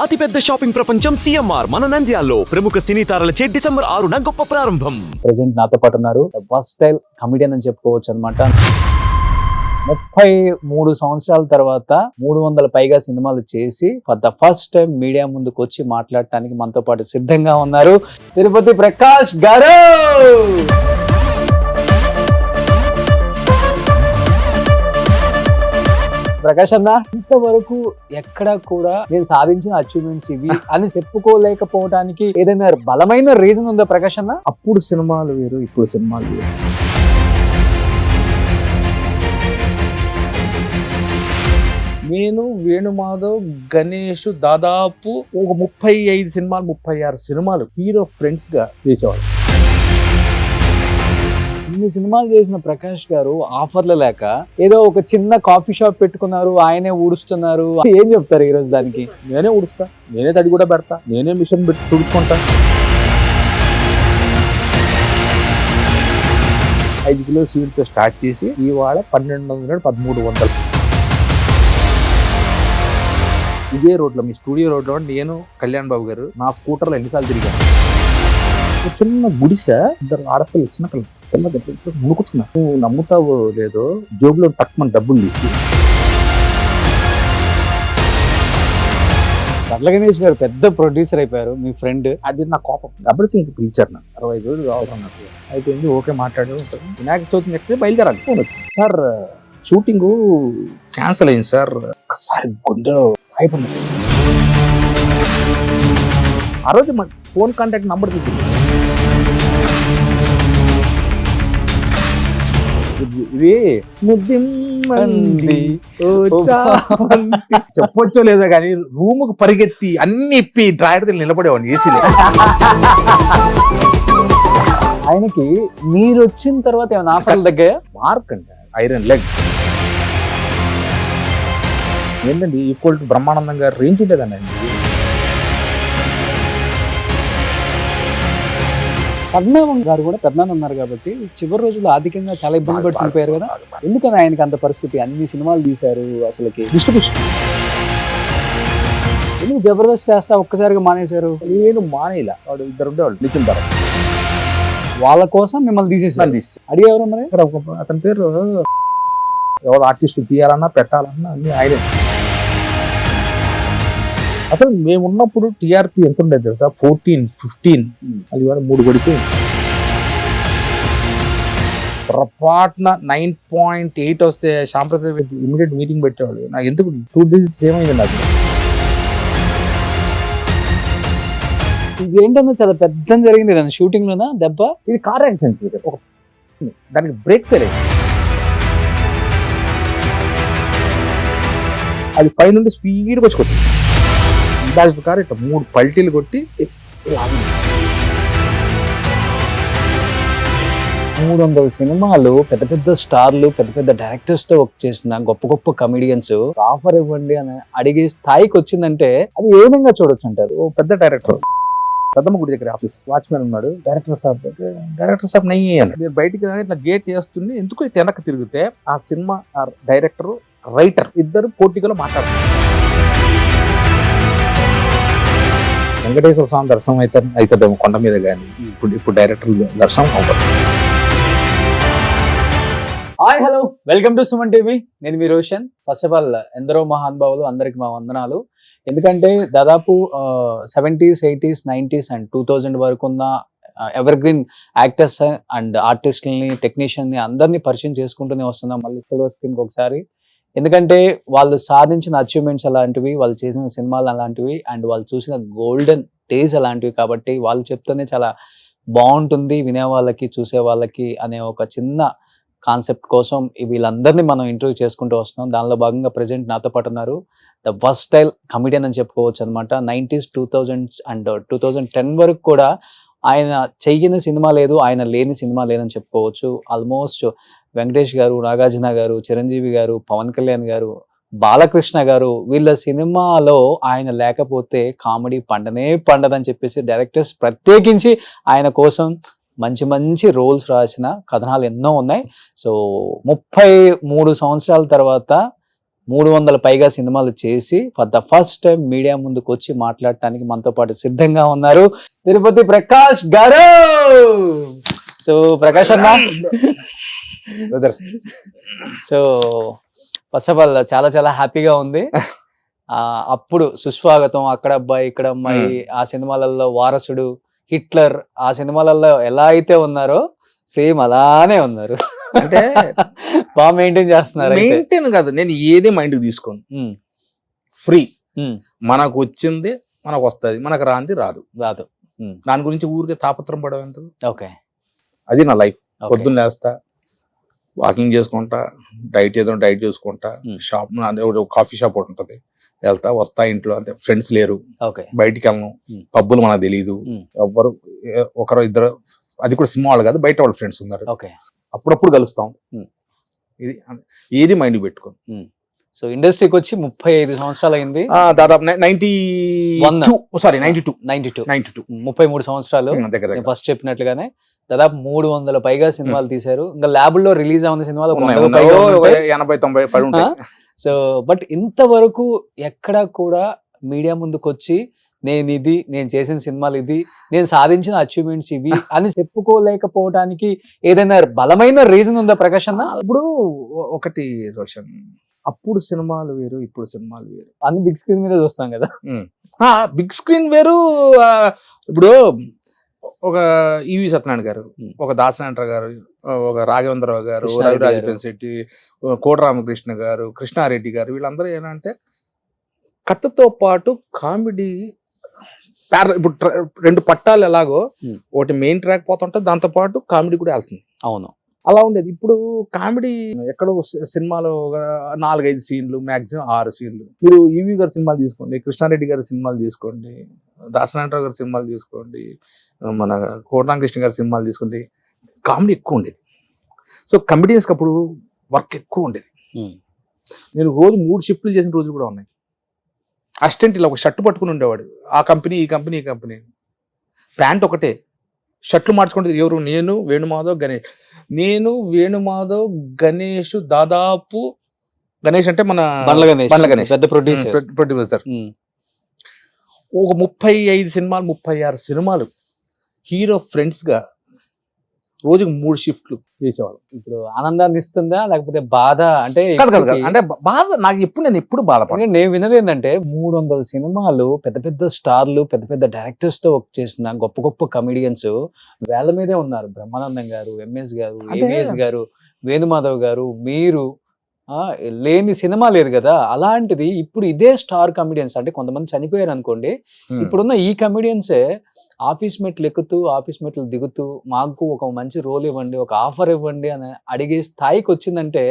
అతిపెద్ద షాపింగ్ ప్రపంచం సిఎంఆర్ మన నంద్యాలలో ప్రముఖ సినీ తారలచే డిసెంబర్ 6న గొప్ప ప్రారంభం. ప్రెసెంట్ నాతో పాటు ఉన్నారు వర్స్టైల్ కమిడియన్ అని చెప్పుకోవచ్చు అనమాట. 33 సంవత్సరాల తర్వాత 300 పైగా సినిమాలు చేసి for the first time media ముందుకు వచ్చి మాట్లాడటానికి మనతో పాటు సిద్ధంగా ఉన్నారు తిరుపతి ప్రకాష్ గారు. ప్రకాష్ అన్న, ఇంతవరకు ఎక్కడా కూడా నేను సాధించిన అచీవ్మెంట్స్ ఇవి అని చెప్పుకోలేకపోవడానికి ఏదైనా బలమైన రీజన్ ఉందా ప్రకాష్ అన్న? అప్పుడు సినిమాలు వేరు, ఇప్పుడు సినిమాలు వేరు. నేను, వేణుమాధవ్, గణేష్ దాదాపు ఒక 35 సినిమాలు 36 సినిమాలు హీరో ఫ్రెండ్స్ గా చేసేవాళ్ళు. ఇన్ని సినిమాలు చేసిన ప్రకాష్ గారు ఆఫర్లు లేక ఏదో ఒక చిన్న కాఫీ షాప్ పెట్టుకున్నారు, ఆయనే ఊడుస్తున్నారు. ఏం చెప్తారు ఈ రోజు దానికి? నేనే ఊడుస్తా, నేనే తడి కూడా పెడతా, నేనే మిషన్ పెట్టి తుడుచుకుంటా. 5 కిలో సీడ్తో స్టార్ట్ చేసి ఇవాళ 1200 1300. ఇదే రోడ్లో, మీ స్టూడియో రోడ్లో నేను, కళ్యాణ్ బాబు గారు నా స్కూటర్లో ఎన్నిసార్లు తిరిగాను. ఒక చిన్న గుడిసె, 2 ఆడపిల్లలు ఇచ్చిన పిల్లలు మునుకుతున్నా. నువ్వు నమ్ముతావో లేదో, జోబులో తక్కువ డబ్బులు తీసి సర్ల గణేష్ గారు పెద్ద ప్రొడ్యూసర్ అయిపోయారు. మీ ఫ్రెండ్ అది నా కోపం. గబ్బర్ సింగ్ పిలిచారు నన్ను, 65 రోజులు కావాలి నాకు. అయిపోయింది, ఓకే మాట్లాడు. వినాయక చవితి నెక్స్ట్ బయలుదేరాలి. ఫోన్ వచ్చింది, సార్ షూటింగ్ క్యాన్సిల్ అయింది సార్. ఒకసారి గుండె అయిపోయింది. ఆ రోజు మా ఫోన్ కాంటాక్ట్ నంబర్ తీసుకుంది. ఇది చెప్పొచ్చో లేదో కానీ రూమ్ కు పరిగెత్తి అన్ని ఇప్పి డ్రాయర్ నిలబడేవాడిని ఏసీలో. ఆయనకి మీరు వచ్చిన తర్వాత ఏమైనా ఆఫర్లు తగ్గాయా? మార్క్ అండి, ఐరన్ లెగ్ ఏంటండి, ఈక్వల్ టు బ్రహ్మానందం గారు రేంజ్ ఉండేదండి ఆయన. పద్మనాభం గారు కూడా పెద్దనాన్న ఉన్నారు కాబట్టి చివరి రోజుల్లో ఆర్థికంగా చాలా ఇబ్బంది పడి చనిపోయారు కదా. ఎందుకని ఆయనకి అంత పరిస్థితి? అన్ని సినిమాలు తీశారు, అసలుకి డిస్ట్రిబ్యూషన్ ఎందుకు జబర్దస్త్ చేస్తా ఒక్కసారిగా మానేశారు? నేను మానేలా. వాడు 2 ఉండేవాళ్ళు, నితిన్ ధర. వాళ్ళ కోసం మిమ్మల్ని తీసేసారు. అడిగేవారు మరి? అతని పేరు ఎవరు ఆర్టిస్ట్ తీయాలన్నా పెట్టాలన్నా అన్ని ఆయనే. అసలు మేము ఉన్నప్పుడు టీఆర్పీ ఎంత ఉండేది తెలుసా? 14, 15. అది కూడా 3 పడిపోయింది. పొరపాటున 9.8 వస్తే శాంప్రదాయ ఇమీడియట్ మీటింగ్ పెట్టేవాళ్ళు. నాకు ఎందుకు 2 digits ఏమైంది నాకు. ఇది ఏంటన్నా చాలా పెద్ద జరిగింది దాని షూటింగ్ లోనా దెబ్బ? ఇది కార్ యాక్సిడెంట్. దానికి బ్రేక్ ఫెయిల్ అయింది. అది పైనుండి స్పీడ్గా వచ్చుకొచ్చింది. కారు ఇట్లా 3 పల్టీలు కొట్టి 300 సినిమాలు, పెద్ద పెద్ద స్టార్లు, పెద్ద పెద్ద డైరెక్టర్స్ తో వర్క్ చేసిన గొప్ప గొప్ప కమిడియన్స్ ఆఫర్ ఇవ్వండి అని అడిగే స్థాయికి వచ్చిందంటే అది ఏ విధంగా చూడొచ్చు అంటారు? ఓ పెద్ద డైరెక్టర్ పెద్దమ్మ గుడి దగ్గర ఆఫీస్ వాచ్మెన్ ఉన్నాడు. డైరెక్టర్ సాబ్ నయ్యి అని మీరు బయటికి ఇట్లా గేట్ వేస్తుంది. ఎందుకు ఇట్లా వెనక్కి తిరిగితే ఆ సినిమా డైరెక్టర్, రైటర్ ఇద్దరు పోటీగా మాట్లాడుతున్నారు. వెంకటేశ్వర స్వామి దర్శనం అవుతుందేమో కొండ మీద, కానీ ఇప్పుడు డైరెక్టర్ దర్శనం అవ్వదు. Hi, hello, welcome to Suman TV. నేను మీ రోషన్. ఫస్ట్ ఆఫ్ ఆల్ ఎందరో మహానుభావులు, అందరికి మా వందనాలు. ఎందుకంటే దాదాపు 70s, 80s, 90s అండ్ 2000 వరకు ఉన్న ఎవర్ గ్రీన్ యాక్టర్స్ అండ్ ఆర్టిస్టులని, టెక్నీషియన్ని అందరినీ పరిచయం చేసుకుంటూనే వస్తున్నాం మళ్ళీ సిల్వర్ స్క్రీన్కి ఒకసారి. ఎందుకంటే వాళ్ళు సాధించిన అచీవ్మెంట్స్ అలాంటివి, వాళ్ళు చేసిన సినిమాలు అలాంటివి, అండ్ వాళ్ళు చూసిన గోల్డెన్ డేస్ అలాంటివి. కాబట్టి వాళ్ళు చెప్తేనే చాలా బాగుంటుంది వినే వాళ్ళకి, చూసే వాళ్ళకి అనే ఒక చిన్న కాన్సెప్ట్ కోసం వీళ్ళందరినీ మనం ఇంటర్వ్యూ చేసుకుంటూ వస్తున్నాం. దానిలో భాగంగా ప్రెసెంట్ నాతో పాటు ఉన్నారు ద వర్స్టైల్ కమిడియన్ అని చెప్పుకోవచ్చు అనమాట. 90s, 2000s అండ్ 2010 వరకు కూడా ఆయన చెయ్యని సినిమా లేదు, ఆయన లేని సినిమా లేదని చెప్పుకోవచ్చు. ఆల్మోస్ట్ వెంకటేష్ గారు, నాగార్జున గారు, చిరంజీవి గారు, పవన్ కళ్యాణ్ గారు, బాలకృష్ణ గారు, వీళ్ళ సినిమాలో ఆయన లేకపోతే కామెడీ పండదని చెప్పేసి డైరెక్టర్స్ ప్రత్యేకించి ఆయన కోసం మంచి మంచి రోల్స్ రాసిన కథనాలు ఎన్నో ఉన్నాయి. సో 33 సంవత్సరాల తర్వాత 300 పైగా సినిమాలు చేసి for the first time media ముందుకు వచ్చి మాట్లాడటానికి మనతో పాటు సిద్ధంగా ఉన్నారు తిరుపతి ప్రకాష్ గారు. సో ప్రకాష్ అన్న, సో ఫస్ట్ ఆఫ్ ఆల్ చాలా చాలా హ్యాపీగా ఉంది. అప్పుడు సుస్వాగతం, అక్కడ అబ్బాయి ఇక్కడ అమ్మాయి, ఆ సినిమాలలో వారసుడు, హిట్లర్, ఆ సినిమాలలో ఎలా అయితే ఉన్నారో సేమ్ అలానే ఉన్నారు. అంటే బాగా మెయింటైన్ చేస్తున్నారు. మెయింటైన్ కాదు, నేను ఏది మైండ్ తీసుకోను, ఫ్రీ. మనకు వచ్చింది మనకు వస్తుంది, మనకు రాంది రాదు. దాని గురించి ఊరికే తాపత్రం పడవు ఎందుకు. ఓకే, అది నా లైఫ్. పొద్దున్న లేస్తా, వాకింగ్ చేసుకుంటా, డైట్ చేసుకుంటా, షాప్ కాఫీ షాప్ ఒకటి ఉంటుంది, వెళ్తా వస్తా, ఇంట్లో అంతే. ఫ్రెండ్స్ లేరు, బయటికి వెళ్ళను, పబ్బులు మనకు తెలియదు, ఎవ్వరు ఒకరు ఇద్దరు, అది కూడా సినిమా వాళ్ళు కాదు, బయట వాళ్ళ ఫ్రెండ్స్ ఉన్నారు, అప్పుడప్పుడు కలుస్తాం. ఇది ఏది మైండ్ పెట్టుకో. సో ఇండస్ట్రీకి వచ్చి 35 సంవత్సరాలు అయింది, దాదాపు 92 33 సంవత్సరాలు. ఫస్ట్ చెప్పినట్లుగానే దాదాపు 300 పైగా సినిమాలు తీశారు. ఇంకా ల్యాబుల్లో రిలీజ్ అవున సినిమాలు 80-90 పడి ఉంటాయి. సో బట్ ఇంతవరకు ఎక్కడ కూడా మీడియా ముందుకు వచ్చి నేను చేసిన సినిమాలు ఇది, నేను సాధించిన అచీవ్మెంట్స్ ఇవి అని చెప్పుకోలేకపోవడానికి ఏదైనా బలమైన రీజన్ ఉందా ప్రకాష్ అన్న? ఇప్పుడు ఒకటి రోషన్, అప్పుడు సినిమాలు వేరు, ఇప్పుడు సినిమాలు వేరు. అన్ని బిగ్ స్క్రీన్ మీద చూస్తాం కదా. బిగ్ స్క్రీన్ వేరు. ఇప్పుడు ఒక ఈవి సత్యనారాయణ గారు, ఒక దాసనారాయణ గారు, ఒక రాఘవేంద్రరావు గారు, రవిరాజ పెన్శెట్టి, కోట రామకృష్ణ గారు, కృష్ణారెడ్డి గారు, వీళ్ళందరూ ఏంటంటే కథతో పాటు కామెడీ. ఇప్పుడు 2 పట్టాలు ఎలాగో, ఒకటి మెయిన్ ట్రాక్ పోతుంటే దాంతో పాటు కామెడీ కూడా వెళ్తుంది. అవును, అలా ఉండేది. ఇప్పుడు కామెడీ ఎక్కడో సినిమాలో 4-5 సీన్లు, మాక్సిమం 6 సీన్లు. మీరు ఈవి గారి సినిమాలు తీసుకోండి, కృష్ణారెడ్డి గారి సినిమాలు తీసుకోండి, దాసనారాయణరావు గారి సినిమాలు తీసుకోండి, మన కోటరామకృష్ణ గారి సినిమాలు తీసుకోండి, కామెడీ ఎక్కువ ఉండేది. సో కమెడియన్స్కి అప్పుడు వర్క్ ఎక్కువ ఉండేది. నేను రోజు 3 షిఫ్ట్లు చేసిన రోజులు కూడా ఉన్నాయి. అసిస్టెంట్ ఇలా ఒక షర్ట్ పట్టుకుని ఉండేవాడు, ఆ కంపెనీ ఈ కంపెనీ ఈ కంపెనీ, ప్యాంట్ ఒకటే, షర్ట్లు మార్చుకుంటే ఎవరు, నేను వేణుమాధవ్ గణేష్ దాదాపు, గణేష్ అంటే మన బండ్ల గణేష్ పెద్ద ప్రొడ్యూసర్, ఒక 35 సినిమాలు 36 సినిమాలు హీరో ఫ్రెండ్స్ గా రోజుకి 3 షిఫ్ట్లు చేసేవాళ్ళు. ఇప్పుడు ఆనందాన్ని ఇస్తుందా లేకపోతే బాధ? అంటే అంటే బాధ నాకు ఎప్పుడు బాధపడ. నేను విన్నది ఏంటంటే 300 సినిమాలు, పెద్ద పెద్ద స్టార్లు, పెద్ద పెద్ద డైరెక్టర్స్ తో వర్క్ చేసిన గొప్ప గొప్ప కమెడియన్స్ వేళ్ల మీదే ఉన్నారు. బ్రహ్మానందం గారు, ఎంఎస్ గారు, ఏవిఎస్ గారు, వేణుమాధవ్ గారు, మీరు లేని సినిమా లేదు కదా. అలాంటిది ఇప్పుడు ఇదే స్టార్ కమెడియన్స్, అంటే కొంతమంది చనిపోయారు అనుకోండి, ఇప్పుడున్న ఈ కమెడియన్సే ఆఫీస్ మెట్లు ఎక్కుతూ, ఆఫీస్ మెట్లు దిగుతూ, మాకు ఒక మంచి రోల్ ఇవ్వండి, ఒక ఆఫర్ ఇవ్వండి అని అడిగే స్థాయికి వచ్చిందంటే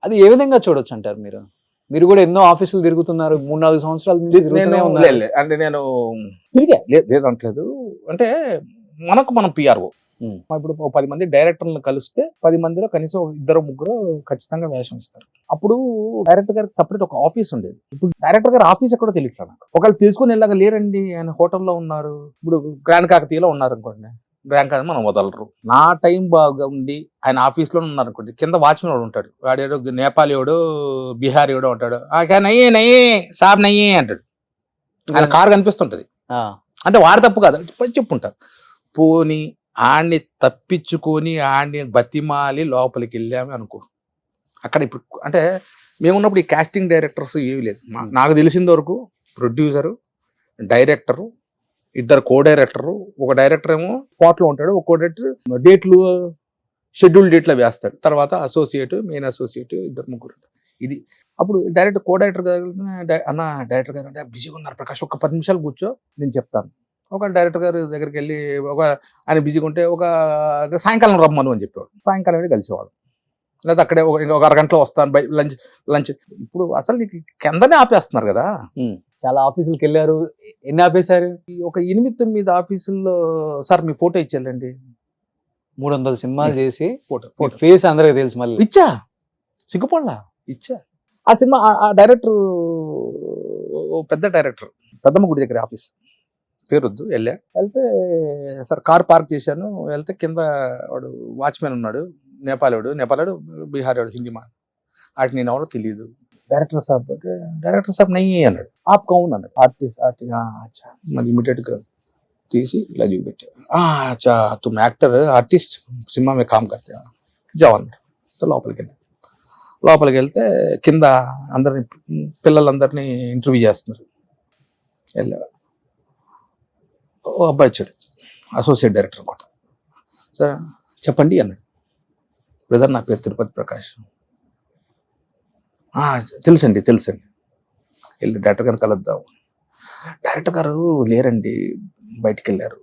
అది ఏ విధంగా చూడొచ్చు అంటారు మీరు? మీరు కూడా ఎన్నో ఆఫీసులు తిరుగుతున్నారు, 3-4 సంవత్సరాల నుంచి తిరుగుతూనే ఉన్నారు. అంటే నేను లేదంటలేదు, అంటే మనం పిఆర్ఓ. ఇప్పుడు 10 మంది డైరెక్టర్లను కలిస్తే 10 మందిలో కనీసం 2-3 ఖచ్చితంగా వేషం ఇస్తారు. అప్పుడు డైరెక్టర్ గారికి సపరేట్ ఒక ఆఫీస్ ఉండేది. ఇప్పుడు డైరెక్టర్ గారు ఆఫీస్ ఎక్కడో తెలియట్లేదు నాకు. ఒకళ్ళు తీసుకుని వెళ్ళగా లేరండి, ఆయన హోటల్లో ఉన్నారు. ఇప్పుడు గ్రాండ్ కాకతీయలో ఉన్నారు అనుకోండి, గ్రాండ్ కాకతీయ మనం వదలరు. నా టైం బాగా ఉంది, ఆయన ఆఫీస్ లో ఉన్నారు అనుకోండి, కింద వాచ్మెన్ వాడు ఉంటాడు, వాడేడో నేపాలీయోడు బిహారీయోడో ఉంటాడు, నయ్యే నయ్యే సాబ్ నయ్యే అంటాడు. ఆయన కారు కనిపిస్తుంటది, అంటే వాడు తప్పు కాదు చెప్పుంటారు. పోనీ ఆడిని తప్పించుకొని ఆడిని బతిమాలి లోపలికి వెళ్ళాము అనుకో. అక్కడ ఇప్పుడు అంటే మేమున్నప్పుడు ఈ కాస్టింగ్ డైరెక్టర్స్ ఏమీ లేదు. నాకు తెలిసిన వరకు ప్రొడ్యూసరు, డైరెక్టరు, 2 కో డైరెక్టరు, ఒక డైరెక్టర్ ఏమో స్పాట్లో ఉంటాడు, ఒక కో డైరెక్టర్ డేట్లు షెడ్యూల్ డేట్లో వేస్తాడు, తర్వాత అసోసియేట్, మెయిన్ అసోసియేట్, 2-3. ఇది అప్పుడు డైరెక్టర్ కో డైరెక్టర్ గారు అన్న డైరెక్టర్ గారు అంటే బిజీగా ఉన్నారు ప్రకాష్, ఒక 10 నిమిషాలు కూర్చో నేను చెప్తాను. ఒక డైరెక్టర్ గారి దగ్గరికి వెళ్ళి ఆయన బిజీగా ఉంటే ఒక సాయంకాలం రమ్మను అని చెప్పేవాడు, సాయంకాలం వెళ్ళి కలిసేవాడు, లేదా అక్కడే ఒక అరగంటలో వస్తాను బై లంచ్. ఇప్పుడు అసలు నీకు కిందనే ఆపేస్తున్నారు కదా. చాలా ఆఫీసులకు వెళ్ళారు, ఎన్ని ఆపేశారు? ఒక 8-9 ఆఫీసుల్లో సార్ మీ ఫోటో ఇచ్చేళ్ళండి. 300 సినిమాలు చేసి ఫోటో ఫేస్ అందరికి తెలుసు, మళ్ళీ ఇచ్చా సిగ్గుపడలా ఇచ్చా. ఆ సినిమా ఆ డైరెక్టర్ పెద్ద డైరెక్టర్, పెద్దమ్మ గుడి దగ్గర ఆఫీస్, పేరొద్దు. వెళ్తే సార్ కార్ పార్క్ చేశాను, వెళ్తే కింద వాడు వాచ్మెన్ ఉన్నాడు, నేపాలీవాడు, బిహారీ వాడు, హిందీ మాట. వాటికి నేను ఎవరో తెలియదు. డైరెక్టర్ సాబ్ అంటే డైరెక్టర్ సాబ్ నయ్యి అన్నాడు. ఆప్ కౌన్ అన్నాడు. ఆర్టిస్ట్ అచ్చా. మరి ఇమీడియట్గా తీసి ఇలా చూపెట్టా. అచ్చా తుమ్ యాక్టర్ ఆర్టిస్ట్ సినిమా మే కామ్ కర్తే జావ్ అన్నాడు. సో లోపలికి వెళ్తే కింద అందరిని పిల్లలందరినీ ఇంటర్వ్యూ చేస్తున్నారు. వెళ్ళా ఓ అబ్బాయి వచ్చాడు, అసోసియేట్ డైరెక్టర్ అనుకుంటా. సరే చెప్పండి అన్నాడు. బ్రదర్ నా పేరు తిరుపతి ప్రకాష్. తెలుసండి వెళ్ళి డైరెక్టర్ గారిని కలుద్దాం. డైరెక్టర్ గారు లేరండి, బయటికి వెళ్ళారు.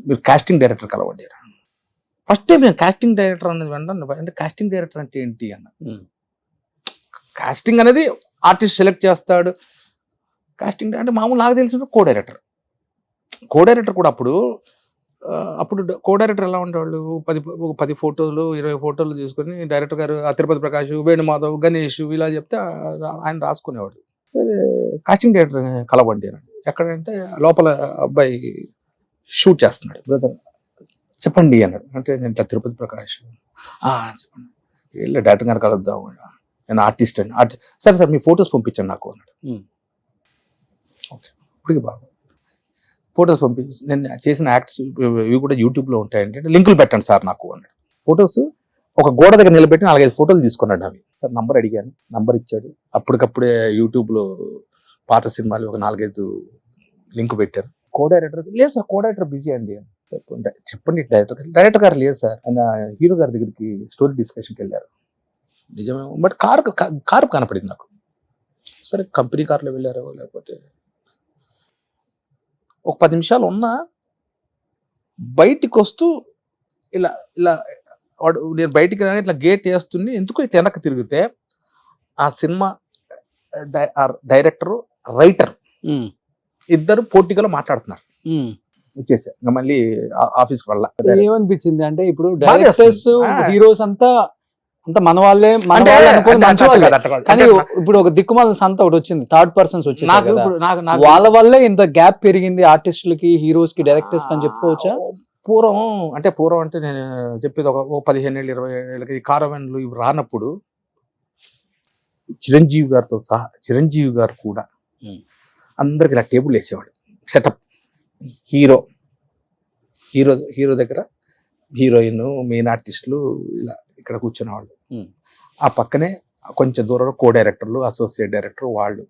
మీరు కాస్టింగ్ డైరెక్టర్ కలవండి. ఫస్ట్ టైం నేను కాస్టింగ్ డైరెక్టర్ అనేది వెంటనే అంటే కాస్టింగ్ డైరెక్టర్ అంటే ఏంటి అన్న. కాస్టింగ్ అనేది ఆర్టిస్ట్ సెలెక్ట్ చేస్తాడు. కాస్టింగ్ అంటే మామూలు నాకు తెలిసిన కో డైరెక్టర్ కూడా అప్పుడు కో డైరెక్టర్ ఎలా ఉండేవాళ్ళు, 10 ఫోటోలు 20 ఫోటోలు తీసుకొని డైరెక్టర్ గారు తిరుపతి ప్రకాష్, వేణుమాధవ్, గణేష్ ఇలా చెప్తే ఆయన రాసుకునేవాడు. కాస్టింగ్ డైరెక్టర్ కలవండి అని. ఎక్కడంటే లోపల అబ్బాయి షూట్ చేస్తున్నాడు. బ్రదర్ చెప్పండి అన్నాడు. అంటే నేను తిరుపతి ప్రకాష్. చెప్పండి వెళ్ళి డైరెక్టర్ గారు కలుద్దాం, నేను ఆర్టిస్ట్ అండి. సరే సార్ మీ ఫొటోస్ పంపించండి నాకు అన్నాడు. ఓకే ఇప్పటికి బాగా ఫొటోస్ పంపించి నేను చేసిన యాక్ట్స్ ఇవి కూడా యూట్యూబ్లో ఉంటాయంటే లింకులు పెట్టండి సార్ నాకు అన్నాడు. ఫొటోస్ ఒక గోడ దగ్గర నిలబెట్టి 4-5 ఫోటోలు తీసుకున్నాడు. అవి సార్ నంబర్ అడిగాను, నంబర్ ఇచ్చాడు. అప్పటికప్పుడే యూట్యూబ్లో పాత సినిమాలు ఒక 4-5 లింక్ పెట్టారు. కో డైరెక్టర్ లేదు సార్, కో డైరెక్టర్ బిజీ అండి. చెప్పండి డైరెక్టర్ గారు లేదు సార్, ఆయన హీరో గారి దగ్గరికి స్టోరీ డిస్కషన్కి వెళ్ళారు. నిజమే, బట్ కారు కనపడింది నాకు. సరే కంపెనీ కార్లో వెళ్ళారో లేకపోతే ఒక 10 నిమిషాలు ఉన్నా బయటికి వస్తూ ఇలా వాడు నేను బయటికి రాగా ఇట్లా గేట్ వేస్తుంది. ఎందుకు ఇట్లా వెనక్కి తిరిగితే ఆ సినిమా డైరెక్టరు రైటర్ ఇద్దరు పోటీగా మాట్లాడుతున్నారు. వచ్చేసా ఇంకా మళ్ళీ ఆఫీస్కి వెళ్ళా. ఏమనిపించింది అంటే ఇప్పుడు డైరెక్టర్స్ హీరోస్ అంతా మన వాళ్ళే అనుకోని మంచి వాళ్ళే, కానీ ఇప్పుడు ఒక దిక్కుమాల సంత ఒకటి వచ్చింది, థర్డ్ పర్సన్స్ వచ్చేసారు కదా, వాళ్ళ వల్లే ఇంత గ్యాప్ పెరిగింది ఆర్టిస్టులకి, హీరోస్ కి, డైరెక్టర్స్ కి అని చెప్పుకోవచ్చా? పూర్వం అంటే నేను చెప్పేది ఒక 15 ఏళ్ళు 20 ఏళ్ళకి కారవన్లు ఇవి రానప్పుడు చిరంజీవి గారు కూడా అందరికి ఇలా టేబుల్ వేసేవాడు. సెటప్ హీరో దగ్గర హీరోయిన్, మెయిన్ ఆర్టిస్టులు ఇలా ఇక్కడ కూర్చునేవాళ్ళు. ఆ పక్కనే కొంచెం దూరంలో కో డైరెక్టర్లు, అసోసియేట్ డైరెక్టర్, వాళ్ళు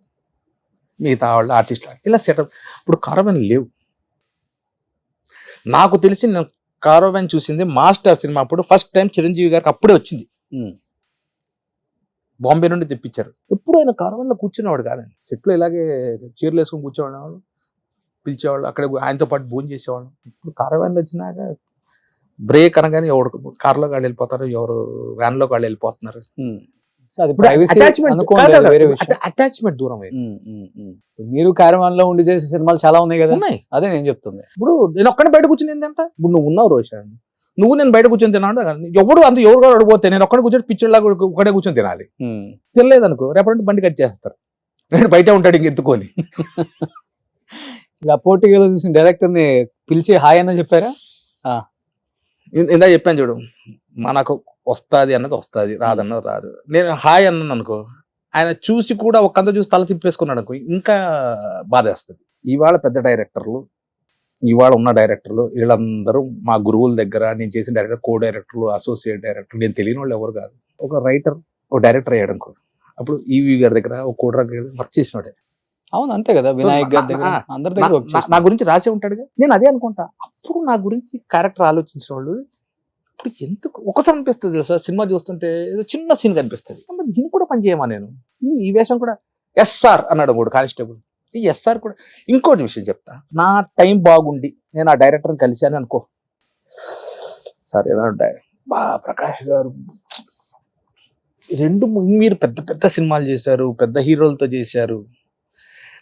మిగతా వాళ్ళు ఆర్టిస్టులు ఇలా సెటప్. ఇప్పుడు కారవన్ లేవు. నాకు తెలిసి నేను కారవన్ చూసింది మాస్టర్ సినిమా అప్పుడు ఫస్ట్ టైం చిరంజీవి గారికి అప్పుడే వచ్చింది. బాంబే నుండి తెప్పించారు. ఎప్పుడు ఆయన కారవన్లో కూర్చునేవాడు కాదండి. చెట్లు ఇలాగే చీరలు వేసుకొని కూర్చోవాళ్ళు, పిలిచేవాళ్ళు, అక్కడ ఆయనతో పాటు భోజనం చేసేవాళ్ళు. ఇప్పుడు కారవన్లు వచ్చినాక బ్రేక్ అనగానే ఎవరు కార్లో వాళ్ళు వెళ్ళిపోతారు, ఎవరు వ్యాన్లో వాళ్ళు వెళ్ళిపోతున్నారు. అటాచ్మెంట్ దూరం అయింది. మీరు క్యారవాన్ లో ఉండి చేసే సినిమాలు చాలా ఉన్నాయి కదా. అదే నేను చెప్తుంది. ఇప్పుడు నేను ఒక్కడే బయట కూర్చుని ఏంటంట, ఇప్పుడు నువ్వు ఉన్నావు రోషన్, నువ్వు నేను బయట కూర్చొని తిన్నాడు. ఎవరు అడిగిపోతే నేను ఒక్కడే కూర్చొని పిక్చర్లాగా ఒకటే కూర్చొని తినాలి. తినలేదు అనుకో రేపటి బండి కట్ చేస్తారు. నేను బయట ఉంటాడు ఇంకెత్తుకొని. ఇలా పోటీగా చూసిన డైరెక్టర్ ని పిలిచి హాయ్ అన్న చెప్పారా? ఇందా చెప్పాను చూడు, మనకు వస్తుంది అన్నది వస్తుంది, రాదన్నది రాదు. నేను హాయ్ అన్నాను అనుకో, ఆయన చూసి కూడా ఒక్కంత చూసి తల తిప్పేసుకున్నాడు అనుకో, ఇంకా బాధేస్తుంది. ఇవాళ పెద్ద డైరెక్టర్లు, ఇవాళ ఉన్న డైరెక్టర్లు వీళ్ళందరూ మా గురువుల దగ్గర నేను చేసిన డైరెక్టర్, కో డైరెక్టర్లు, అసోసియేట్ డైరెక్టర్లు, నేను తెలియని వాళ్ళు ఎవరు కాదు. ఒక రైటర్ ఒక డైరెక్టర్ అయ్యాడు అనుకో, అప్పుడు ఈవి గారి దగ్గర ఒక కో డైరెక్టర్ వర్క్ చేసినాడే. అవును అంతే కదా, వినాయక్ గారి దగ్గర అందరి దగ్గర నా గురించి రాసే ఉంటాడుగా. నేను అదే అనుకుంటా. అప్పుడు నా గురించి క్యారెక్టర్ ఆలోచించిన వాళ్ళు ఇప్పుడు ఎందుకు ఒకసారి అనిపిస్తుంది తెలుసా, సినిమా చూస్తుంటే ఏదో చిన్న సీన్ కనిపిస్తుంది, దీన్ని కూడా పని చేయమా నేను, ఈ వేషం కూడా ఎస్ఆర్ అన్నాడు కూడా కానిస్టేబుల్. ఈ ఎస్ఆర్ కూడా. ఇంకోటి విషయం చెప్తా, నా టైం బాగుండి నేను ఆ డైరెక్టర్ని కలిశాను అనుకో, సార్ ఏదో ప్రకాష్ గారు మీరు పెద్ద పెద్ద సినిమాలు చేశారు, పెద్ద హీరోలతో చేశారు,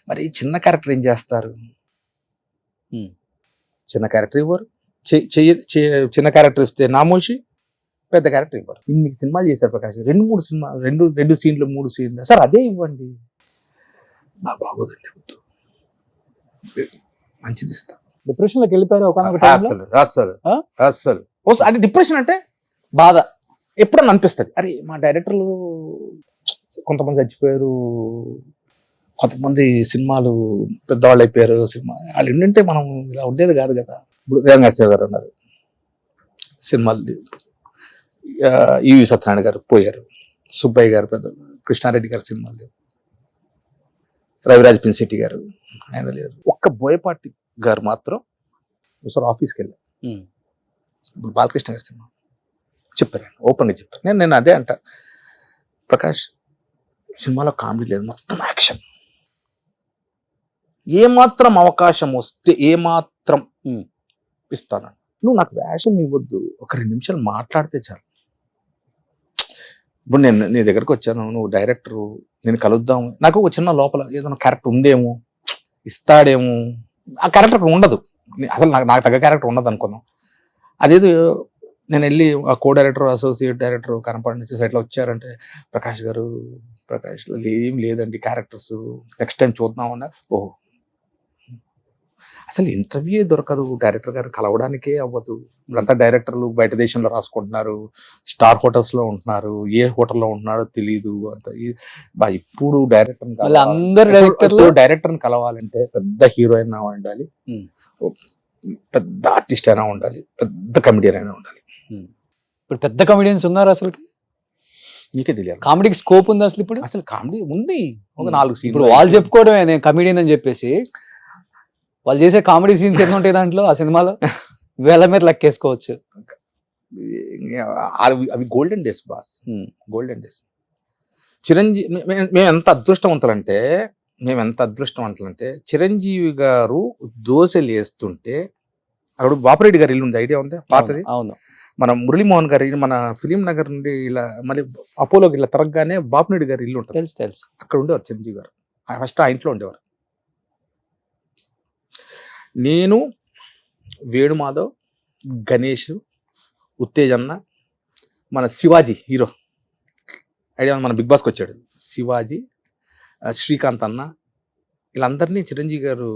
మరి చిన్న క్యారెక్టర్ ఏం చేస్తారు? చిన్న క్యారెక్టర్ ఇవ్వరు. చిన్న క్యారెక్టర్ ఇస్తే నామోషి, పెద్ద క్యారెక్టర్ ఇవ్వరు. ఇన్ని సినిమాలు చేశారు ప్రకాష్, 2-3 సినిమాలు, 2 సీన్లు 3 సీన్లు, సార్ అదే ఇవ్వండి. బాగోదండి, మంచిది ఇస్తా. డిప్రెషన్ లోకి వెళ్ళిపోయారు అసలు అంటే డిప్రెషన్ అంటే బాధ. ఎప్పుడన్నా అనిపిస్తుంది, అరే మా డైరెక్టర్లు కొంతమంది చచ్చిపోయారు, కొంతమంది సినిమాలు పెద్దవాళ్ళు అయిపోయారు, సినిమా వాళ్ళు ఏంటంటే మనం ఇలా ఉండేది కాదు కదా. ఇప్పుడు రేవంగాచార్య గారు ఉన్నారు, సినిమాలు ఈవి సత్యనారాయణ గారు పోయారు, సుబ్బయ్య గారు పెద్ద, కృష్ణారెడ్డి గారు సినిమాలు లేవు, రవిరాజ్ పిన్శెట్టి గారు ఆయన లేరు. ఒక్క బోయపాటి గారు మాత్రం ఒకసారి ఆఫీస్కి వెళ్ళారు. ఇప్పుడు బాలకృష్ణ గారి సినిమా చెప్పారు, ఓపెన్గా చెప్పారు. నేను అదే అంట, ప్రకాష్ సినిమాలో కామెడీ లేదు, మొత్తం యాక్షన్. ఏమాత్రం అవకాశం వస్తే ఏమాత్రం ఇస్తాను, నువ్వు నాకు వేషం ఇవ్వద్దు, ఒక 2 నిమిషాలు మాట్లాడితే చాలు. ఇప్పుడు నేను నీ దగ్గరకు వచ్చాను, నువ్వు డైరెక్టరు, నేను కలుద్దాము, నాకు ఒక చిన్న లోపల ఏదైనా క్యారెక్టర్ ఉందేమో, ఇస్తాడేమో, ఆ క్యారెక్టర్ ఉండదు అసలు, నాకు తగ్గ క్యారెక్టర్ ఉండదు అనుకున్నాం. అదేదో నేను వెళ్ళి ఆ కో డైరెక్టర్, అసోసియేట్ డైరెక్టర్ కనపడి చేసి ఎట్లా వచ్చారంటే, ప్రకాష్ గారు, ప్రకాష్ ఏం లేదండి క్యారెక్టర్స్, నెక్స్ట్ టైం చూద్దామన్నా. ఓహో, అసలు ఇంటర్వ్యూ దొరకదు, డైరెక్టర్ గారు కలవడానికే అవ్వదు. ఇప్పుడంతా డైరెక్టర్లు బయట దేశంలో రాసుకుంటున్నారు, స్టార్ హోటల్స్ లో ఉంటున్నారు, ఏ హోటల్లో ఉంటున్నారో తెలియదు అంత. ఇప్పుడు డైరెక్టర్ని కలవాలంటే పెద్ద హీరోయిన్ అయినా ఉండాలి, పెద్ద ఆర్టిస్ట్ అయినా ఉండాలి, పెద్ద కమెడియన్ అయినా ఉండాలి. ఇప్పుడు పెద్ద కమెడియన్స్ ఉన్నారు అసలు, నీకే తెలియాలి. కామెడీకి స్కోప్ ఉంది అసలు ఇప్పుడు? అసలు కామెడీ ఉంది, ఒక 4 సీన్లు. ఇప్పుడు వాళ్ళు చెప్పుకోవడమే నేను కమెడియన్ అని చెప్పేసి, వాళ్ళు చేసే కామెడీ సీన్స్ ఎన్ని ఉంటాయి దాంట్లో, ఆ సినిమాలో వేల మీద లెక్కేసుకోవచ్చు. అవి golden days boss, golden days. Chiranjeevi, మేము ఎంత అదృష్టవంతులంటే చిరంజీవి గారు దోశలు వేస్తుంటే, అక్కడ బాపిరెడ్డి గారి ఇల్లు ఉంది, ఐడియా ఉంది పాతది. అవును, మన మురళీమోహన్ గారి, మన ఫిలిం నగర్ నుండి ఇలా మళ్ళీ అపోలోకి ఇలా తిరగగానే బాపిరెడ్డి గారి ఇల్లు ఉంటుంది, తెలుసు. అక్కడ ఉండేవారు చిరంజీవి గారు, ఫస్ట్ ఆ ఇంట్లో ఉండేవారు. నేను, వేణుమాధవ్, గణేష్, ఉత్తేజన్న, మన శివాజీ హీరో ఐడియా మన బిగ్ బాస్కి వచ్చాడు, శివాజీ, శ్రీకాంత్ అన్న, వీళ్ళందరినీ చిరంజీవి గారు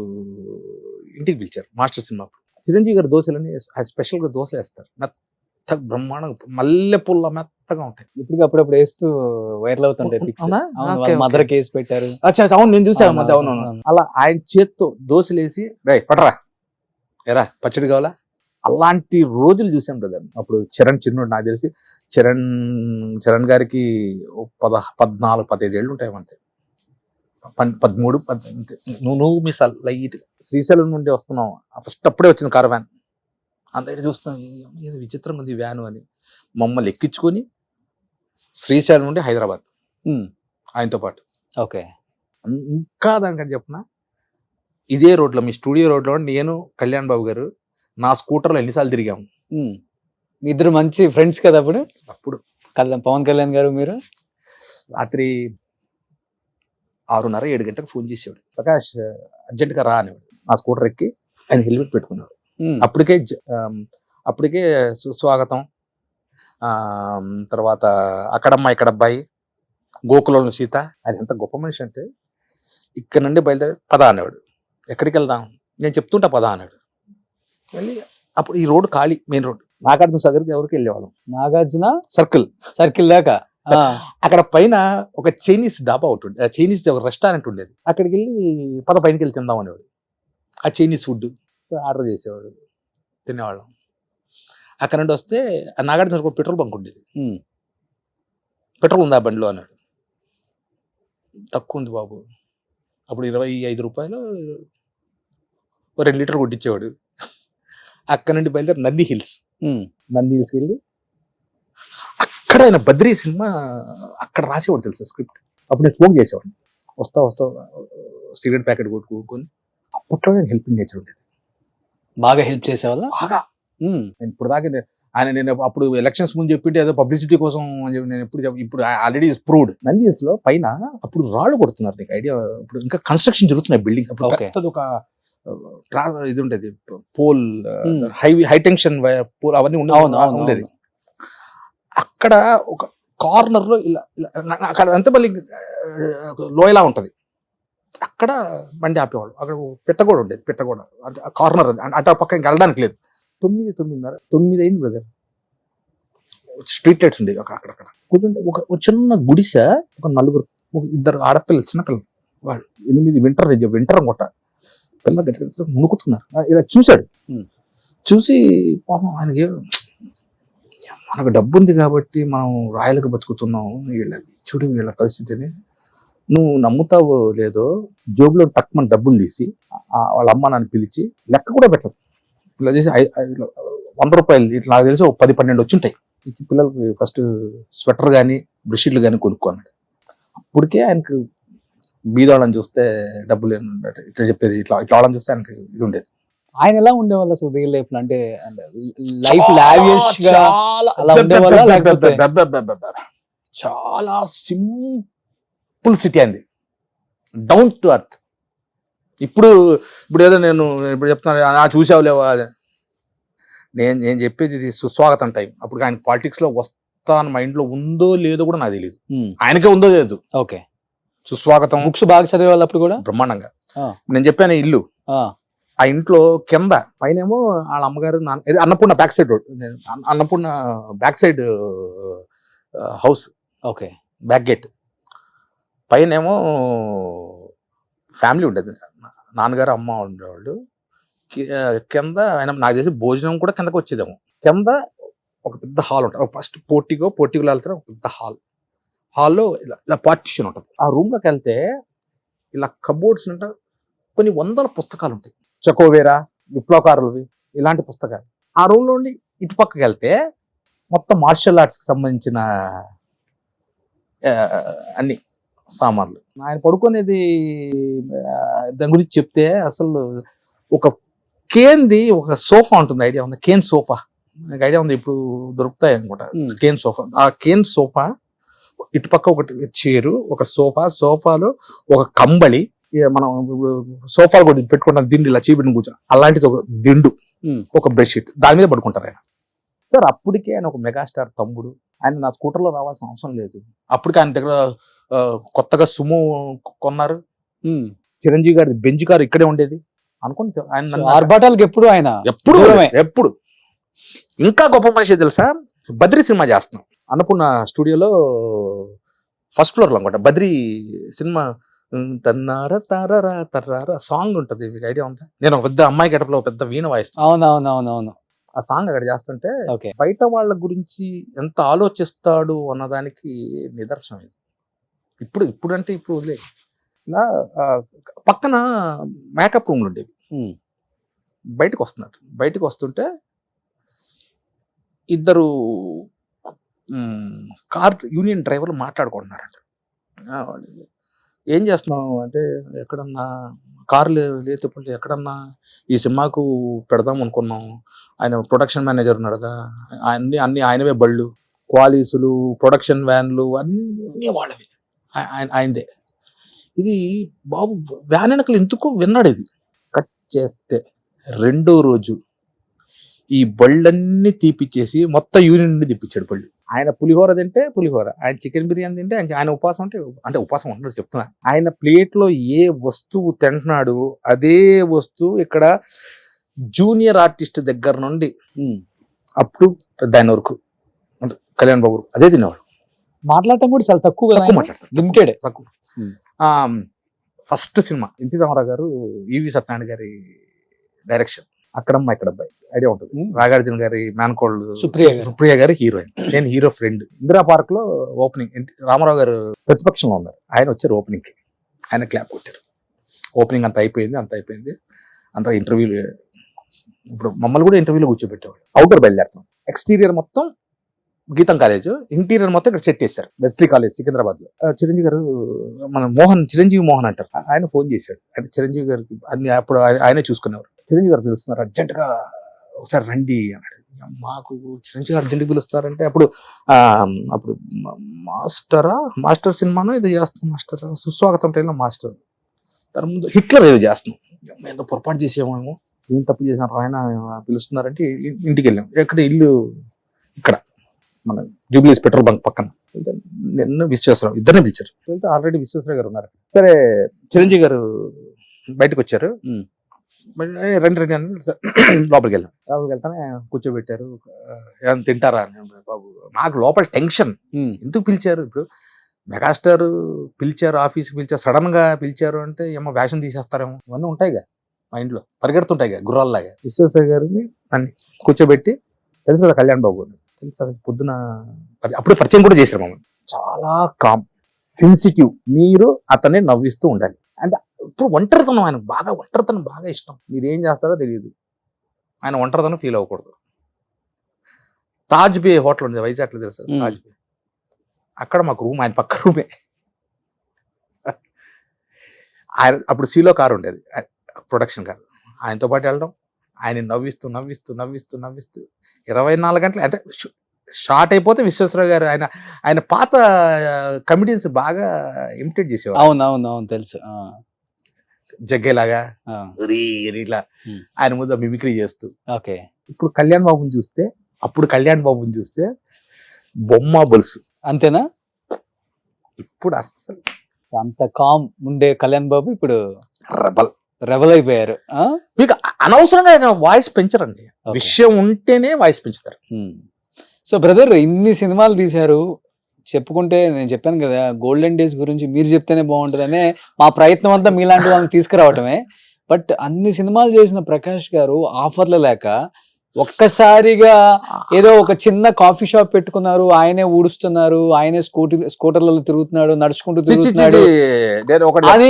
ఇంటికి పిలిచారు మాస్టర్ సినిమా. చిరంజీవి గారు దోశలని స్పెషల్గా దోశలు వేస్తారు, మెత్త బ్రహ్మాండంగా, మల్లెపూల మెత్తగా ఉంటాయి. ఇప్పటికి అప్పుడప్పుడు వేస్తూ వైరల్ అవుతుంటాయి పిక్స్. మదర్ కేసు పెట్టారు. అవును, నేను చూసాను మధ్య. అవును, అలా ఆయన చేత్తో దోశలు వేసి, రై పట్టరా ఎరా పచ్చడి కావాలా, అలాంటి రోజులు చూసాం బ్రదర్. అప్పుడు చరణ్ చిన్నోడు, నాకు తెలిసి చరణ్ గారికి 14-15 ఏళ్ళు ఉంటాయి అంతే, 13-14. నువ్వు మిస్ లైట్ శ్రీశైలం నుండి వస్తున్నావు, ఫస్ట్ అప్పుడే వచ్చింది కార్ వ్యాన్, అంత చూస్తున్నాం, ఏదో విచిత్రంగా ఉంది వ్యాను అని. మమ్మల్ని ఎక్కించుకొని శ్రీశైలం నుండి హైదరాబాద్ ఆయనతో పాటు. ఓకే, ఇంకా దానికంటే చెప్పిన, ఇదే రోడ్లో, మీ స్టూడియో రోడ్లో నేను, కళ్యాణ్ బాబు గారు నా స్కూటర్లో ఎన్నిసార్లు తిరిగాము. మీ ఇద్దరు మంచి ఫ్రెండ్స్ కదా అప్పుడు? పవన్ కళ్యాణ్ గారు మీరు రాత్రి 6:30-7 గంటలకు ఫోన్ చేసేవాడు, ప్రకాష్ అర్జెంట్గా రా అనేవాడు. నా స్కూటర్ ఎక్కి ఆయన హెల్మెట్ పెట్టుకున్నాడు. అప్పటికే సుస్వాగతం, తర్వాత అక్కడమ్మ ఇక్కడబ్బాయి, గోకులంలో సీత. ఆయన ఎంత గొప్ప మనిషి అంటే, ఇక్కడ నుండి బయలుదేరి పద అనేవాడు, ఎక్కడికి వెళ్దాం, నేను చెప్తుంటా పద అన్నాడు. వెళ్ళి అప్పుడు ఈ రోడ్డు ఖాళీ, మెయిన్ రోడ్, నాగార్జున సాగర్కి ఎవరికి వెళ్ళేవాళ్ళం, నాగార్జున సర్కిల్ దాకా. అక్కడ పైన ఒక చైనీస్ డాబా ఒకటి ఉండేది, చైనీస్ ఒక రెస్టారెంట్ ఉండేది, అక్కడికి వెళ్ళి పైనకి వెళ్ళి తిందాం అనేవాడు. ఆ చైనీస్ ఫుడ్ ఆర్డర్ చేసేవాడు, తినేవాళ్ళం. అక్కడ నుండి వస్తే నాగార్జున సాగర్ పెట్రోల్ బంక్ ఉండేది, పెట్రోల్ ఉందా బండిలో అన్నాడు. తక్కువ ఉంది బాబు, అప్పుడు 25 రూపాయలు 2 లీటర్ కొట్టించేవాడు. అక్కడ నుండి బయలుదేరి నంది హిల్స్ వెళ్ళి అక్కడ ఆయన బద్రీ సినిమా అక్కడ రాసేవాడు తెలుసా స్క్రిప్ట్. అప్పుడు నేను స్మోక్ చేసేవాడిని, వస్తా సిగరెట్ ప్యాకెట్ కొట్టుకొని. అప్పట్లో నేను హెల్పింగ్ నేచర్ ఉండేది, బాగా హెల్ప్ చేసేవాళ్ళ బాగా. నేను ఇప్పుడు దాకా నేను అప్పుడు ఎలక్షన్స్ ముందు చెప్పింటే ఏదో పబ్లిసిటీ కోసం అని చెప్పి నేను ఇప్పుడు ఆల్రెడీ ప్రూవ్డ్. నంది హిల్స్ లో పైన అప్పుడు రాళ్ళు కొడుతున్నారు, నీకు ఐడియా? ఇప్పుడు ఇంకా కన్స్ట్రక్షన్ జరుగుతున్నాయి బిల్డింగ్. అప్పుడు పెద్దది ఒక ఇది ఉండేది, పోల్, హై టెన్షన్ పోల్, అవన్నీ ఉండేది. అక్కడ ఒక కార్నర్ లో ఇలా అక్కడ అంతే మళ్ళీ లోయలా ఉంటది, అక్కడ బండి ఆపేవాళ్ళు. అక్కడ పెట్టగోడ ఉండేది, పెట్టగోడ కార్నర్, అంటే ఆ పక్క ఇంకా వెళ్ళడానికి లేదు. 9 అయింది బ్రదర్, స్ట్రీట్ లైట్స్ ఉండేవి అక్కడక్కడ కూర్చుంటే ఒక చిన్న గుడిసె, ఒక నలుగురు, ఒక ఇద్దరు ఆడపిల్లలు, చిన్న పిల్లలు, వాళ్ళు 8 వింటర్ అనుకుంట, పిల్లలు గచ్చ మునుకుతున్నారు. ఇలా చూశాడు. చూసి పాపం ఆయనకి మనకు డబ్బు ఉంది కాబట్టి మనం రాయలకు బతుకుతున్నాం, చూడు వీళ్ళ పరిస్థితిని, నువ్వు నమ్ముతావో లేదో జోబులో టక్మని డబ్బులు తీసి వాళ్ళ అమ్మ నాన్న పిలిచి లెక్క కూడా పెట్టదు, ఇలా చేసి 100 రూపాయలు ఇట్లా నాకు తెలిసి 10-12 వచ్చుంటాయి. పిల్లలకి ఫస్ట్ స్వెటర్ కానీ బ్రష్షీట్లు కానీ కొనుక్కున్నాడు. అప్పటికే ఆయనకు బీదవాళ్ళని చూస్తే డబ్బులు ఇట్లా చెప్పేది, ఇట్లా వాళ్ళని చూస్తే ఆయనకి ఇది ఉండేది. ఆయన ఎలా ఉండేవాళ్ళు అసలు రియల్ లైఫ్ లో? అంటే లైఫ్ లావిష్ గా అలా ఉండేవాళ్ళా లేకపోతే? చాలా సింపుల్ సిటీ అండి, డౌన్ టు అర్త్. ఇప్పుడు ఏదో నేను ఇప్పుడు చెప్తున్నాను చూసావులేవా, నేను చెప్పేది ఇది సుస్వాగతం టైం. అప్పుడు ఆయన పాలిటిక్స్ లో వస్తా అని మైండ్ లో ఉందో లేదో కూడా నాకు తెలియదు, ఆయనకే ఉందో లేదు. ఓకే, సుస్వాగతం బుక్స్ బాగా చదివే వాళ్ళు అప్పుడు కూడా బ్రహ్మాండంగా. నేను చెప్పాను ఇల్లు, ఆ ఇంట్లో కింద పైనేమో వాళ్ళ అమ్మగారు Annapurna back side road, Annapurna back side house, okay, back gate, పైనేమో ఫ్యామిలీ ఉండేది, నాన్నగారు అమ్మ ఉండేవాళ్ళు. కింద ఆయన నాకు తెలిసి భోజనం కూడా కిందకి వచ్చేదేమో. కింద ఒక పెద్ద హాల్ ఉంటుంది, ఫస్ట్ పోర్టిగోలో వెళ్తారు, ఒక పెద్ద హాల్లో ఇలా పార్టిషన్ ఉంటుంది. ఆ రూమ్ లోకి వెళ్తే ఇలా కబోర్డ్స్ అంటే కొన్ని 100 పుస్తకాలు ఉంటాయి, చకోవేరా, విప్లవకారులవి, ఇలాంటి పుస్తకాలు. ఆ రూమ్ లో ఉండి ఇటు పక్కకి వెళ్తే మొత్తం మార్షల్ ఆర్ట్స్ కి సంబంధించిన అన్ని సామాన్లు. ఆయన పడుకునేది దాని గురించి చెప్తే అసలు ఒక కేన్ది ఒక సోఫా ఉంటుంది, ఐడియా ఉంది? కేన్ సోఫా నాకు ఐడియా ఉంది, ఇప్పుడు దొరుకుతాయి అనుకుంటా. కేన్ సోఫా, ఆ కేన్ సోఫా ఇటుపక్క ఒకటి చైరు, ఒక సోఫాలో ఒక కంబళి, మనం ఇప్పుడు సోఫాలు కూడా పెట్టుకుంటాం దిండు, ఇలా చీపెట్టిన కూర్చొని అలాంటిది ఒక దిండు, ఒక బెడ్షీట్, దాని మీద పడుకుంటారు ఆయన. సార్ అప్పటికే ఆయన ఒక మెగాస్టార్ తమ్ముడు, ఆయన నా స్కూటర్లో రావాల్సిన అవసరం లేదు. అప్పటికే ఆయన దగ్గర కొత్తగా సుమో కొన్నారు, చిరంజీవి గారి బెంజ్ కారు ఇక్కడే ఉండేది అనుకుంటే. ఆయన ఆర్భాటాలకు ఎప్పుడు ఇంకా గొప్ప మనిషి తెలుసా, బద్రీ సినిమా చేస్తున్నాం అన్నపూర్ణ స్టూడియోలో ఫస్ట్ ఫ్లోర్ లో అనుకుంటా. బద్రీ సినిమా తన్నారా తారారా తర్రారా సాంగ్ ఉంటది, మీకు ఐడియా ఉందా? నేను ఒక పెద్ద అమ్మాయి గడపలో పెద్ద వీణ వాయిస్తాను. అవునవునవునవును. ఆ సాంగ్ అక్కడ చేస్తుంటే బయట వాళ్ళ గురించి ఎంత ఆలోచిస్తాడు అన్నదానికి నిదర్శనం ఇది. ఇప్పుడు అంటే ఇప్పుడు వదిలే, ఇలా పక్కన మేకప్ రూమ్లు ఉండేవి. బయటకు వస్తుంటే ఇద్దరు కార్ యూనియన్ డ్రైవర్లు మాట్లాడుకుంటున్నారంట. ఏం చేస్తున్నావు అంటే, ఎక్కడన్నా కారు లేకపోతే ఎక్కడన్నా ఈ సినిమాకు పెడదాం అనుకున్నాం, ఆయన ప్రొడక్షన్ మేనేజర్ ఉన్నాడు కదా, అన్ని ఆయనవే బళ్ళు, క్వాలీసులు, ప్రొడక్షన్ వ్యాన్లు అన్నీ వాళ్ళవి, ఆయనదే. ఇది బాబు వ్యాన్ వెనకలు ఎందుకు విన్నాడు. ఇది కట్ చేస్తే 2వ రోజు ఈ బళ్ళన్నీ తీపిచ్చేసి మొత్తం యూనియన్ నుండి తీపిచ్చాడు బళ్ళు. ఆయన పులిహోర తింటే పులిహోర, ఆయన చికెన్ బిర్యానీ తింటే ఆయన ఉపవాసం అంటే ఉపవాసం ఉంటున్నాడు చెప్తున్నా. ఆయన ప్లేట్లో ఏ వస్తువు తింటున్నాడు అదే వస్తువు ఇక్కడ జూనియర్ ఆర్టిస్ట్ దగ్గర నుండి అప్పుడు దాని వరకు కళ్యాణ్ బాబు అదే తినేవాడు. మాట్లాడటం కూడా చాలా తక్కువ మాట్లాడతారు, లిమిటెడ్, తక్కువ. ఫస్ట్ సినిమా ఎన్టీ రామారావు గారు, ఈవి సత్యనారాయణ గారి డైరెక్షన్, అక్కడమ్మ ఇక్కడ అబ్బాయి ఐడియా ఉంటుంది. నాగార్జున గారి మేనకోళ్ళు సుప్రియ గారి హీరోయిన్, నేను హీరో ఫ్రెండ్. ఇందిరా పార్క్ లో ఓపెనింగ్, రామారావు గారు ప్రతిపక్షంలో ఉన్నారు, ఆయన వచ్చారు ఓపెనింగ్ కి, ఆయన క్లాప్ కొట్టారు. ఓపెనింగ్ అంత అయిపోయింది, అంత ఇంటర్వ్యూలు. ఇప్పుడు మమ్మల్ని కూడా ఇంటర్వ్యూలో కూర్చోబెట్టేవాడు. అవుటర్ బయలుదేరుతాం, ఎక్స్టీరియర్ మొత్తం గీతం కాలేజ్, ఇంటీరియర్ మొత్తం ఇక్కడ సెట్ చేశారు, వెస్లీ కాలేజ్ సికింద్రాబాద్ లో. చిరంజీవి గారు మన చిరంజీవి మోహన్ అంటారు, ఆయన ఫోన్ చేశాడు. అంటే చిరంజీవి గారికి అన్ని అప్పుడు ఆయనే చూసుకునేవారు. చిరంజీవి గారు పిలుస్తున్నారు, అర్జెంట్ గా ఒకసారి రండి అన్నాడు. మాకు చిరంజీవి గారు అర్జెంట్ పిలుస్తున్నారంటే అప్పుడు మాస్టర్ సినిమాను ఇది చేస్తాం, మాస్టర్ సుస్వాగతం టైంలో మాస్టర్, దాని ముందు హిట్లర్ ఏదో చేస్తున్నాం, ఏదో పొరపాటు చేసేమో, ఏం తప్పు చేసినారు, ఆయన పిలుస్తున్నారంటే ఇంటికి వెళ్ళాం. ఎక్కడ ఇల్లు ఇక్కడ మన జూబ్లీస్ పెట్రోల్ బంక్ పక్కన. నిన్న విశ్వేశ్వరరావు ఇద్దరిని పిలిచారు. ఆల్రెడీ విశ్వేశ్వరరావు గారు ఉన్నారు. సరే చిరంజీవి గారు బయటకు వచ్చారు. రండి రండి అని లోపలికి వెళ్ళాం. లోపలికి వెళ్తానే కూర్చోబెట్టారు. ఏమైనా తింటారా అని. బాబు నాకు లోపల టెన్షన్, ఎందుకు పిలిచారు ఇప్పుడు, మెగాస్టార్ పిలిచారు, ఆఫీస్కి పిలిచారు, సడన్ గా పిలిచారు అంటే ఏమో వేషం తీసేస్తారేమో, ఇవన్నీ ఉంటాయిగా మైండ్లో, పరిగెడుతుంటాయిగా గుర్రాల్లాగా. విశ్వేశ్వర గారిని అన్ని కూర్చోబెట్టి, తెలుసు కదా కళ్యాణ్ బాబు అని, తెలుసు కదా, పొద్దున అప్పుడే పరిచయం కూడా చేశారు మమ్మల్ని. చాలా కామ్, సెన్సిటివ్, మీరు అతన్ని నవ్విస్తూ ఉండాలి. అంటే ఇప్పుడు ఒంటరితనం, ఆయన బాగా ఒంటరితనం బాగా ఇష్టం. మీరు ఏం చేస్తారో తెలియదు, ఆయన ఒంటరితనం ఫీల్ అవ్వకూడదు. తాజ్ బే హోటల్ ఉంది వైజాగ్లో, తెలుసు తాజ్ బే, అక్కడ మాకు రూమ్, ఆయన పక్క రూమే. ఆయన అప్పుడు సీలో కారు ఉండేది, ప్రొడక్షన్ కారు, ఆయనతో పాటు వెళ్ళడం, ఆయన నవ్విస్తూ నవ్విస్తూ నవ్విస్తూ నవ్విస్తూ 24 గంటలు. అంటే షార్ట్ అయిపోతే విశ్వేశ్వరరావు గారు ఆయన పాత కమిటీస్ బాగా ఇమిటేట్ చేసేవారు. అవును తెలుసు. జగ్గేలాగా ఇలా ఆయన ముందు మిమిక్రీ చేస్తూ. ఇప్పుడు కళ్యాణ్ బాబుని చూస్తే, అప్పుడు కళ్యాణ్ బాబుని చూస్తే బొమ్మ బొలుసు అంతేనా? ఇప్పుడు అస్సలు అంత కామ్ ఉండే కళ్యాణ్ బాబు ఇప్పుడు రెబల్ అయిపోయారు. మీకు అనవసరంగా ఆయన వాయిస్ పెంచరండి, విషయం ఉంటేనే వాయిస్ పెంచుతారు. సో బ్రదర్, ఇన్ని సినిమాలు తీశారు, చెప్పుకుంటే నేను చెప్పాను కదా గోల్డెన్ డేస్ గురించి మీరు చెప్తేనే బాగుంటుందనే మా ప్రయత్నం అంతా మీలాంటి వాళ్ళని తీసుకురావటమే. బట్ అన్ని సినిమాలు చేసిన ప్రకాష్ గారు ఆఫర్లు లేక ఒక్కసారిగా ఏదో ఒక చిన్న కాఫీ షాప్ పెట్టుకున్నారు, ఆయనే ఊడుస్తున్నారు, ఆయనే స్కూటర్లలో తిరుగుతున్నాడు, నడుచుకుంటూ తిరుగుతున్నాడు అని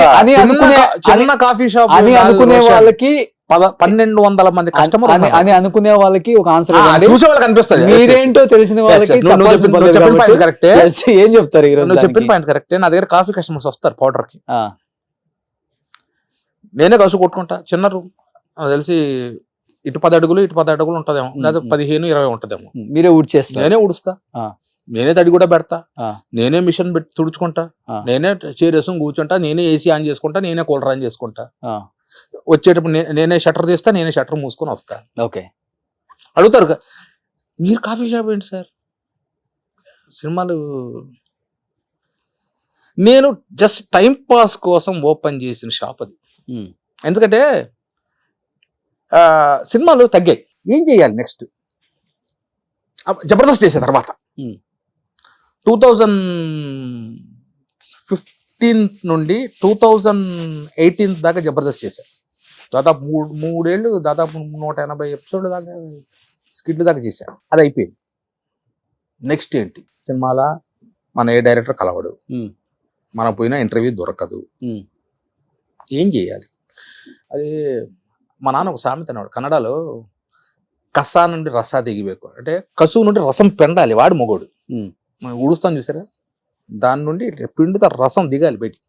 అనుకునే వాళ్ళకి 1200 మంది కస్టమర్ అని అనుకునే వాళ్ళకి ఒక ఆన్సర్ కనిపిస్తుంది. మీరేంటో తెలిసిన వాళ్ళకి ఏం చెప్తారు? నువ్వు చెప్పిన పాయింట్ కరెక్టే. నా దగ్గర కాఫీ కస్టమర్స్ వస్తారు పౌడర్ కి, నేనే కసు కొట్టుకుంటా. చిన్న రూమ్ తెలిసి ఇటు 10 అడుగులు ఇటు 10 అడుగులు ఉంటదేమో, లేదా 15-20 ఉంటదేమో. మీరే ఊడ్చేస్తా? నేనే ఊడుస్తా, నేనే తడి కూడా పెడతా, నేనే మిషన్ పెట్టి తుడుచుకుంటా, నేనే చైర్ వేసుకుని కూర్చుంటా, నేనే ఏసీ ఆన్ చేసుకుంటా, నేనే కూలర్ ఆన్ చేసుకుంటా. వచ్చేటప్పుడు నేనే షట్టర్ తీస్తా, నేనే షట్టర్ మూసుకొని వస్తా. అడుగుతారు మీరు కాఫీ షాప్ ఏంటి సార్, సినిమాలు? నేను జస్ట్ టైం పాస్ కోసం ఓపెన్ చేసిన షాప్ అది. ఎందుకంటే సినిమాలు తగ్గాయి, ఏం చేయాలి నెక్స్ట్? జబర్దస్త్ చేసే తర్వాత 2015 నుండి 2018 దాకా జబర్దస్త్ చేశాను. దాదాపు 3 ఏళ్ళు, దాదాపు 180 ఎపిసోడ్ల దాకా, స్కిడ్ల దాకా చేశాను. అది అయిపోయింది. నెక్స్ట్ ఏంటి? సినిమాల మన ఏ డైరెక్టర్ కలవడు, మనం పోయినా ఇంటర్వ్యూ దొరకదు, ఏం చేయాలి? అది మా నాన్న ఒక సామెత అన్నాడు కన్నడలో, కసా నుండి రసా దిగిಬೇಕು అంటే కసు నుండి రసం పెండాలి, వాడు మొగోడు. మనం ఊడుస్తాం చూసారా, దాని నుండి పిండితో రసం దిగాలి బయటికి,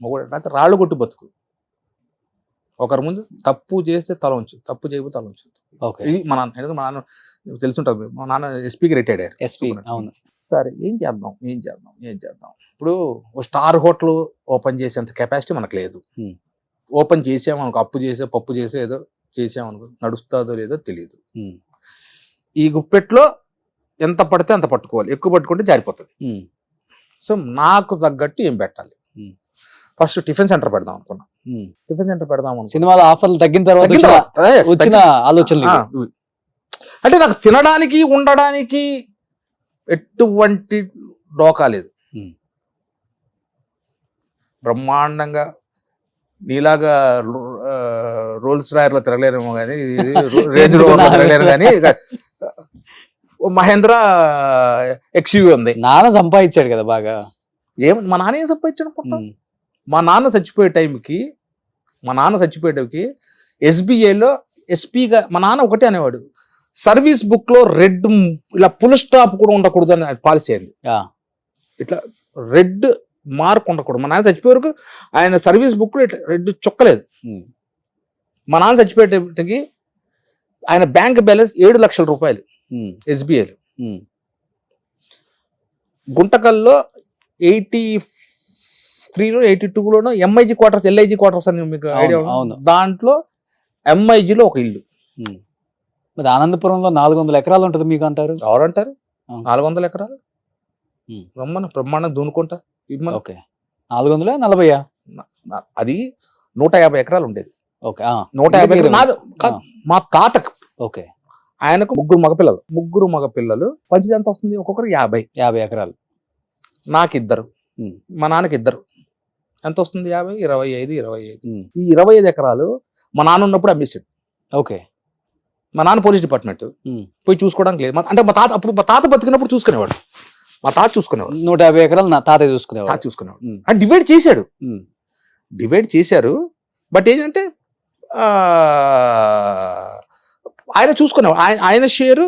మొగోడు. అయితే రాళ్ళు కొట్టి బతుకు, ఒకరి ముందు తప్పు చేస్తే తల ఉంచు, తప్పు చేయకపోతే తల ఉంచు. ఇది మా నాన్న. ఎందుకంటే మా నాన్న తెలుసుంటుంది, మా నాన్న ఎస్పీకి రిటైర్డ్ అయ్యారు. సరే ఏం చేద్దాం. ఇప్పుడు స్టార్ హోటల్ ఓపెన్ చేసేంత కెపాసిటీ మనకు లేదు. ఓపెన్ చేసామనుకో, అప్పు చేసే పప్పు చేసే ఏదో చేసామనుకో, నడుస్తుందో లేదో తెలియదు. ఈ గుప్పెట్లో ఎంత పడితే అంత పట్టుకోవాలి, ఎక్కువ పట్టుకుంటే జారిపోతుంది. సో నాకు తగ్గట్టు ఏం పెట్టాలి? ఫస్ట్ టిఫిన్ సెంటర్ పెడదాం అనుకున్నా. టిఫిన్ సెంటర్ పెడదాం సినిమాల ఆఫర్లు తగ్గిన తర్వాత వచ్చిన ఆలోచనలు. అంటే నాకు తినడానికి ఉండడానికి ఎటువంటి డోకా లేదు. బ్రహ్మాండంగా నీలాగా రోల్స్ రాయర్లో తిరగలేరేమో కానీ, రేంజ్ రోవర్లో తిరగలేరు కానీ, మహేంద్ర ఎక్స్యూవీ ఉంది. నాన్న సంపాదించాడు కదా బాగా. మా నాన్న ఏం సంపాదించాడు అనుకుంటా? మా నాన్న చచ్చిపోయే టైంకి ఎస్బీఐలో ఎస్పీగా మా నాన్న ఒకటే అనేవాడు, సర్వీస్ బుక్ లో రెడ్ ఇలా ఫుల్ స్టాప్ కూడా ఉండకూడదు అని పాలసీ అయింది. ఇట్లా రెడ్ మార్క్ ఉండకూడదు. మా నాన్న చచ్చిపోయే వరకు ఆయన సర్వీస్ బుక్ లో ఇట్లా రెడ్ చుక్కలేదు. మా నాన్న చచ్చిపోయేటప్పటికి ఆయన బ్యాంక్ బ్యాలెన్స్ 7 లక్షల రూపాయలు ఎస్బీఐలో. గుంటకల్లో 83లో 82లోనో ఎంఐజీ క్వార్టర్స్, ఎల్ఐజీ క్వార్టర్స్ అని మీకు ఐడియా? దాంట్లో ఎంఐజీలో ఒక ఇల్లు. మరి ఆనందపురంలో 400 ఎకరాలు ఉంటుంది మీకు అంటారు. ఎవరంటారు 400 ఎకరాలు? రమ్మని బ్రహ్మాండం దూనుకుంటా. 440 అది 150 ఎకరాలు ఉండేది. ఓకే 150 ఎకరాలు నాది కాదు, మా తాతకు. ఓకే ఆయనకు ముగ్గురు మగపిల్లలు పంచిది ఎంత వస్తుంది? ఒక్కొక్కరు 50 ఎకరాలు. నాకు ఇద్దరు, ఉమ్. మా నాన్నకి ఇద్దరు. ఎంత వస్తుంది? 50, 25. ఉమ్. ఈ 25 ఎకరాలు మా నాన్న ఉన్నప్పుడు అమ్మేసాడు. ఓకే. మా నాన్న పోలీస్ డిపార్ట్మెంట్, పోయి చూసుకోవడానికి లేదు. అంటే మా తాత బతికినప్పుడు చూసుకునేవాడు. మా తాత చూసుకునేవాడు. 150 ఎకరాలు నా తాత చూసుకునేవాడు. తాత చూసుకునేవాడు. అంటే డివైడ్ చేశాడు, డివైడ్ చేశారు. బట్ ఏంటంటే ఆయన చూసుకునేవాడు. ఆయన షేరు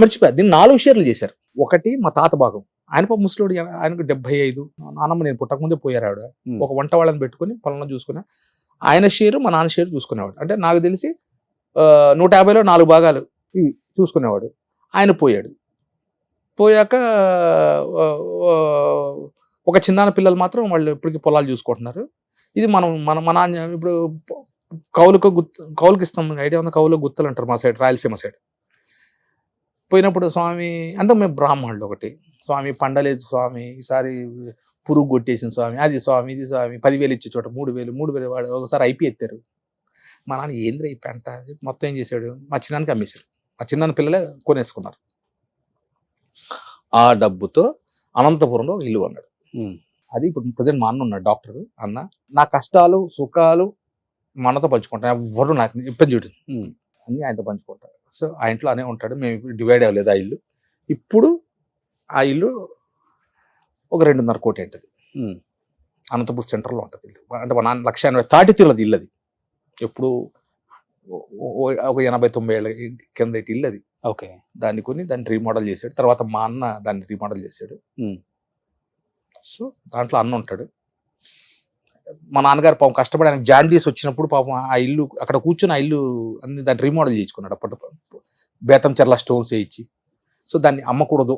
మర్చిపోయా, దీన్ని 4 షేర్లు చేశారు. ఒకటి మా తాత భాగం, ఆయన పాప ముసలోడు, ఆయనకు 75. నాన్నమ్మ నేను పుట్టకముందే పోయారు ఆవిడ. ఒక వంట వాళ్ళని పెట్టుకుని పొలంలో చూసుకునే ఆయన షేరు, మా నాన్న షేరు చూసుకునేవాడు. అంటే నాకు తెలిసి 150లో 4 భాగాలు ఇవి చూసుకునేవాడు. ఆయన పోయాడు. పోయాక ఒక చిన్నాన్న పిల్లలు మాత్రం వాళ్ళు ఇప్పటికీ పొలాలు చూసుకుంటున్నారు. ఇది మన నాన్న ఇప్పుడు కౌలుకి ఇస్తాం. ఐడియా ఉంది? కౌలు గుత్తలు అంటారు మా సైడ్, రాయలసీమ సైడ్. పోయినప్పుడు స్వామి అంతా మేము బ్రాహ్మణులు. ఒకటి స్వామి పండలేదు స్వామి, ఈసారి పురుగు కొట్టేసిన స్వామి, అది స్వామి, ఇది స్వామి. 10,000 ఇచ్చే చోట 3,000 వాడు ఒకసారి ఐపీ ఎత్తారు. మా నాన్న ఏంద్ర ఈ పెంట మొత్తం ఏం చేశాడు? మా చిన్నానికి అమ్మేశాడు. మా చిన్నాన్న పిల్లలే కొనేసుకున్నారు. ఆ డబ్బుతో అనంతపురంలో ఒక ఇల్లు కొన్నాడు. అది ఇప్పుడు ప్రజెంట్ మా అన్న ఉన్నాడు, డాక్టర్ అన్న. నా కష్టాలు సుఖాలు మా అన్నతో పంచుకుంటాను. ఎవరు నాకు ఇబ్బంది చూడు, అన్నీ ఆయనతో పంచుకుంటారు. సో ఆ ఇంట్లో అనే ఉంటాడు. మేము ఇప్పుడు డివైడ్ అవ్వలేదు ఆ ఇల్లు. ఇప్పుడు ఆ ఇల్లు ఒక 2.5 కోటి ఉంటుంది. అనంతపూర్ సెంటర్లో ఉంటుంది ఇల్లు. అంటే మా నాన్న 180 తాటి తీరది ఇల్లు. అది ఎప్పుడు ఒక 80-90 ఏళ్ళ కింద ఇల్లు అది. ఓకే. దాన్ని కొని దాన్ని రీమోడల్ చేశాడు. తర్వాత మా అన్న దాన్ని రీమోడల్ చేశాడు. సో దాంట్లో అన్న ఉంటాడు. మా నాన్నగారు పాపం కష్టపడి ఆయనకు జాండీస్ వచ్చినప్పుడు పాపం ఆ ఇల్లు అక్కడ కూర్చొని ఆ ఇల్లు అన్ని దాన్ని రీమోడల్ చేసుకున్నాడు. అప్పటి బేతంచెర్ల స్టోన్స్ వేయించి. సో దాన్ని అమ్మకూడదు.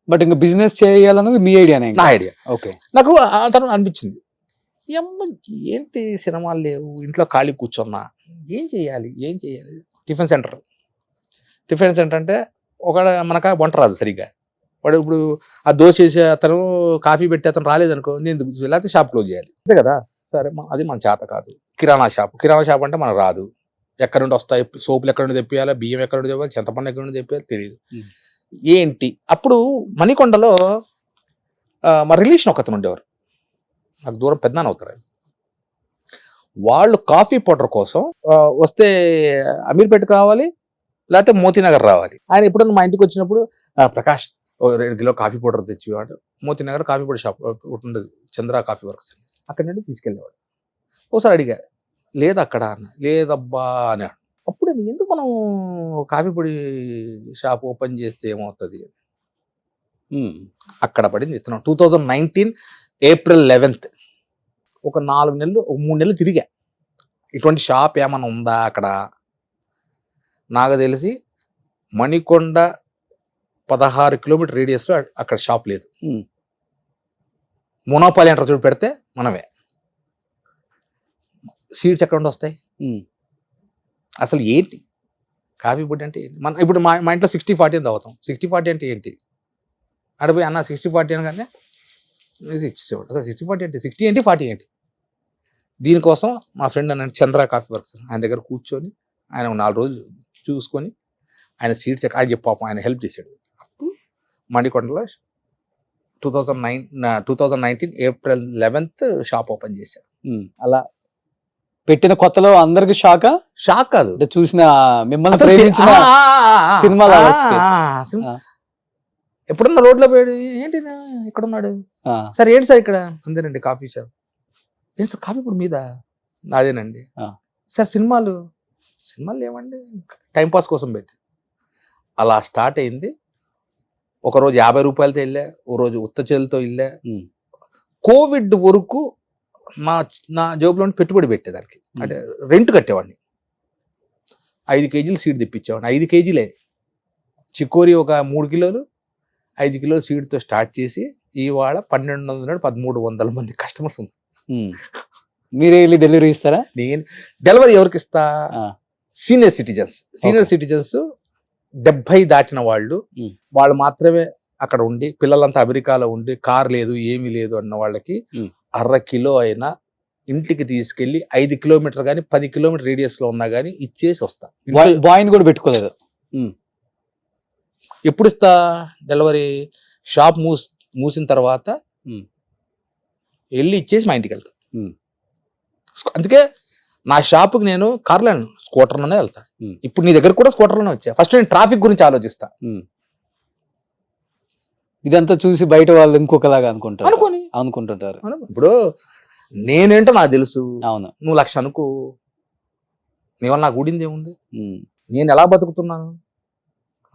బట్ ఇంకా బిజినెస్ చేయాలన్నది మీ ఐడియానే? నా ఐడియా. ఓకే. నాకు ఆ తర్వాత అనిపించింది, ఏంటి సినిమాలు లేవు, ఇంట్లో ఖాళీ కూర్చున్నా, ఏం చేయాలి? టిఫిన్ సెంటర్ అంటే ఒక మనక వంట రాదు సరిగ్గా. వాడు ఇప్పుడు ఆ దోశ వేసే అతను, కాఫీ పెట్టే అతను రాలేదనుకో, నేను లేకపోతే షాప్ క్లోజ్ చేయాలి. అంతే కదా. సరే అది మన చేత కాదు. కిరాణా షాప్ అంటే మనకు రాదు. ఎక్కడి నుండి వస్తాయి సోపులు, ఎక్కడి నుండి తెప్పియాలి, బియ్యం ఎక్కడి నుండి తెప్పాలి, చింతపండు ఎక్కడి నుండి తెప్పియాలి తెలియదు. ఏంటి అప్పుడు మణికొండలో మా రిలేషన్ ఒకతను ఉండేవారు, నాకు దూరం పెద్దనాన్న అవుతారు. వాళ్ళు కాఫీ పౌడర్ కోసం వస్తే అమీర్పేటకు రావాలి, లేకపోతే మోతీనగర్ రావాలి. ఆయన ఎప్పుడన్నా మా ఇంటికి వచ్చినప్పుడు, ప్రకాష్ 2 కిలో కాఫీ పౌడర్ తెచ్చివాడు. మోతీనగర్ కాఫీ పౌడర్ షాప్ ఒకటి ఉండదు, చంద్ర కాఫీ వర్క్స్ అని. అక్కడి నుండి తీసుకెళ్ళేవాడు. ఒకసారి అడిగా, లేదు అక్కడ అన్న. లేదబ్బా అన్నాడు. అప్పుడు ఎందుకు మనం కాఫీ పొడి షాప్ ఓపెన్ చేస్తే ఏమవుతుంది? అక్కడ పడింది విత్తనం. 2019 ఏప్రిల్ 11th ఒక 4 నెలలు, ఒక 3 నెలలు తిరిగా. ఇటువంటి షాప్ ఏమైనా ఉందా అక్కడ? నాకు తెలిసి మణికొండ 16 కిలోమీటర్ రేడియస్లో అక్కడ షాప్ లేదు. మోనోపాలి అంటారు చూడు, పెడితే మనమే. సీడ్స్ ఎక్కడ నుండి వస్తాయి? అసలు ఏంటి కాఫీ పొడి అంటే? ఇప్పుడు మా ఇంట్లో 60-40 అని తాగుతాం. 60-40 అంటే ఏంటి? అడిపోయి అన్న 60-40 అనగానే ఇచ్చేవాడు. అసలు 60-40 అంటే 60 ఏంటి 40 ఏంటి? దీనికోసం మా ఫ్రెండ్ అన్న చంద్ర కాఫీ వర్క్స్, ఆయన దగ్గర కూర్చొని ఆయన 4 రోజులు చూసుకొని ఆయన సీట్స్ ఆయన చెప్పాపం ఆయన హెల్ప్ చేశాడు. అప్పుడు మణికొండలో 2019 ఏప్రిల్ 11th షాప్ ఓపెన్ చేశారు. అలా పెట్టిన కొత్తలో అందరికి షాక్ కాదు, చూసిన మిమ్మల్ని ప్రేమించిన సినిమా. ఎప్పుడన్నా రోడ్లో పోయాడు, ఏంటి ఇక్కడ ఉన్నాడు, సార్ ఏంటి సార్ ఇక్కడ? అంతేనండి కాఫీ షాప్. ఏంటి సార్ కాఫీ పొడి మీద? అదేనండి. సార్ సినిమాలు ఏమండి? టైంపాస్ కోసం పెట్టి అలా స్టార్ట్ అయింది. ఒకరోజు 50 రూపాయలతో వెళ్ళా, ఓ రోజు ఉత్త చేలతో వెళ్ళా. కోవిడ్ వరకు నా జేబులో పెట్టుబడి పెట్టేదానికి, అంటే రెంట్ కట్టేవాడిని. 5 కేజీలు సీడ్ తెప్పించేవాడిని. 5 కేజీలే చికోరి, ఒక 3 కిలోలు, 5 కిలోలు సీడ్తో స్టార్ట్ చేసి ఇవాళ 1200-1300 మంది కస్టమర్స్ ఉంది. మీరే వెళ్ళి డెలివరీ ఇస్తారా? నేను డెలివరీ ఎవరికి ఇస్తా? సీనియర్ సిటిజన్స్ 70 దాటిన వాళ్ళు మాత్రమే అక్కడ ఉండి, పిల్లలంతా అమెరికాలో ఉండి కార్ లేదు ఏమీ లేదు అన్న వాళ్ళకి 1/2 కిలో అయినా ఇంటికి తీసుకెళ్ళి 5 కిలోమీటర్ కానీ 10 కిలోమీటర్ రేడియస్లో ఉన్నా కానీ ఇచ్చేసి వస్తా. బాయ్ని కూడా పెట్టుకోలేదు. ఎప్పుడు ఇస్తా డెలివరీ? షాప్ మూసిన తర్వాత వెళ్ళి ఇచ్చేసి మా ఇంటికి వెళ్తా. అందుకే నా షాప్కి నేను కార్లో స్కూటర్లోనే వెళ్తా. ఇప్పుడు నీ దగ్గర కూడా స్కూటర్లోనే వచ్చా. ఫస్ట్ నేను ట్రాఫిక్ గురించి ఆలోచిస్తా. ఇదంతా చూసి బయట వాళ్ళు ఇంకొకలాగా అనుకుంటుంటారు. ఇప్పుడు నేనేంటో నాకు తెలుసు. అవును, నువ్వు 1,00,000 అనుకో, నీ వల్ల నాకు ఊడింది ఏముంది? నేను ఎలా బతుకుతున్నాను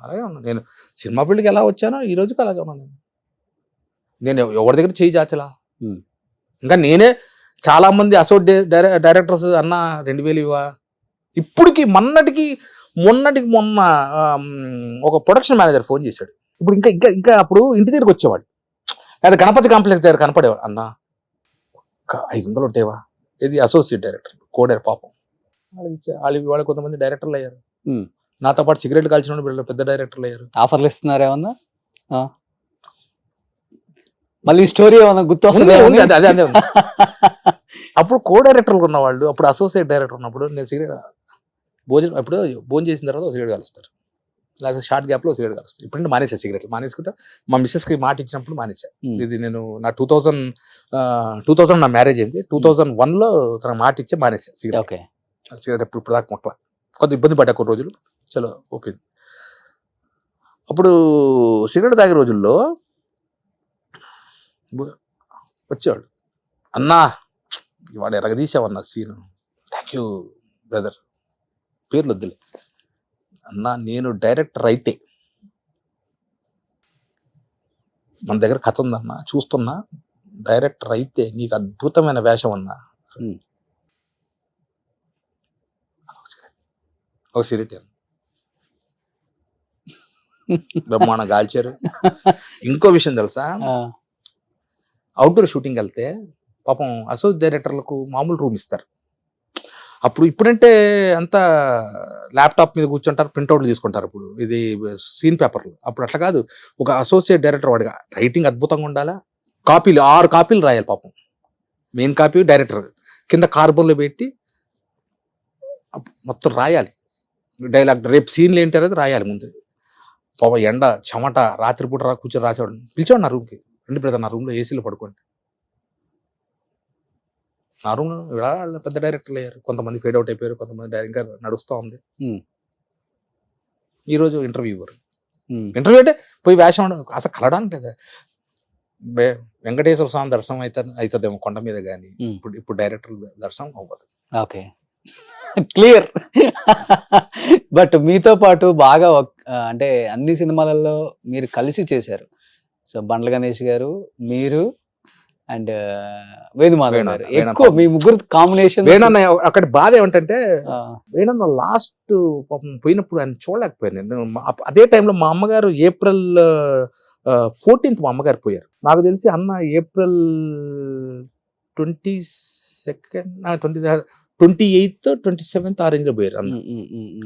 అలాగే ఉన్నాను. నేను సినిమా ఫీల్డ్కి ఎలా వచ్చానో ఈ రోజుకి అలాగే ఉన్నాను. నేను ఎవరి దగ్గర చేయి చాచలా. ఇంకా నేనే చాలా మంది అసోసియేట్ డైరెక్టర్స్ అన్న 2,000 ఇవ్వా. ఇప్పటికి మొన్న ఒక ప్రొడక్షన్ మేనేజర్ ఫోన్ చేశాడు. ఇప్పుడు ఇంకా అప్పుడు ఇంటి దగ్గరికి వచ్చేవాడు, లేదా గణపతి కాంప్లెక్స్ దగ్గర కనపడేవాడు. అన్న ఒక 500 ఉంటాయివా? ఇది అసోసియేట్ డైరెక్టర్ కోడర్ పాపం. వాళ్ళు కొంతమంది డైరెక్టర్లు అయ్యారు. నాతో పాటు సిగరెట్ కాల్చిన పెద్ద డైరెక్టర్లు అయ్యారు. ఆఫర్లు ఇస్తున్నారు ఏమన్నా? మళ్ళీ స్టోరీ ఏమన్నా గుర్తు వస్తుంది? అదే అప్పుడు కో డైరెక్టర్లు ఉన్నవాళ్ళు, అప్పుడు అసోసియేట్ డైరెక్టర్ ఉన్నప్పుడు నేను సిగరెట్ భోజనం చేసిన తర్వాత సిగరెట్ కాలుస్తారు, లేకపోతే షార్ట్ గ్యాప్లో సిగరెట్ కాలుస్తారు. ఇప్పుడు మానేసా సిగరెట్. మానేసుకుంటా మా మిస్సెస్కి మాట ఇచ్చినప్పుడు మానేసా. ఇది నేను నా 2000 నా మ్యారేజ్ అయింది. 2001లో తన మాట ఇచ్చి మానేసా సిగరెట్. సిగరెట్ ఇప్పుడు దాకా మొక్కల కొద్ది ఇబ్బంది పడ్డా కొన్ని రోజులు. చలో ఓపెన్. అప్పుడు సిగరెట్ తాగే రోజుల్లో వచ్చేవాడు, అన్నా ఇవాళ ఎరగదీసావన్నా సీను, థ్యాంక్ యూ బ్రదర్, పేర్లు వద్దులే అన్నా, నేను డైరెక్టర్ అయితే మన దగ్గర కథ ఉందన్నా, చూస్తున్నా, డైరెక్టర్ అయితే నీకు అద్భుతమైన వేషం అన్నా. ఒక సిగరెట్ బ్రహ్మాండం గాల్చారు. ఇంకో విషయం తెలుసా, అవుట్డోర్ షూటింగ్ వెళ్తే పాపం అసోసియేట్ డైరెక్టర్లకు మామూలు రూమ్ ఇస్తారు. అప్పుడు ఇప్పుడంటే అంతా ల్యాప్టాప్ మీద కూర్చుంటారు, ప్రింట్అవుట్లు తీసుకుంటారు. ఇప్పుడు ఇది సీన్ పేపర్లు. అప్పుడు అట్లా కాదు. ఒక అసోసియేట్ డైరెక్టర్ వాడిగా రైటింగ్ అద్భుతంగా ఉండాలా. 6 కాపీలు రాయాలి పాపం. మెయిన్ కాపీ డైరెక్టర్ కింద కార్బన్లో పెట్టి మొత్తం రాయాలి. డైలాగ్ రేపు సీన్లు ఏంటి అనేది రాయాలి ముందు. పాపం ఎండ చెమట రాత్రిపూట కూర్చొని రాసేవాడు. పిలిచాడు నా రూమ్కి, రండి బ్రదర్ నా రూమ్లో ఏసీలో పడుకోండి. నా రూమ్లో వాళ్ళ పెద్ద డైరెక్టర్లు అయ్యారు. కొంతమంది ఫేడ్ అవుట్ అయిపోయారు, కొంతమంది ఇంకా నడుస్తూ ఉంది. ఈరోజు ఇంటర్వ్యూ ఇంటర్వ్యూ అంటే పోయి వేషం అసలు కలడానికి వెంకటేశ్వర స్వామి దర్శనం అవుతుందేమో కొండ మీద, కానీ ఇప్పుడు డైరెక్టర్ దర్శనం అవ్వదు. Okay, clear. బట్ మీతో పాటు బాగా అంటే అన్ని సినిమాలలో మీరు కలిసి చేశారు. సో బండ్ల గణేష్ గారు, మీరు అండ్ వేణుమాధవ్ గారు, ఎక్కువ మీ ముగ్గురు కాంబినేషన్. వేణన్న అక్కడ బాధ ఏమంటే, వేణన్న లాస్ట్ పోయినప్పుడు ఆయన చూడలేకపోయాను నేను. అదే టైంలో మా అమ్మగారు April 14th మా అమ్మగారు పోయారు. నాకు తెలిసి అన్న April 22nd 28th 27th ఆ రేంజ్ లో పోయారు అన్న.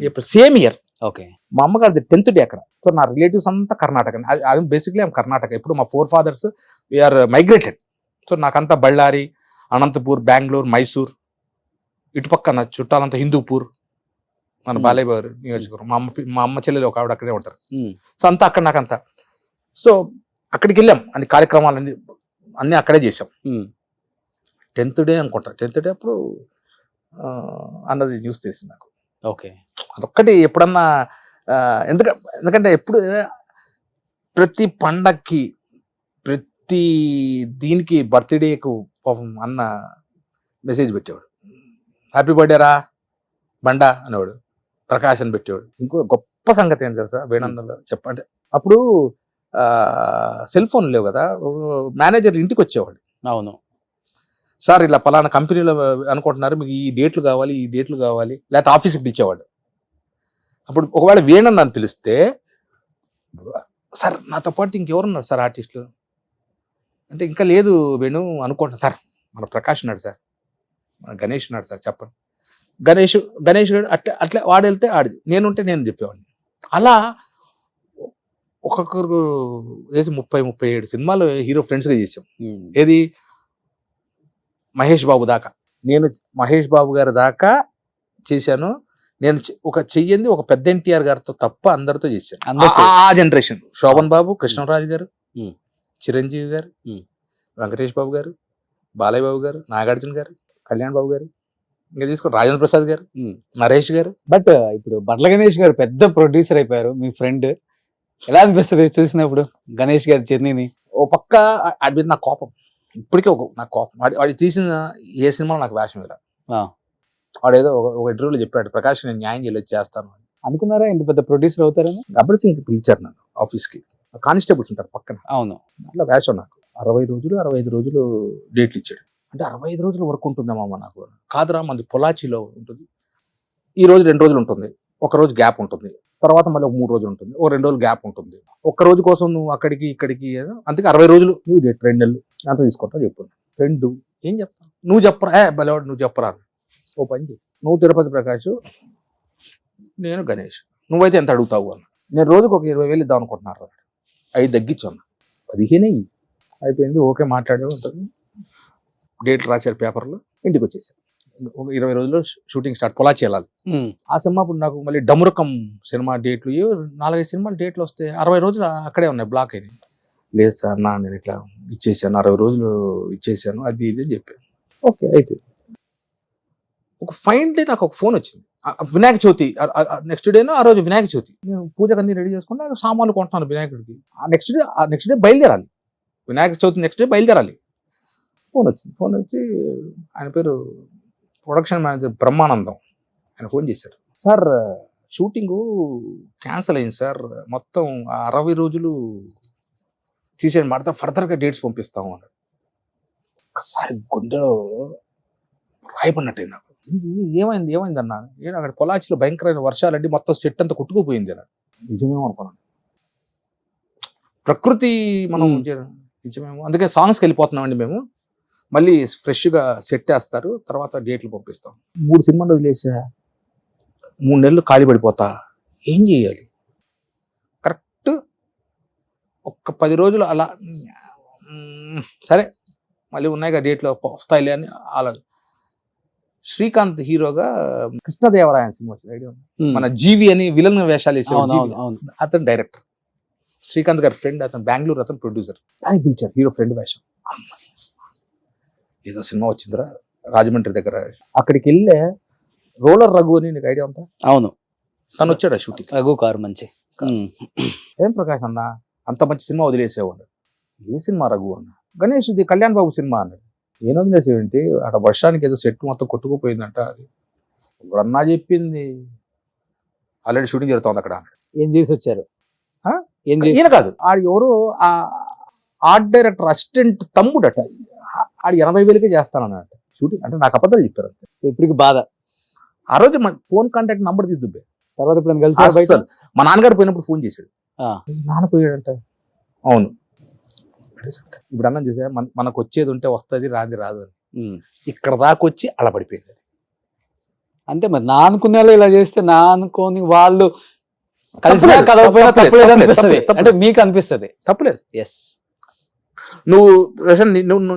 April same year. ఓకే, మా అమ్మగారిది 10th డే అక్కడ. సో నా రిలేటివ్స్ అంతా కర్ణాటక. Basically I'm Karnataka. ఇప్పుడు మా 4 fathers వీఆర్ మైగ్రేటెడ్. సో నాకంతా బళ్ళారి, అనంతపూర్, బెంగళూరు, మైసూర్, ఇటుపక్క నా చుట్టాలంతా హిందూపూర్, మన బాలయ్య గారు నియోజకవర్గం. మా అమ్మ చెల్లెలు ఒక ఆవిడ అక్కడే ఉంటారు. సో అంతా అక్కడ నాకంతా. సో అక్కడికి వెళ్ళాం, అన్ని కార్యక్రమాలన్నీ అక్కడే చేసాం. 10th డే అనుకుంటా. 10th డే అప్పుడు అన్నది న్యూస్ తెలిసింది నాకు. ఓకే, అదొక్కటి ఎప్పుడన్నా ఎందుకంటే ఎప్పుడు ప్రతి పండక్కి ప్రతి దీనికి బర్త్డేకు పాపం అన్న మెసేజ్ పెట్టేవాడు, హ్యాపీ బర్త్డే రా బండా అనేవాడు, ప్రకాష్ అని పెట్టేవాడు. ఇంకో గొప్ప సంగతి ఏంటి తెలుసా వేణన్నలో చెప్పంటే, అప్పుడు సెల్ ఫోన్ లేవు కదా, మేనేజర్ ఇంటికి వచ్చేవాడు. అవును సార్ ఇలా పలానా కంపెనీలో అనుకుంటున్నారు, మీకు ఈ డేట్లు కావాలి, ఈ డేట్లు కావాలి, లేకపోతే ఆఫీస్కి పిలిచేవాడు. అప్పుడు ఒకవేళ వేణన్న అని పిలిస్తే, సార్ నాతో పాటు ఇంకెవరున్నారు సార్ ఆర్టిస్టులు అంటే, ఇంకా లేదు వేణు అనుకుంటున్నా సార్, మన ప్రకాష్ ఉన్నాడు సార్, మన గణేష్ ఉన్నాడు సార్, చెప్పండి. గణేష్ అట్లా వాడు వెళ్తే ఆడిది, నేనుంటే నేను చెప్పేవాడిని. అలా ఒక్కొక్కరు వేసి 30-37 సినిమాలు హీరో ఫ్రెండ్స్గా చేసాం. ఏది మహేష్ బాబు దాకా నేను మహేష్ బాబు గారి దాకా చేశాను. నేను ఒక చెయ్యింది ఒక పెద్ద ఎన్టీఆర్ గారితో తప్ప అందరితో చేశాను. అందరితో. ఆ జనరేషన్ శోభన్ బాబు, కృష్ణరాజు గారు, ఉమ్. చిరంజీవి గారు, ఉమ్. వెంకటేష్ బాబు గారు, బాలయ్య బాబు గారు, నాగార్జున గారు, కళ్యాణ్ బాబు గారు, ఇంకా తీసుకోండి రాజేంద్ర ప్రసాద్ గారు, ఉమ్. నరేష్ గారు. బట్ ఇప్పుడు బండ్ల గణేష్ గారు పెద్ద ప్రొడ్యూసర్ అయిపోయారు, మీ ఫ్రెండ్. ఎలా అనిపిస్తుంది చూసినప్పుడు గణేష్ గారి జర్నీని? ఓ పక్క వాడి మీద నాకు కోపం, ఇప్పటికే నాకు కోపం. వాడి తీసిన ఏ సినిమాలో నాకు వేషం ఇలా. ఆ. వాడు ఏదో ఒక ఇంటర్వ్యూలో చెప్పాడు, ప్రకాష్ నేను న్యాయం చేయలేదు చేస్తాను అని. అనుకున్నారా ఇంత పెద్ద ప్రొడ్యూసర్ అవుతారని? గబ్బర్ సింగ్ పిలిచారు నన్ను ఆఫీస్కి, కానిస్టేబుల్స్ ఉంటారు పక్కన. అవును. అట్లా వేషం నాకు 60 రోజులు 65 రోజులు డేట్లు ఇచ్చాడు. అంటే 65 రోజులు వర్క్ ఉంటుందేమో నాకు. కాదురా, మంది పొలాచిలో ఉంటుంది. ఈ రోజు 2 రోజులు ఉంటుంది, ఒక రోజు గ్యాప్ ఉంటుంది, తర్వాత మళ్ళీ ఒక 3 రోజులు ఉంటుంది, ఒక 2 రోజులు గ్యాప్ ఉంటుంది. ఒక్క రోజు కోసం నువ్వు అక్కడికి ఇక్కడికి అందుకే 60 రోజులు నువ్వు 2 నెలలు అంత తీసుకుంటావు చెప్పు. 2 ఏం చెప్తావు నువ్వు, చెప్పరా బలవాడు నువ్వు చెప్పరా. ఓ పని చేయి, నువ్వు తిరుపతి ప్రకాష్, నేను గణేష్, నువ్వైతే ఎంత అడుగుతావు అన్న. నేను రోజుకు ఒక 20,000 ఇద్దాం అనుకుంటున్నారు. 5 తగ్గించాను, 15 అయిపోయింది. ఓకే మాట్లాడే ఉంటుంది, డేట్లు రాశారు పేపర్లో, ఇంటికి వచ్చేసాను. ఒక 20 రోజుల్లో షూటింగ్ స్టార్ట్, పొలాచి వెళ్ళాలి. ఆ సినిమా ఇప్పుడు నాకు మళ్ళీ డమురకం సినిమా డేట్లు 4-5 సినిమాలు డేట్లు వస్తే 60 రోజులు అక్కడే ఉన్నాయి, బ్లాక్ అయినాయి. లేదు సార్ నేను ఇట్లా ఇచ్చేసాను, 60 రోజులు ఇచ్చేసాను, అది ఇది అని చెప్పాను. ఓకే అయితే ఒక ఫైన్ డే నాకు ఒక ఫోన్ వచ్చింది. వినాయక చవితి నెక్స్ట్ డేనో ఆ రోజు వినాయక చవితి. నేను పూజకు అన్ని రెడీ చేసుకుంటే సామాన్లు కొంటున్నాను వినాయకుడికి. నెక్స్ట్ డే బయలుదేరాలి, వినాయక చవితి నెక్స్ట్ డే బయలుదేరాలి. ఫోన్ వచ్చింది. ఫోన్ వచ్చి ఆయన పేరు ప్రొడక్షన్ మేనేజర్ బ్రహ్మానందం, ఆయన ఫోన్ చేశారు. సార్ షూటింగు క్యాన్సిల్ అయింది సార్, మొత్తం 60 రోజులు తీసేయండి, మాట ఫర్దర్గా డేట్స్ పంపిస్తాము అన్నాడు. ఒకసారి గుండెలో రాయబడినట్టయింది నాకు. ఏమైంది అన్నా. నేను అక్కడ పొలాచిలో భయంకరమైన వర్షాలండి, మొత్తం సెట్ అంతా కొట్టుకుపోయింది అన్నాడు. నిజమేమో అనుకున్నాను, ప్రకృతి మనం నిజమేమో. అందుకే సాంగ్స్కి వెళ్ళిపోతున్నామండి మేము, మళ్ళీ ఫ్రెష్గా సెట్ వేస్తారు, తర్వాత డేట్లు పంపిస్తాం. 3 సినిమాలు వదిలేసా, 3 నెలలు ఖాళీ పడిపోతా, ఏం చేయాలి? కరెక్ట్ ఒక్క 10 రోజులు అలా సరే మళ్ళీ ఉన్నాయిగా డేట్లు వస్తాయిలే అని అలా. శ్రీకాంత్ హీరోగా కృష్ణదేవరాయన సినిమా వచ్చింది, ఐడియా ఉంది? మన జీవి అని విలన్ వేషాలు వేసేవాడు జీవి, అతను డైరెక్టర్. శ్రీకాంత్ గారి ఫ్రెండ్, అతను బెంగళూరు, అతను ప్రొడ్యూసర్. దాన్ని పిలిచారు హీరో ఫ్రెండ్ వేషం. ఏదో సినిమా వచ్చిందిరా రాజమండ్రి దగ్గర, అక్కడికి వెళ్ళే రోలర్ రఘు అని నీకు ఐడియా ఉందా? అవును, తను వచ్చాడు ఆ షూటింగ్. రఘు కారు మంచి. ఏం ప్రకాష్ అన్న అంత మంచి సినిమా వదిలేసేవాడు. ఏ సినిమా రఘు అన్న? గణేష్ ఇది కళ్యాణ్ బాబు సినిమా అన్నాడు. ఏం వదిలేసేవేంటి, అక్కడ వర్షానికి ఏదో సెట్ మొత్తం కొట్టుకుపోయిందంట. అది ఇప్పుడు అన్నా చెప్పింది, ఆల్రెడీ షూటింగ్ జరుగుతుంది అక్కడ. ఏం చేసి వచ్చారు? ఈయన కాదు, ఆడు ఎవరు ఆర్ట్ డైరెక్టర్ అసిస్టెంట్ తమ్ముడట. ఆడు 80,000కే చేస్తానన్నట షూటింగ్. అంటే నాకు అబద్ధాలు చెప్పారు అంతే. ఇప్పటికి బాధ. ఆ రోజు మన ఫోన్ కాంటాక్ట్ నంబర్ దిద్దుబ్బే. తర్వాత ఇప్పుడు కలిసి మా నాన్నగారు పోయినప్పుడు ఫోన్ చేశాడు. నాన్న పోయాడంట. అవును, ఇప్పుడు అన్నం చూసా, మనకు వచ్చేది ఉంటే వస్తుంది, రాది రాదు అని. ఇక్కడ దాకా వచ్చి అలా పడిపోయింది. అంతే మరి, నా అనుకునే వాళ్ళు ఇలా చేస్తే, నా అనుకోని వాళ్ళు కలిసినా కలవకపోయినా తప్పలేదు అనిపిస్తుంది. అంటే మీకు అనిపిస్తుంది తప్పలేదు. ఎస్, నువ్వు రోషన్,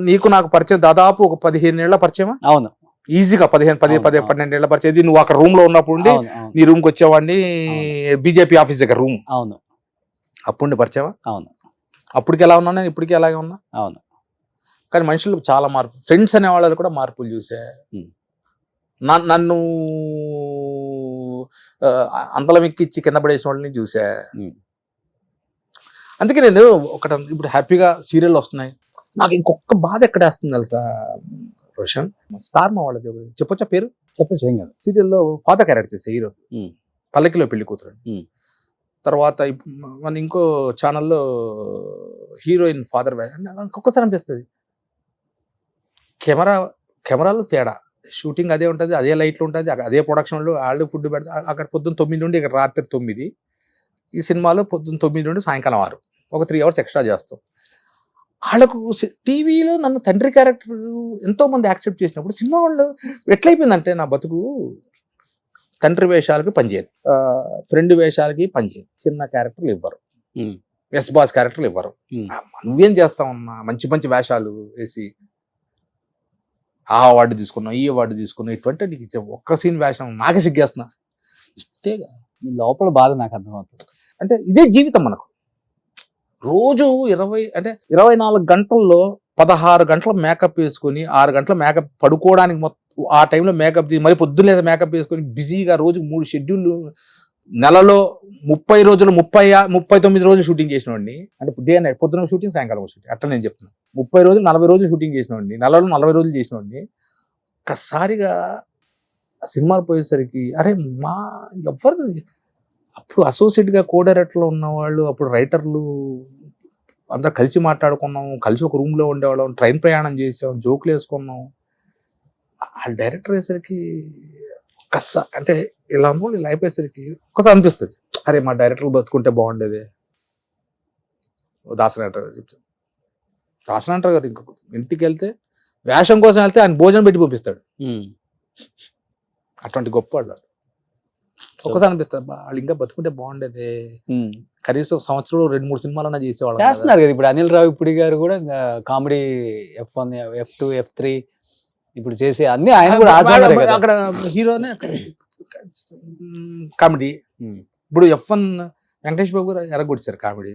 నీకు నాకు పరిచయం దాదాపు ఒక 15 ఏళ్ల పరిచయమా? అవును, ఈజీగా 12 ఏళ్ల పరిచయం. నువ్వు అక్కడ రూమ్ లో ఉన్నప్పుడు నీ రూమ్ కి వచ్చేవాడిని, బీజేపీ ఆఫీస్ దగ్గర రూమ్. అవును, అప్పుడు పరిచయమా? అవును. అప్పటికి ఎలా ఉన్నా, నేను ఇప్పటికీ అలాగే ఉన్నా. అవును, కానీ మనుషులు చాలా మార్పు, ఫ్రెండ్స్ అనే వాళ్ళు కూడా మార్పులు చూసా. నన్ను అంతలం ఎక్కిచ్చి కింద పడేసిన వాళ్ళని చూసా. అందుకే నేను ఇప్పుడు హ్యాపీగా సీరియల్ వస్తున్నాయి. నాకు ఇంకొక బాధ ఎక్కడ వేస్తుంది తెలుసా రోషన్? స్టార్ మా వాళ్ళది చెప్పొచ్చా పేరు? చెప్పచ్చు, ఏం కాదు. సీరియల్లో ఫాదర్ క్యారెక్టర్ చేసే హీరో, పల్లకిలో పెళ్లి కూతురు. తర్వాత మన ఇంకో ఛానల్లో హీరోయిన్ ఫాదర్. ఒక్కొక్కసారి అనిపిస్తుంది కెమెరాలో తేడా, షూటింగ్ అదే ఉంటుంది, అదే లైట్లు ఉంటుంది, అదే ప్రొడక్షన్లో వాళ్ళు ఫుడ్ పెడతారు. అక్కడ పొద్దున్న 9 నుండి ఇక్కడ రాత్రి 9. ఈ సినిమాలో పొద్దున్న 9 నుండి సాయంకాలం 6, ఒక 3 hours ఎక్స్ట్రా చేస్తాం. వాళ్ళకు టీవీలో నన్ను తండ్రి క్యారెక్టర్ ఎంతో మంది యాక్సెప్ట్ చేసినప్పుడు, సినిమా వాళ్ళు ఎట్లయిపోయిందంటే నా బతుకు తండ్రి వేషాలకి పనిచేయదు, ఫ్రెండ్ వేషాలకి పనిచేయదు, చిన్న క్యారెక్టర్లు ఇవ్వరు, ఎస్ బాస్ క్యారెక్టర్లు ఇవ్వరు. నువ్వేం చేస్తావన్నా మంచి మంచి వేషాలు వేసి ఆ అవార్డు తీసుకున్నాం, ఈ అవార్డు తీసుకున్నాం, ఇటువంటి నీకు ఇచ్చే ఒక్క సీన్ వేషం నాకే సిగ్గేస్తున్నా. ఇష్టేగా. మీ లోపల బాధ నాకు అర్థమవుతుంది. అంటే ఇదే జీవితం మనకు. రోజు 24 గంటల్లో 16 గంటల మేకప్ వేసుకొని 6 గంటల మేకప్ పడుకోవడానికి మొత్తం ఆ టైంలో మేకప్ మరి పొద్దున్నే మేకప్ వేసుకొని బిజీగా రోజుకు 3 షెడ్యూల్, నెలలో 30 రోజులు 39 రోజులు షూటింగ్ చేసిన వాడిని. అంటే డే నైట్, పొద్దున షూటింగ్, సాయంకాలం షూటింగ్, అట్లా నేను చెప్తున్నాను. 30 రోజులు 40 రోజులు షూటింగ్ చేసిన వాడిని, నెలలో 40 రోజులు చేసిన వాడిని. ఒక్కసారిగా సినిమాలు పోయేసరికి అరే మా ఎవరు అప్పుడు అసోసియేట్గా కో డైరెక్టర్లో ఉన్నవాళ్ళు, అప్పుడు రైటర్లు అందరు కలిసి మాట్లాడుకున్నాం, కలిసి ఒక రూమ్లో ఉండేవాళ్ళం, ట్రైన్ ప్రయాణం చేసాం, జోకులు వేసుకున్నాం. ఆ డైరెక్టర్ అయ్యేసరికి అంటే ఇలా అనుకోండి, ఇలా అయిపోయేసరికి ఒక్కసారి అనిపిస్తుంది, అరే మా డైరెక్టర్లు బతుకుంటే బాగుండేది. దాసనారాయణ గారు చెప్తాడు. దాసనారాయణ గారు ఇంకొక ఇంటికి వెళ్తే వేషం కోసం వెళ్తే ఆయన భోజనం పెట్టి పంపిస్తాడు. అటువంటి గొప్ప వాళ్ళు. ఒక్కసారి అనిపిస్తుంది వాళ్ళు ఇంకా బతుకుంటే బాగుండేది, కనీసం సంవత్సరం 2-3 సినిమాలన్నా చేసేవాళ్ళు. చేస్తున్నారు కదా ఇప్పుడు అనిల్ రావిపూడి గారు కూడా కామెడీ F1, F2, F3 ఇప్పుడు చేసే అన్ని ఆయన కూడా అక్కడ హీరోనే కామెడీ. ఇప్పుడు F1 వెంకటేష్ బాబు గారు ఎరగొచ్చారు కామెడీ,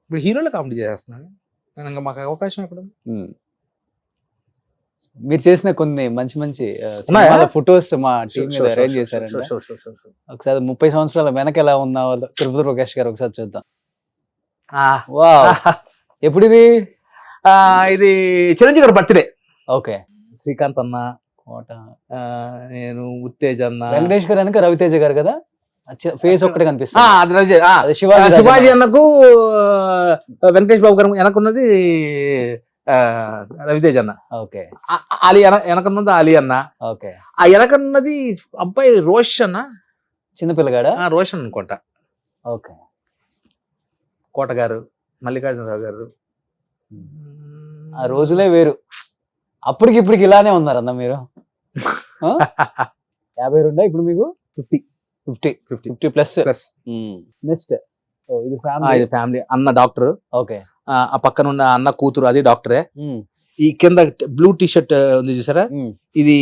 ఇప్పుడు హీరోలే కామెడీ చేస్తున్నాడు. ఇంకా మాకు అవకాశం ఎక్కడ? మీరు చేసిన కొన్ని మంచి మంచి ఫొటోస్ మా టీం మీద అరేంజ్ చేశారండి. ఒకసారి 30 సంవత్సరాల వెనక ఎలా ఉన్న వాళ్ళు తిరుపతి ప్రకాష్ గారు ఒకసారి చూద్దాం. ఎప్పుడు ఇది? ఇది చిరంజీవి గారి బర్త్డే. ఓకే. శ్రీకాంత్ అన్న, నేను, ఉత్తేజ్ అన్న, వెంకటేష్ గారు వెనక రవితేజ గారు కదా, ఫేస్ ఒక్కటే కనిపిస్తుంది. శివాజీ అన్నకు వెంకటేష్ బాబు గారు వెనకున్నది రవితేజ్ అన్న. ఓకే. అలీ వెనకన్నది అలీ అన్న. ఓకే. ఆ వెనకన్నది అబ్బాయి రోషన్, చిన్నపిల్లగాడా? రోషన్ అనుకుంటా. ఓకే. కోట గారు, మల్లికార్జునరావు గారు. ఆ రోజులే వేరు. అప్పటికి ఇప్పటికి ఇలానే ఉన్నారు అన్న మీరు. 52 ఇప్పుడు మీకు? 50 ప్లస్. నెక్స్ట్ ఇది ఫ్యామిలీ. అన్న డాక్టర్. ఓకే. ఆ పక్కన ఉన్న అన్న కూతురు అది డాక్టరే. ఈ కింద బ్లూ టీ షర్ట్ ఉంది చూసారా, ఇది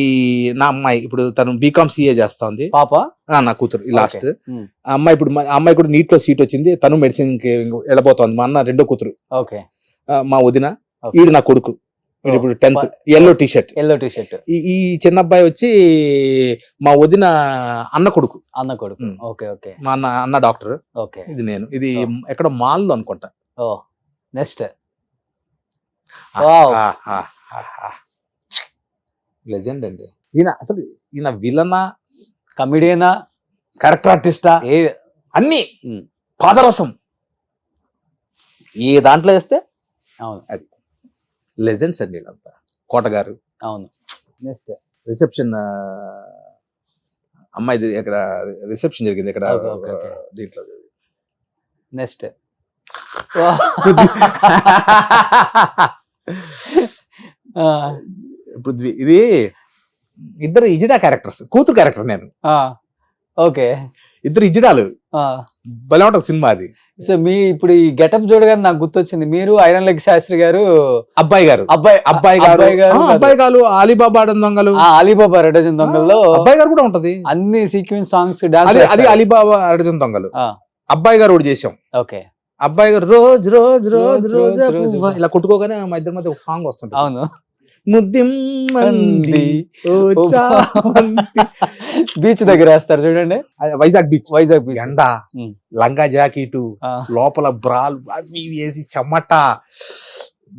నా అమ్మాయి. ఇప్పుడు తను బీకామ్ సిఏ చేస్తా ఉంది. పాప నా కూతురు లాస్ట్. అమ్మాయి ఇప్పుడు అమ్మాయి కూడా నీట్ లో సీట్ వచ్చింది, తను మెడిసిన్ వెళ్ళబోతోంది. మా అన్న రెండో కూతురు. ఓకే. మా వదిన, ఈడు నా కొడుకు. ఇప్పుడు 10th. Yellow T shirt. ఈ చిన్న అబ్బాయి వచ్చి మా వదిన అన్న కొడుకు. ఓకే. ఓకే. మా అన్న డాక్టర్. ఓకే. ఇది నేను. ఇది ఎక్కడ మాల్ లో అనుకుంటా. నెక్స్ట్ లెజెండ్ అండి ఈయన. అసలు ఈయన విలనా, కమిడియనా, క్యారెక్టర్ ఆర్టిస్టా, అన్ని పాదరసం ఏ దాంట్లో వేస్తే అది లెజెండ్స్ అండి వీళ్ళంతా. కోట గారు. అవును. నెక్స్ట్ రిసెప్షన్ అమ్మాయి ఇక్కడ రిసెప్షన్ జరిగింది ఇక్కడ దీంట్లో. నెక్స్ట్ పృథ్వీ. ఇది ఇద్దరు ఇజిడా క్యారెక్టర్స్, కూతురు క్యారెక్టర్ నేను. ఓకే. ఇద్దరు ఇజిడాలు. భలే ఉంటుంది సినిమా అది. సో మీ ఇప్పుడు ఈ గెటప్ చూడగానే నాకు గుర్తొచ్చింది, మీరు ఐరన్ లెగ్ శాస్త్రి గారు అబ్బాయి గారు అలీబాబా దొంగలు, అలీబాబా అరడజన్ దొంగల్లో అబ్బాయి గారు కూడా ఉంటది. అన్ని సీక్వెన్స్ సాంగ్స్ డాన్స్. అది అలీబాబా అరడజన్ దొంగలు. అబ్బాయి గారు కూడా చేసాం. ఓకే. అబ్బాయి గారు రోజు రోజు రోజు రోజు ఇలా కొట్టుకోగానే మా ఇద్దరి మధ్య ఒక సాంగ్ వస్తుంది. అవును. ముద్దిమ్మంది బీచ్ దగ్గర వేస్తారు చూడండి, వైజాగ్ బీచ్. ఎండ, లంగా జాకెట్, లోపల బ్రాల్ అవి వేసి చెమట.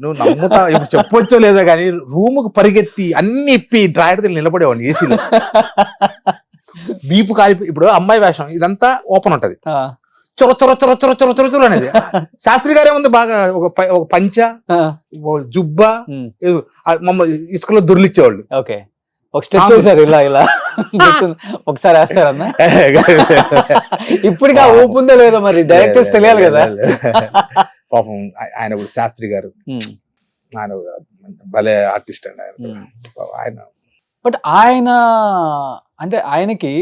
నువ్వు నమ్ముతా ఇప్పుడు చెప్పొచ్చో లేదో కానీ రూమ్ కు పరిగెత్తి అన్ని ఇప్పి డ్రాయర్ నిలబడేవాడిని ఏసీలో. వీపు కాలిపి. ఇప్పుడు అమ్మాయి వేషం ఇదంతా ఓపెన్ ఉంటది, చొర చొర చొర చొర చొర చొర చొర అనేది. శాస్త్రి గారే ఉంది బాగా, ఒక పంచ, జుబ్బా, ఇసుకలో దుర్లిచ్చేవాళ్ళు. ఓకే. ఒక స్టెప్ వేసారు ఇలా ఇలా. ఒకసారి వేస్తారన్నా. ఇప్పటికి ఆ ఊపు ఉందో లేదో మరి డైరెక్టర్స్ తెలియాలి కదా. పాపం ఆయన కూడా శాస్త్రి గారు, ఆయన భలే ఆర్టిస్ట్ అండి ఆయన. బట్ ఆయన అంటే ఆయనకి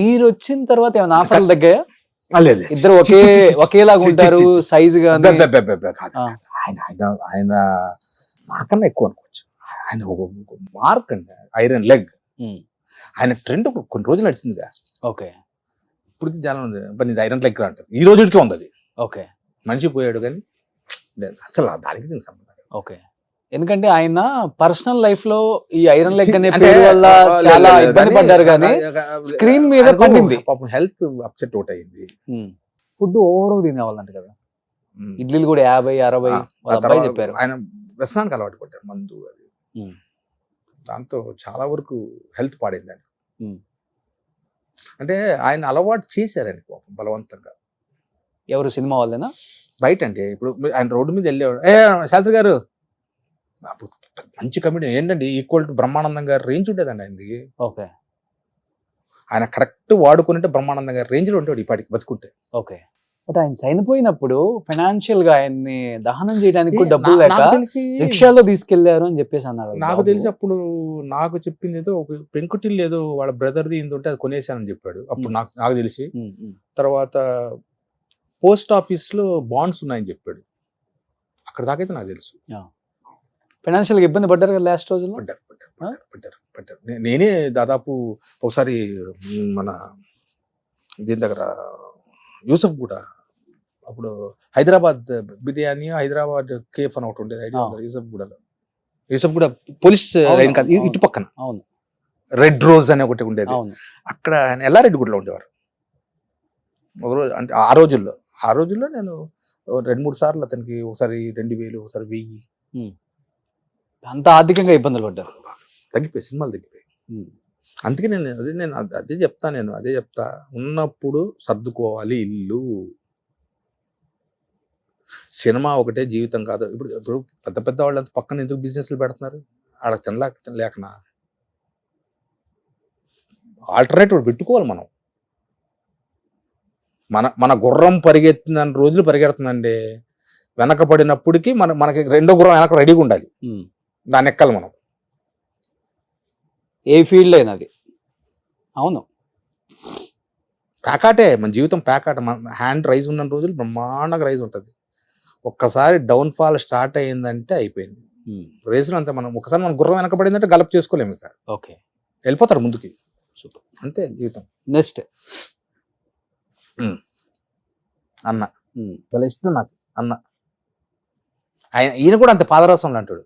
మీరు వచ్చిన తర్వాత ఏమైనా ఆఫర్లు తగ్గాయా? ఇద్దరు ఒకేలాగా ఉంటారు సైజ్ గా. ఆయన నాకన్నా ఎక్కువ అనుకోవచ్చు. ఆయన ఒక మార్క్ అండి, ఐరన్ లెగ్. ఉమ్. ఆయన ట్రెండ్ కొన్ని రోజులు నడిచిందిగా, ఓకే ఇప్పటికి జనం ఉంది ఇది ఐరన్ లెగ్ అంటారు, ఈ రోజుకి ఉంది అది. ఓకే మనిషి పోయాడు కానీ అసలు దానికి దీనికి సంబంధం లేదు. ఓకే. ఎందుకంటే ఆయన పర్సనల్ లైఫ్ లో ఈ ఐరన్ లెగ్ అనే అంటే, పేరు వల్ల చాలా లేదు, ఇబ్బంది పడ్డారు కానీ స్క్రీన్ మీద పండింది. పాపం హెల్త్ అప్సెట్ అవుట్ అయింది. ఫుడ్ ఓవర్ తినేవాళ్ళంట కదా, ఇడ్లీలు కూడా 50-60 వాళ్ళ అబ్బాయి చెప్పారు. ఆయన వ్యసనానికి అలవాటు పడ్డారు, మందు అది. దాంతో చాలా వరకు హెల్త్ పాడైంది ఆయన. అంటే ఆయన అలవాటు చేశారు ఆయన పాపం బలవంతంగా. ఎవరు, సినిమా వాళ్ళేనా? బయట అంటే ఇప్పుడు ఆయన రోడ్డు మీద వెళ్ళేవాడు, శాస్త్రి గారు అప్పుడు మంచి కమిటీ ఏంటండి, ఈక్వల్ టు బ్రహ్మానందం గారి రేంజ్ ఉండేదండి ఆయనది. ఓకే. ఆయన కరెక్ట్ వాడుకుంటే బ్రహ్మానందం గారి రేంజ్ లో ఉంటాడు ఇప్పటికి బతుకుంటే. ఓకే. బట్ ఆయన చనిపోయినప్పుడు ఫైనాన్షియల్ గా ఆయన్ని దహనం చేయడానికి కూడా డబ్బులు లేక నాకు తెలిసి రిక్షాలో తీసుకెళ్లారు అని చెప్పేసి అన్నారు. నాకు తెలిసి అప్పుడు నాకు చెప్పింది ఏదో ఒక పెంకుటిల్లు ఏదో వాళ్ళ బ్రదర్ది ఇంత ఉంటే అది కొనేసానని చెప్పాడు అప్పుడు నాకు తెలిసి. తర్వాత పోస్ట్ ఆఫీస్ లో బాండ్స్ ఉన్నాయని చెప్పాడు, అక్కడ దాకైతే నాకు తెలుసు. ఫైనాన్షియల్ గా ఇబ్బంది పడ్డారు కదా లాస్ట్ రోజుల్లో. పడ్డారు. నేనే దాదాపు ఒకసారి మన దీని దగ్గర యూసఫ్ కూడా అప్పుడు హైదరాబాద్ బిర్యానీ, హైదరాబాద్ కేఫ్ అని ఒకటి ఉండేది, ఐడియా యూసఫ్ కూడా పోలీస్ లైన్ కాదు, ఇటు పక్కన రెడ్ రోజ్ అని ఒకటి ఉండేది, అక్కడ ఆయన ఎల్లారెడ్డి గుడిలో ఉండేవారు ఒకరోజు. అంటే ఆ రోజుల్లో నేను 2-3 సార్లు అతనికి ఒకసారి 2000, ఒకసారి 1000. అంత ఆర్థికంగా ఇబ్బందులు పడ్డారు, తగ్గిపోయి సినిమాలు తగ్గిపోయి. అందుకే నేను అదే చెప్తా ఉన్నప్పుడు సర్దుకోవాలి ఇల్లు. సినిమా ఒకటే జీవితం కాదు. ఇప్పుడు పెద్ద పెద్ద వాళ్ళంతా పక్కన ఎందుకు బిజినెస్లు పెడుతున్నారు, ఆడకు తినలేకనా. ఆల్టర్నేటివ్ పెట్టుకోవాలి మనం. మన గుర్రం పరిగెత్తిన రోజులు పరిగెడుతుందండి, వెనకబడినప్పటికీ మనకి రెండో గుర్రం వెనక రెడీగా ఉండాలి, దాన్ని ఎక్కాలి మనం. ఏ ఫీల్డ్ అయినా అది. అవును, ప్యాకాటే మన జీవితం, ప్యాకాట. మన హ్యాండ్ రైజ్ ఉన్న రోజులు బ్రహ్మాండంగా రైజ్ ఉంటుంది. ఒక్కసారి డౌన్ ఫాల్ స్టార్ట్ అయ్యిందంటే అయిపోయింది రేసులో. అంతే, మనం ఒకసారి మన గుర్రం వెనకబడిందంటే గలప్ చేసుకోలేము ఇక. ఓకే, వెళ్ళిపోతారు ముందుకి. సూపర్, అంతే జీవితం. నెక్స్ట్ అన్న చాలా ఇష్టం నాకు అన్న. ఈయన కూడా అంతే పాదరసం అంటాడు,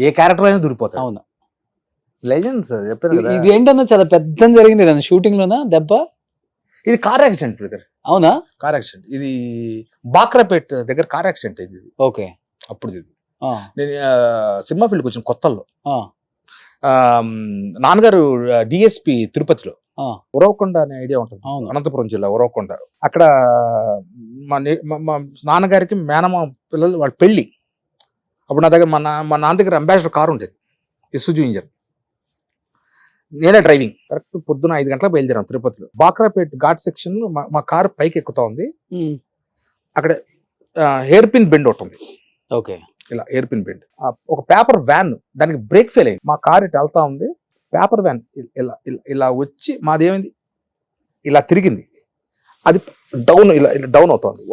ఏ క్యారెక్టర్ అయినా దూరిపోతాడు. అవును, లెజెండ్స్ చెప్పారు కదా. ఇది ఏంటన్నా చాలా పెద్ద జరిగింది షూటింగ్ లోనా దెబ్బ? ఇది కార్ యాక్సిడెంట్ బ్రదర్. అవునా? కార్ యాక్సిడెంట్, ఇది బాక్రాపేట్ దగ్గర కార్ యాక్సిడెంట్ అయింది. ఓకే. అప్పుడు ఇది నేను సినిమా ఫీల్డ్కి వచ్చిన కొత్తల్లో, నాన్నగారు డిఎస్పి తిరుపతిలో, ఉరవకొండ అనే ఐడియా ఉంటుంది, అనంతపురం జిల్లా ఉరవకొండ. అక్కడ మా నాన్నగారికి మేనమా పిల్లలు వాళ్ళ పెళ్ళి. అప్పుడు నా దగ్గర మా నాన్న దగ్గర అంబాసిడర్ కారు ఉండేది, ఇసుజు ఇంజన్. నేనే డ్రైవింగ్. కరెక్ట్ పొద్దున 5 గంటలకు బయలుదేరాం తిరుపతిలో. బాక్రాపేట్ ఘాట్ సెక్షన్ మా కారు పైకి ఎక్కుతా ఉంది. అక్కడ హెయిర్ పిన్ బెండ్ ఒకటి ఉంది. ఓకే, ఇలా హెయిర్ పిన్ బెండ్. ఒక పేపర్ వ్యాన్ దానికి బ్రేక్ ఫెయిల్ అయింది. మా కారు ఇటు వెళ్తా ఉంది, పేపర్ వ్యాన్ ఇలా ఇలా వచ్చి మాదేమైంది ఇలా తిరిగింది, అది డౌన్ ఇలా డౌన్ అవుతుంది.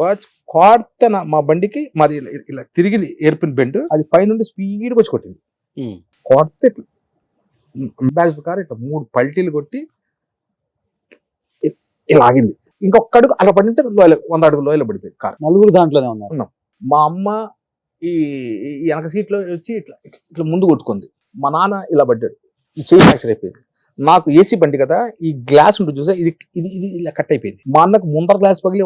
కొడితే మా బండికి మాది ఇలా తిరిగింది హెయిర్ పిన్ బెండ్, అది పైనుండి స్పీడ్గా వచ్చి కొట్టింది. కొడితే అంబాసిడర్ కారు ఇట్లా 3 పల్టీలు కొట్టి ఇలా ఆగింది. ఇంకొక అడుగు అలా పడింటే 100 అడుగులు లోయలో పడిపోయింది కారు. నలుగురు దాంట్లోనే ఉన్నాం. మా అమ్మ ఈ వెనక సీట్లో వచ్చి ఇట్లా ఇట్లా ముందు కొట్టుకుంది. మా నాన్న ఇలా పడ్డాడు, ఈ చెయ్యి ఫ్రాక్చర్ అయిపోయింది. నాకు ఏసీ బండి కదా, ఈ గ్లాస్ ఉంటుంది చూసా, ఇది ఇది ఇది ఇలా కట్ అయిపోయింది. మా అన్నకు ముందర గ్లాస్ పగిలి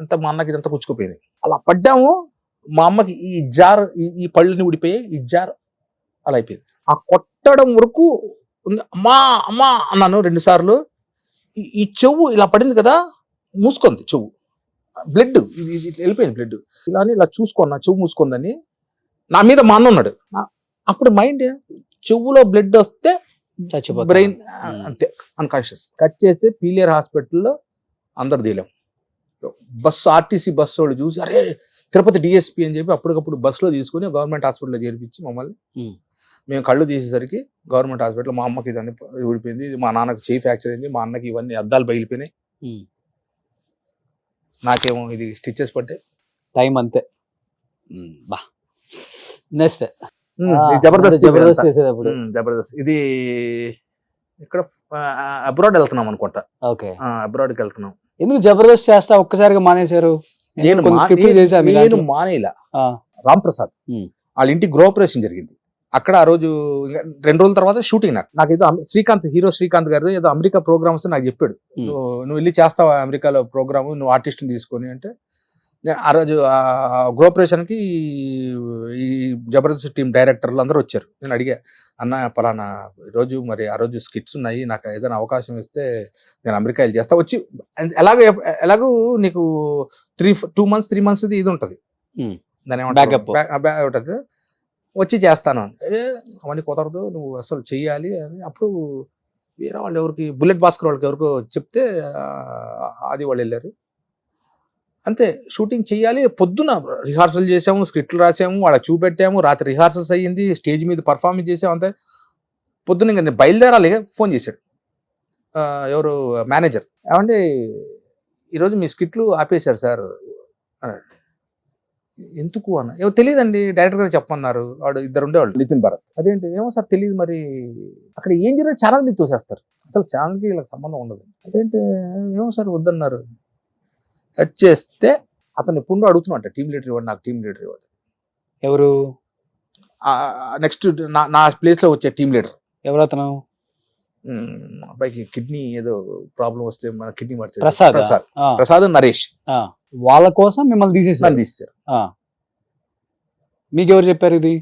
అంతా మా అన్నకి ఇదంతా కుచ్చుకుపోయింది. అలా పడ్డాము. మా అమ్మకి ఈ జార్, ఈ పళ్ళుని ఊడిపోయి ఈ జార్ అలా అయిపోయింది. ఆ కొట్టడం వరకు అమ్మా అమ్మా అన్నాను 2 సార్లు. ఈ చెవు ఇలా పడింది కదా, మూసుకుంది చెవు, బ్లడ్ ఇది వెళ్ళిపోయింది బ్లడ్. ఇలా చూసుకున్నా, చెవు మూసుకుందని. నా మీద మా అన్న ఉన్నాడు. అప్పుడు మైండ్ చెవులో బ్లడ్ వస్తే బ్రెయిన్ అంతే అన్కాన్షియస్. కట్ చేస్తే పీలియర్ హాస్పిటల్లో అందరు తీయలేం. బస్సు ఆర్టీసీ బస్సు వాళ్ళు చూసి అరే తిరుపతి డిఎస్పీ అని చెప్పి అప్పటికప్పుడు బస్సులో తీసుకుని గవర్నమెంట్ హాస్పిటల్లో చేర్పించి మమ్మల్ని, మేము కళ్ళు తీసేసరికి గవర్నమెంట్ హాస్పిటల్. మా అమ్మకి ఇదన్నీ ఊడిపోయింది, మా నాన్నకి చెయ్యి ఫ్రాక్చర్ అయింది, మా అన్నకి ఇవన్నీ అద్దాలు బయలిపోయినాయి, నాకేమో ఇది స్టిచెస్ పట్టే టైం అంతే. బా నెక్స్ట్ జబర్దస్త్ జబర్దస్త్ చేసేటప్పుడు. జబర్దస్త్ ఇది ఇక్కడ అబ్రాడ్ వెళ్తున్నాం అనుకుంటా. ఓకే. అబ్రాడ్కి వెళ్తున్నాం. ఎందుకు జబర్దస్త్ చేస్తా ఒక్కసారిగా మానేశారు? కొన్ని స్క్రిప్ట్లు చేశారు మీ నేను దాంట్లో. మానేలా. ఆ, రామ్ ప్రసాద్ వాళ్ళ ఇంటి గృహప్రవేశం జరిగింది. అక్కడ ఆ రోజు 2 రోజుల తర్వాత షూటింగ్. నాకు ఏదో శ్రీకాంత్, హీరో శ్రీకాంత్ గారిది ఏదో అమెరికా ప్రోగ్రామ్స్ నాకు చెప్పాడు. నువ్వు వెళ్ళి చేస్తావా అమెరికాలో ప్రోగ్రామ్, నువ్వు ఆర్టిస్ట్ని తీసుకొని అంటే, నేను ఆ రోజు గృహప్రవేశానికి ఈ జబర్దస్త్ టీం డైరెక్టర్లు అందరూ వచ్చారు. నేను అడిగా, అన్న పలానా రోజు మరి ఆ రోజు స్కిట్స్ ఉన్నాయి, నాకు ఏదైనా అవకాశం ఇస్తే నేను అమెరికా వెళ్ళి చేస్తా. వచ్చి ఎలాగూ నీకు 2 months 3 months ఇది ఉంటుంది, దాని ఏమంటారు ఉంటుంది, వచ్చి చేస్తాను. అవన్నీ కుదరదు, నువ్వు అసలు చెయ్యాలి అని. అప్పుడు వేరే వాళ్ళు ఎవరికి, బుల్లెట్ భాస్కర్ వాళ్ళకి ఎవరికో చెప్తే అది వాళ్ళు వెళ్ళారు. అంతే, షూటింగ్ చెయ్యాలి. పొద్దున రిహార్సల్ చేసాము, స్క్రిప్ట్లు రాసాము, వాళ్ళకి చూపెట్టాము, రాత్రి రిహార్సల్స్ అయ్యింది, స్టేజ్ మీద పర్ఫార్మెన్స్ చేసాము. అంతే, పొద్దున్న ఇంకా నేను బయలుదేరాలి, ఫోన్ చేశాడు ఎవరు మేనేజర్, ఏమంటే ఈరోజు మీ స్క్రిప్ట్లు ఆపేశారు సార్ అన్నాడు. ఎందుకు అన్న, ఏమో తెలియదండి, డైరెక్టర్ గారు చెప్పమన్నారు. వాడు 2 ఉండేవాళ్ళు, నితిన్ భరత్. అదేంటి, ఏమో సార్ తెలియదు, మరి అక్కడ ఏం జరిగింది ఛానల్ మీద తోసేస్తారు, అసలు ఛానల్కి ఇలా సంబంధం ఉండదు. అదేంటి, ఏమో సార్ వద్దన్నారు. వచ్చేస్తే అతను ఎప్పుడు అడుగుతున్నట్ట, టీమ్ లీడర్ ఇవ్వండి, నాకు టీమ్ లీడర్ ఇవ్వండి. ఎవరు నెక్స్ట్ నా ప్లేస్ లో వచ్చే టీమ్ లీడర్ ఎవరు అతను? అబ్బాయికి కిడ్నీ ఏదో ప్రాబ్లం వస్తే మన కిడ్నీ మార్చారు, ప్రసాద్. ప్రసాద్ నరేష్. వాళ్ళ కోసం మిమ్మల్ని తీసేసారు. మీకు ఎవరు చెప్పారు ఇది?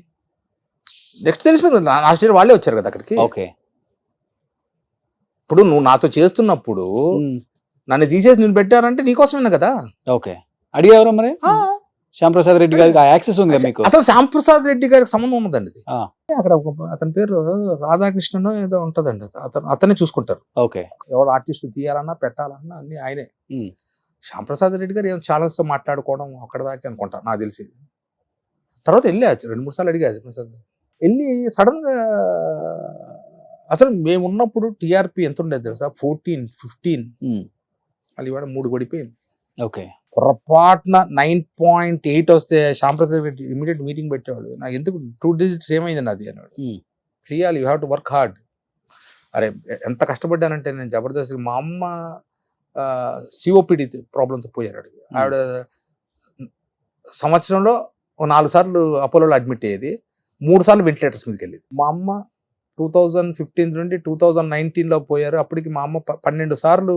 నెక్స్ట్ తెలిసిపోయింది, నా స్టేట్ వాళ్ళే వచ్చారు కదా అక్కడికి. ఓకే. ఇప్పుడు నువ్వు నాతో చేస్తున్నప్పుడు నన్ను తీసేసి నేను పెట్టారంటే నీకోసమే కదా. ఓకే. అడిగారు మరి శ్యాంప్రసాద్ రెడ్డి గారికి ఆ యాక్సెస్ ఉంది మీకు? అసలు శ్యాంప్రసాద్ రెడ్డి గారికి సంబంధం ఉన్నదండి ఇది. అక్కడ అతని పేరు రాధాకృష్ణన్ ఏదో ఉంటదండి, అతనే చూసుకుంటారు. ఓకే. ఎవరు ఆర్టిస్ట్ తీయాలన్నా పెట్టాలన్నా అన్ని ఆయనే. శ్యాంప్రసాద్ రెడ్డి గారు ఏం ఛానల్స్ తో మాట్లాడుకోవడం అక్కడ దాకా అనుకుంటా నాకు తెలిసి. తర్వాత వెళ్ళా 2-3 సార్లు అడిగా ప్రసాద్, వెళ్ళి సడన్ గా అసలు మేము ఉన్నప్పుడు టీఆర్పీ ఎంత ఉండేది తెలుసా, 14-15. అది ఇవాళ 3 పడిపోయింది. ఓకే. పొరపాటున 9.8 వస్తే శ్యాంప్రసాద్ రెడ్డి ఇమీడియట్ మీటింగ్ పెట్టేవాడు. నాకు ఎందుకు 2 digits ఏమైంది నాది అన్నాడు. చెయ్యాలి, you have to work hard. అరే ఎంత కష్టపడ్డానంటే నేను జబర్దస్త్, మా అమ్మ సిఓపిడి ప్రాబ్లంతో పోయారు. ఆవిడ సంవత్సరంలో 4 సార్లు అపోలోలో అడ్మిట్ అయ్యేది, 3 సార్లు వెంటిలేటర్స్ మీదకి వెళ్ళేది. మా అమ్మ 2015 నుండి 2019లో పోయారు. అప్పటికి మా అమ్మ 12 సార్లు,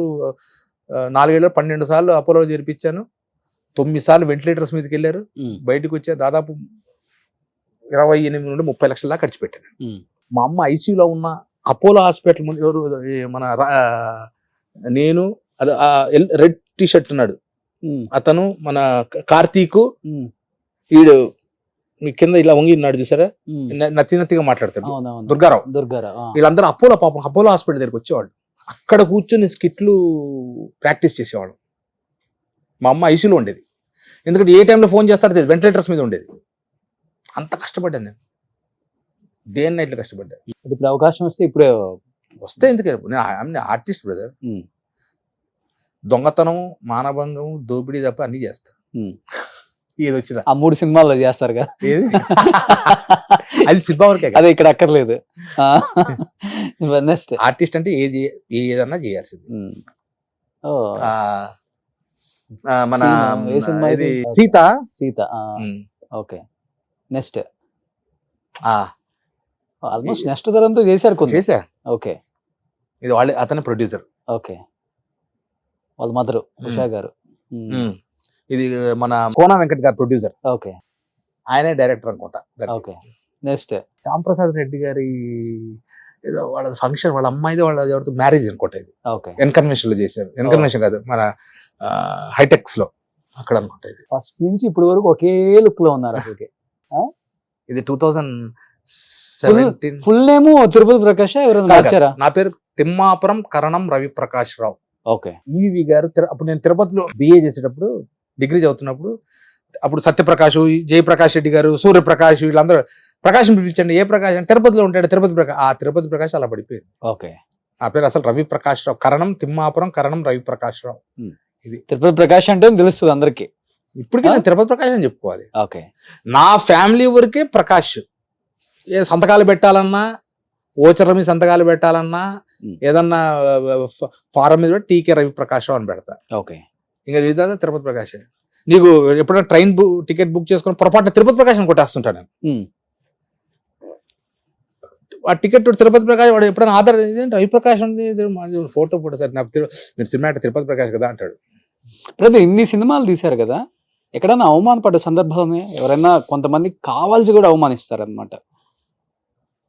4 ఏళ్ళు 12 సార్లు అపోలోలో చేర్పించాను. 9 సార్లు వెంటిలేటర్స్ మీదకి వెళ్ళారు. బయటకు వచ్చే దాదాపు 28 నుండి 30 లక్షల దాకా ఖర్చు పెట్టాను. మా అమ్మ ఐసీయూలో ఉన్న అపోలో హాస్పిటల్ ముందు ఎవరు, మన నేను అది రెడ్ టీ షర్ట్ ఉన్నాడు అతను, మన కార్తీక్, ఈడు మీ కింద ఇలా వంగి ఉన్నాడు చూసారా, నత్తిగా మాట్లాడతాడు దుర్గారావు. వీళ్ళందరూ అపోలో, పాపం అపోలో హాస్పిటల్ దగ్గరికి వచ్చేవాళ్ళు. అక్కడ కూర్చొని స్కిట్లు ప్రాక్టీస్ చేసేవాడు. మా అమ్మ ఐసీయూలో ఉండేది, ఎందుకంటే ఏ టైంలో ఫోన్ చేస్తారో తెలియదు, వెంటిలేటర్స్ మీద ఉండేది. అంత కష్టపడ్డాను నేను, డే అండ్ నైట్లు కష్టపడ్డా. ఇప్పుడు అవకాశం వస్తే ఇప్పుడే వస్తే ఎందుకు, నేను ఆర్టిస్ట్ బ్రదర్. దొంగతనం, మానభంగం, దోపిడీ తప్ప అన్ని చేస్తా. ఏది వచ్చినా ఆ 3 సినిమాల్లో చేస్తారు కదా, అది సినిమా వరకే, అదే ఇక్కడ అక్కర్లేదు. నెక్స్ట్ ఆర్టిస్ట్ అంటే ఏదన్నా చేయాల్సింది. మన ఇది Sita. Okay. Next almost next తరంతో చేశారు, చేశా. ఓకే. ఇది వాళ్ళే, అతనే ప్రొడ్యూసర్. ఓకే. వాళ్ళ మదరు ఉషా గారు. ఇది మన కోన వెంకట్ గారు ప్రొడ్యూసర్. ఓకే. ఆయనే డైరెక్టర్ అనుకుంటా. ఓకే. నెక్స్ట్ శ్యాంప్రసాద్ రెడ్డి గారి ఏదో వాళ్ళ ఫంక్షన్, వాళ్ళ అమ్మాయిది వాళ్ళ ఎవరితో మ్యారేజ్ అనుకుంటా. ఇది ఎన్కన్వెన్షన్ లో చేశారు. ఎన్కన్వెన్షన్ కాదు, మన హైటెక్స్ లో అక్కడ అనుకుంటా. ఇది ఫస్ట్ నుంచి ఇప్పుడు వరకు ఒకే లుక్ లో ఉన్నారు. ఇది 2017. Full name Tirupati Prakash. ఎవరైనా? నా పేరు తిమ్మాపురం కరణం రవి ప్రకాష్ రావు. ఓకే. ఈవి గారు. అప్పుడు నేను తిరుపతిలో బిఏ చేసేటప్పుడు, డిగ్రీ చదువుతున్నప్పుడు, అప్పుడు సత్యప్రకాష్, జయప్రకాష్ రెడ్డి గారు, సూర్యప్రకాష్, వీళ్ళందరూ ప్రకాశం పిలిపించండి, ఏ ప్రకాశం అంటే తిరుపతిలో ఉంటాడు, తిరుపతి ప్రకాష్. ఆ తిరుపతి ప్రకాష్ అలా పడిపోయింది. ఓకే. ఆ పేరు అసలు రవి ప్రకాష్ రావు. కరణం తిమ్మాపురం కరణం రవి ప్రకాష్ రావు. ఇది తిరుపతి ప్రకాష్ అంటే తెలుస్తుంది అందరికి. ఇప్పటికీ నేను తిరుపతి ప్రకాష్ అని చెప్పుకోవాలి. ఓకే. నా ఫ్యామిలీ వరకే ప్రకాష్. ఏ సంతకాలు పెట్టాలన్నా, ఓచర్ల మీద సంతకాలు పెట్టాలన్నా, ఏదన్నా ఫారం మీద టీకే రవి ప్రకాశం అని పెడతా. ఓకే. ఇంకా లేదా తిరుపతి ప్రకాశం. నీకు ఎప్పుడైనా ట్రైన్ టికెట్ బుక్ చేసుకుని పొరపాటున తిరుపతి ప్రకాశం కొట్టేస్తుంటాను నేను. ఆ టికెట్ తిరుపతి ప్రకాశం వాడు ఎప్పుడైనా ఆధార్ రవి ప్రకాశం ఫోటో సార్ నాకు మీరు సినిమా అంటే తిరుపతి ప్రకాశ్ కదా అంటాడు. బ్రదర్ ఇన్ని సినిమాలు తీశారు కదా, ఎక్కడైనా అవమానపడ్డ సందర్భాలు ఎవరైనా కొంతమంది కావాల్సి కూడా అవమానిస్తారు అనమాట,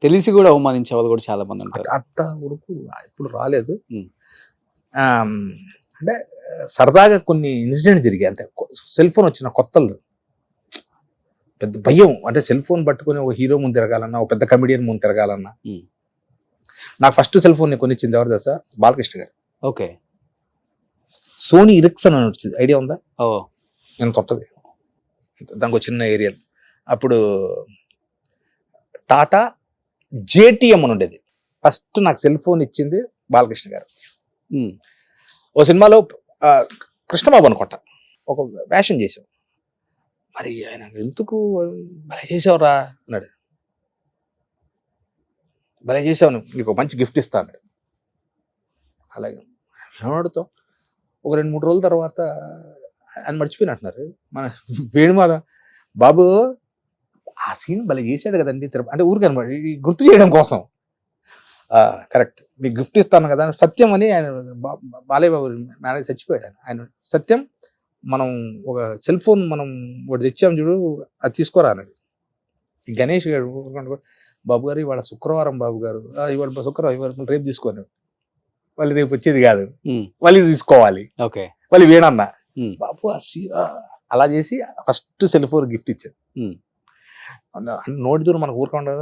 తెలిసి కూడా అవమానించే వాళ్ళు కూడా చాలా మంది ఉంటారు. అట్ట ఉడుకు ఇప్పుడు రాలేదు. అంటే సరదాగా కొన్ని ఇన్సిడెంట్ జరిగాయి అంతే. సెల్ ఫోన్ వచ్చిన కొత్తలు పెద్ద భయం. అంటే సెల్ ఫోన్ పట్టుకుని ఒక హీరో ముందు తిరగాలన్నా, ఒక పెద్ద కమెడియన్ ముందు తిరగాలన్నా. నాకు ఫస్ట్ సెల్ ఫోన్ కొనిచ్చింది ఎవరు తెలుసా? బాలకృష్ణ గారు. ఓకే. సోనీ ఇరిక్సన్ అని వచ్చింది, ఐడియా ఉందా? ఓ, నేను కొత్తది, దానికి చిన్న ఏరియల్. అప్పుడు టాటా జేటీఎం అని ఉండేది. ఫస్ట్ నాకు సెల్ ఫోన్ ఇచ్చింది బాలకృష్ణ గారు. ఓ సినిమాలో కృష్ణబాబు అనుకుంటా ఒక వేషం చేసాం. మరి ఆయన ఎందుకు భలే చేసావురా అన్నాడు. భలే చేసావు, నీకు మంచి గిఫ్ట్ ఇస్తా అన్నాడు. అలాగే ఏమడుతాం. ఒక 2-3 రోజుల తర్వాత ఆయన మర్చిపోయినట్టున్నారు. మన వేణుమాధవ్ బాబు ఆ సీన్ భలే చేశాడు కదండి అంటే ఊరికి అనమాట, గుర్తు చేయడం కోసం. కరెక్ట్, మీకు గిఫ్ట్ ఇస్తాను కదా. సత్యం అని ఆయన బాలయ్య బాబు మేనేజ్ చచ్చిపోయాడు. ఆయన సత్యం, మనం ఒక సెల్ ఫోన్ మనం ఒకటి తెచ్చాం చూడు, అది తీసుకోరా అన్నాడు. గణేష్ గారు బాబు గారు ఇవాళ శుక్రవారం, బాబు గారు ఇవాళ శుక్రవారం, ఇవాళ రేపు తీసుకోను. వాళ్ళు రేపు వచ్చేది కాదు, వాళ్ళు తీసుకోవాలి. వాళ్ళు వేణన్న బాబు అలా చేసి ఫస్ట్ సెల్ ఫోన్ గిఫ్ట్ ఇచ్చారు. నోటి దూరం మనకు ఊరుకుండా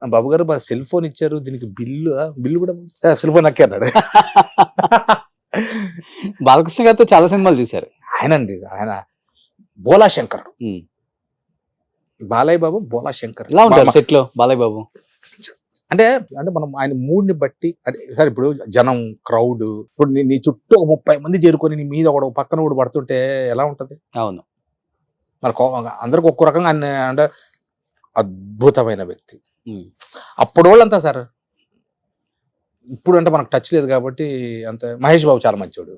బాబు గారు సెల్ ఫోన్ ఇచ్చారు, దీనికి బిల్లు కూడా సెల్ ఫోన్ నక్కే అన్నాడు. బాలకృష్ణ గారితో చాలా సినిమాలు తీశారు ఆయనండి. ఆయన బోలా శంకర్, బాలయ్య బాబు బోలా శంకర్. ఎలా ఉంటారు సెట్ లో బాలయ్య బాబు? అంటే మనం ఆయన మూడ్ని బట్టి, అంటే సార్ ఇప్పుడు జనం క్రౌడ్, ఇప్పుడు నీ చుట్టూ ఒక 30 మంది చేరుకొని నీ మీద ఒక పక్కన కూడా పడుతుంటే ఎలా ఉంటది? అవును. మరి అందరికి ఒక్కో రకంగా ఆయన అంటే అద్భుతమైన వ్యక్తి. అప్పుడు వాళ్ళంతా సార్, ఇప్పుడు అంటే మనకు టచ్ లేదు కాబట్టి అంత. మహేష్ బాబు చాలా మంచివాడు,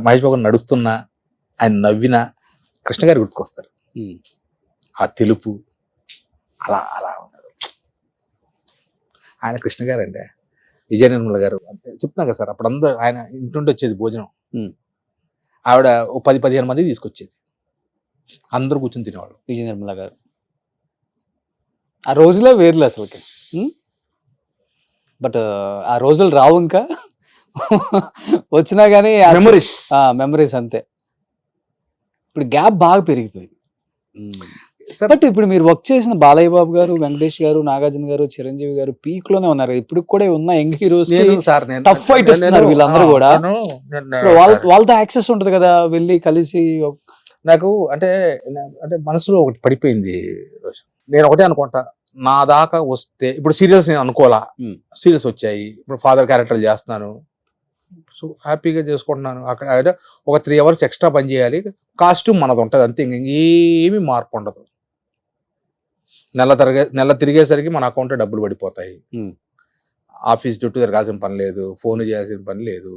మహేష్ బాబు నడుస్తున్నా, ఆయన నవ్వినా కృష్ణ గారు గుర్తుకొస్తారు. ఆ తెలుపు అలా అలా ఉన్నారు ఆయన. కృష్ణ గారు అంటే విజయ నిర్మల గారు చెప్తున్నా కదా సార్, అప్పుడు అందరూ ఆయన ఇంటుండి వచ్చేది భోజనం. ఆవిడ 10-15 మంది తీసుకొచ్చేది, అందరూ కూర్చొని తినేవాళ్ళు. విజయ నిర్మల గారు ఆ రోజులో వేర్లు అసలుకి. బట్ ఆ రోజులు రావు ఇంకా, వచ్చినా కానీ మెమరీస్ అంతే. ఇప్పుడు గ్యాప్ బాగా పెరిగిపోయింది. బట్ ఇప్పుడు మీరు వర్క్ చేసిన బాలయ్య బాబు గారు, వెంకటేష్ గారు, నాగార్జున గారు, చిరంజీవి గారు పీక్ లోనే ఉన్నారు. ఇప్పుడు కూడా ఉన్న యంగ్ హీరోస్ టఫ్ ఫైట్ ఇస్తున్నారు వీళ్ళందరూ కూడా. వాళ్ళతో యాక్సెస్ ఉంటది కదా, వెళ్ళి కలిసి. నాకు అంటే మనసులో ఒకటి పడిపోయింది. నేను ఒకటే అనుకుంటా, నా దాకా వస్తే ఇప్పుడు సీరియల్స్ నేను అనుకోవాలా, సీరియల్స్ వచ్చాయి, ఇప్పుడు ఫాదర్ క్యారెక్టర్లు చేస్తున్నాను, సో హ్యాపీగా చేసుకుంటున్నాను. అక్కడ ఒక 3 hours ఎక్స్ట్రా పని చేయాలి, కాస్ట్యూమ్ మనది ఉంటుంది అంతే, ఏమీ మార్పు ఉండదు. నెల తిరిగేసరికి మన అకౌంట్లో డబ్బులు పడిపోతాయి. ఆఫీస్ చుట్టూ తిరగాల్సిన పని లేదు, ఫోన్ చేయాల్సిన పని లేదు.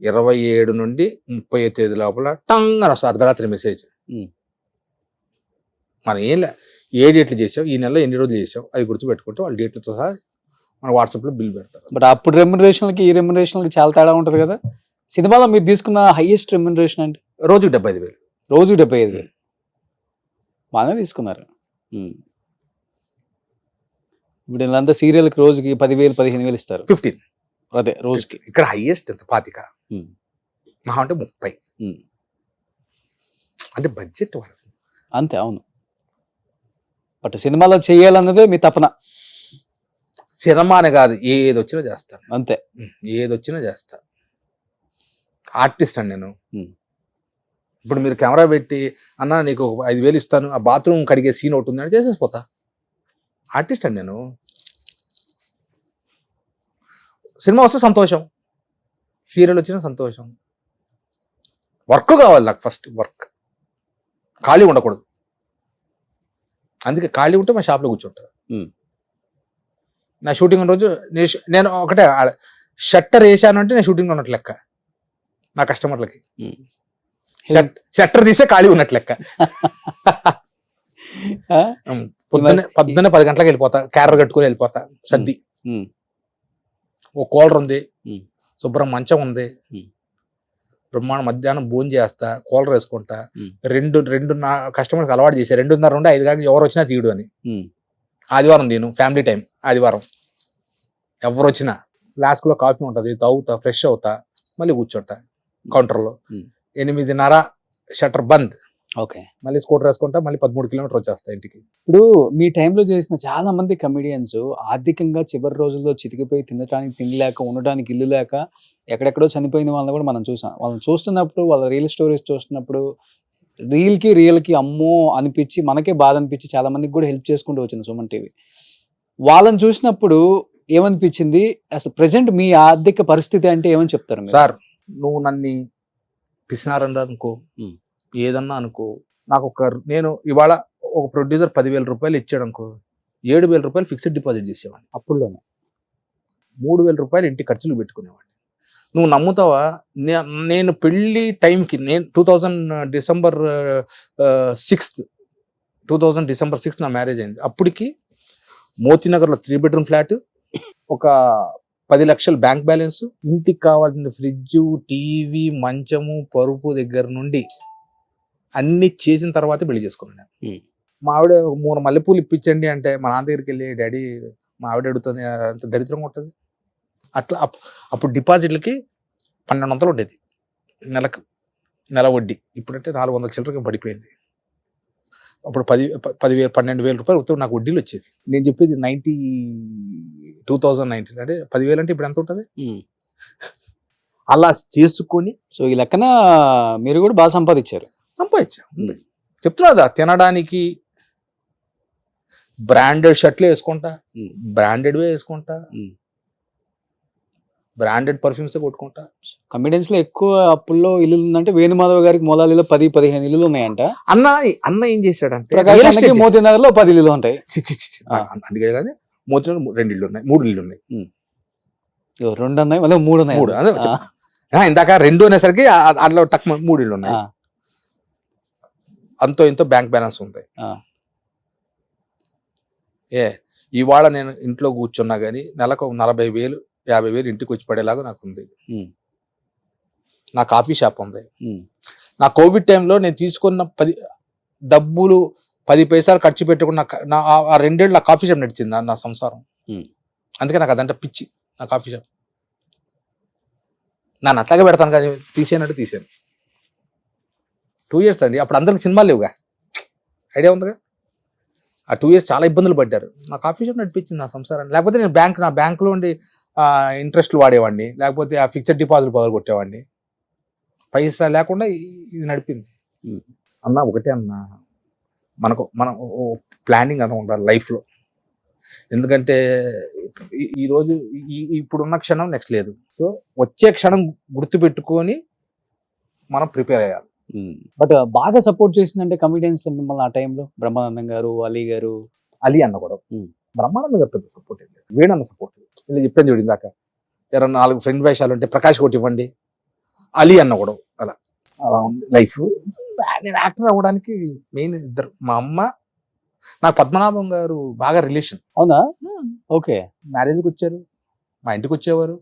27 నుండి 30 తేదీ లోపల టంగ్ అని వస్తుంది అర్ధరాత్రి మెసేజ్. మనం ఏ డేట్లు చేసావు, ఈ నెలలో ఎన్ని రోజులు చేసావు, అది గుర్తుపెట్టుకుంటే వాళ్ళ డేట్లతో సహా మన వాట్సాప్లో బిల్ పెడతారు. బట్ అప్పుడు రెమ్యునరేషన్కి ఈ రెమ్యునరేషన్కి చాలా తేడా ఉంటుంది కదా. సినిమాలో మీరు తీసుకున్న హైయెస్ట్ రెమ్యునరేషన్ అంటే రోజుకి 75,000. రోజు 75,000 బాగానే తీసుకున్నారు. ఇప్పుడు వీళ్ళంతా సీరియల్కి రోజుకి 10,000 15,000 ఇస్తారు. 15 అదే రోజుకి. ఇక్కడ హైయెస్ట్ ఎంత 25 మహా అంటే 30. అంటే బడ్జెట్ అంతే. అవును. బట్ సినిమాలో చేయాలన్నదే మీ తపన. సినిమానే కాదు, ఏది వచ్చినా చేస్తాను అంతే. ఏది వచ్చినా చేస్తా. ఆర్టిస్ట్ అండి నేను. ఇప్పుడు మీరు కెమెరా పెట్టి అన్న నీకు 5,000 ఇస్తాను, ఆ బాత్రూమ్ కడిగే సీన్ ఒకటి ఉందని చేసేసిపోతా. ఆర్టిస్ట్ అండి నేను. సినిమా వస్తే సంతోషం, సీరియల్ వచ్చినా సంతోషం. వర్క్ కావాలి నాకు, ఫస్ట్ వర్క్. ఖాళీ ఉండకూడదు. అందుకే ఖాళీ ఉంటే మా షాప్లో కూర్చుంటారు. నా షూటింగ్ రోజు నేను ఒకటే షట్టర్ వేసానంటే నేను షూటింగ్ ఉన్నట్లు లెక్క. నా కస్టమర్లకి షట్టర్ తీసే ఖాళీ ఉన్నట్లు లెక్క. పొద్దున్నే 10 గంటలకు వెళ్ళిపోతా, క్యారర్ కట్టుకుని వెళ్ళిపోతా, సర్ది ఓ కూలర్ ఉంది, శుభ్రం మంచం ఉంది, బ్రహ్మాండ మధ్యాహ్నం భోజనం చేస్తా, కూలర్ వేసుకుంటా. రెండు నా కస్టమర్స్ అలవాటు చేసా, 2:30 నుండి 5 దాకా ఎవరు వచ్చినా తీయడు అని. ఆదివారం నేను ఫ్యామిలీ టైం, ఆదివారం ఎవరు వచ్చినా ఫ్లాస్క్లో కాఫీ ఉంటుంది, తాగుతా, ఫ్రెష్ అవుతా, మళ్ళీ కూర్చుంటా కౌంటర్లో. 8:30 షట్టర్ బంద్. ఓకే, మళ్ళీ స్కూటర్ వేసుకుంటా, మళ్ళీ 13 కిలోమీటర్ వచ్చేస్తా ఇంటికి. ఇప్పుడు మీ టైంలో చేసిన చాలా మంది కమెడియన్స్ ఆర్థికంగా చివరి రోజుల్లో చితికిపోయి తినడానికి తిండి లేక, ఉండడానికి ఇల్లు లేక ఎక్కడెక్కడో చనిపోయిన వాళ్ళని కూడా మనం చూసాం. వాళ్ళని చూస్తున్నప్పుడు, వాళ్ళ రియల్ స్టోరీస్ చూస్తున్నప్పుడు రియల్కి అమ్మో అనిపించి, మనకే బాధ అనిపించి చాలా మందికి కూడా హెల్ప్ చేసుకుంటూ వచ్చింది సుమన్ టీవీ. వాళ్ళని చూసినప్పుడు ఏమనిపించింది? అసలు ప్రజెంట్ మీ ఆర్థిక పరిస్థితి అంటే ఏమని చెప్తారు మీరు? సార్, నువ్వు నన్ను పిసినారని అనుకో, ఏదన్నా అనుకో, నాకు నేను ఇవాళ ఒక ప్రొడ్యూసర్ 10,000 రూపాయలు ఇచ్చాడు అనుకో, 7,000 రూపాయలు ఫిక్స్డ్ డిపాజిట్ చేసేవాడిని. అప్పుల్లోనే 3,000 రూపాయలు ఇంటి ఖర్చులు పెట్టుకునేవాడిని. నువ్వు నమ్ముతావా? నేను పెళ్లి టైంకి, నేను 2000 డిసెంబర్ 6 నా మ్యారేజ్ అయింది. అప్పటికి మోతీనగర్లో 3 బెడ్రూమ్ ఫ్లాట్, ఒక 10 లక్షల బ్యాంక్ బ్యాలెన్స్, ఇంటికి కావాల్సిన ఫ్రిడ్జ్, టీవీ, మంచము, పరుపు దగ్గర నుండి అన్ని చేసిన తర్వాతే పెళ్లి చేసుకున్నాను. మా ఆవిడ 3 మల్లెపూలు ఇప్పించండి అంటే మా నాన్న దగ్గరికి వెళ్ళి, డాడీ మా ఆవిడ అడుగుతుంది, అంత దరిద్రంగా ఉంటుంది. అట్లా అప్పుడు డిపాజిట్లకి 1,200 ఉండేది నెల వడ్డీ. ఇప్పుడంటే 400 చిల్లరకి పడిపోయింది. అప్పుడు 12,000 రూపాయలు నాకు వడ్డీలు వచ్చేది. నేను చెప్పేది 2019 అంటే 10,000 అంటే ఇప్పుడు ఎంత ఉంటుంది? అలా చేసుకొని, సో ఈ లెక్కన మీరు కూడా బాగా సంపాదించారు. చెప్తున్నా, తినడానికి బ్రాండెడ్ షర్ట్లు వేసుకుంటా, బ్రాండెడ్వే వేసుకుంటా, బ్రాండెడ్ పర్ఫ్యూమ్స్ కొట్టుకుంటా. కమిడియన్స్ లో ఎక్కువ అప్పుల్లో ఇల్లు ఉందంటే వేణుమాధవ్ గారికి మొలాలిలో 10-15 ఇల్లులు ఉన్నాయంట. అన్న ఏం చేశాడంటే, మోతీనగర్ లో 10 ఇల్లులు ఉంటాయి. అందుకే కానీ మోతీనగర్ 2 ఇళ్ళు ఉన్నాయి, 3 ఇళ్ళు ఉన్నాయి. 2 ఉన్నాయి, మళ్ళీ 3 ఉన్నాయి. ఇందాక 2 అనేసరికి అట్లా టక్ 3 ఇళ్ళు ఉన్నాయి. అంతో ఇంతో బ్యాంక్ బ్యాలెన్స్ ఉంది. ఇవాళ నేను ఇంట్లో కూర్చున్నా గానీ నెలకు 40,000 50,000 ఇంటికి వచ్చి పడేలాగా నాకు ఉంది. నా కాఫీ షాప్ ఉంది. నా కోవిడ్ టైంలో నేను తీసుకున్న డబ్బులు 10 పైసలు ఖర్చు పెట్టుకున్న ఆ 2 ఏళ్ళు నా కాఫీ షాప్ నడిచింది, నా సంసారం. అందుకే నాకు అదంటే పిచ్చి, నా కాఫీ షాప్. నన్ను అట్లాగే పెడతాను కానీ తీసేయనట్టు తీసాను. 2 ఇయర్స్ అండి. అప్పుడు అందరికి సినిమాలు లేవుగా, ఐడియా ఉందిగా. ఆ 2 ఇయర్స్ చాలా ఇబ్బందులు పడ్డారు. నా కాఫీ షాప్ నడిపించింది నా సంసారాన్ని. లేకపోతే నేను నా బ్యాంకులో ఉండి ఇంట్రెస్ట్లు వాడేవాడిని, లేకపోతే ఆ ఫిక్స్డ్ డిపాజిట్ పగలు కొట్టేవాడిని. పైసా లేకుండా ఇది నడిపింది. అన్న ఒకటే అన్న, మనం ప్లానింగ్ అన్న ఉండాలి లైఫ్లో. ఎందుకంటే ఈరోజు ఇప్పుడున్న క్షణం నెక్స్ట్ లేదు. సో వచ్చే క్షణం గుర్తుపెట్టుకొని మనం ప్రిపేర్ అయ్యాలి. బట్ బాగా సపోర్ట్ చేసిందంటే కమిడియన్స్ లో మిమ్మల్ని ఆ టైంలో బ్రహ్మానందం గారు, అలీ గారు. అలీ అన్న కూడా, బ్రహ్మానందం గారు పెద్ద సపోర్ట్ లేదు, వేణన్న సపోర్ట్. ఇలా చెప్పాను చూడు ఇందాక, 4 ఫ్రెండ్ వేషాలు ఉంటే ప్రకాష్ కొట్టి ఇవ్వండి, అలీ అన్న కూడా అలా ఉంది లైఫ్. నేను యాక్టర్ అవ్వడానికి మెయిన్ ఇద్దరు, మా అమ్మ, నాకు పద్మనాభం గారు బాగా రిలేషన్. అవునా? ఓకే. మ్యారేజ్కి వచ్చారు, మా ఇంటికి వచ్చేవారు.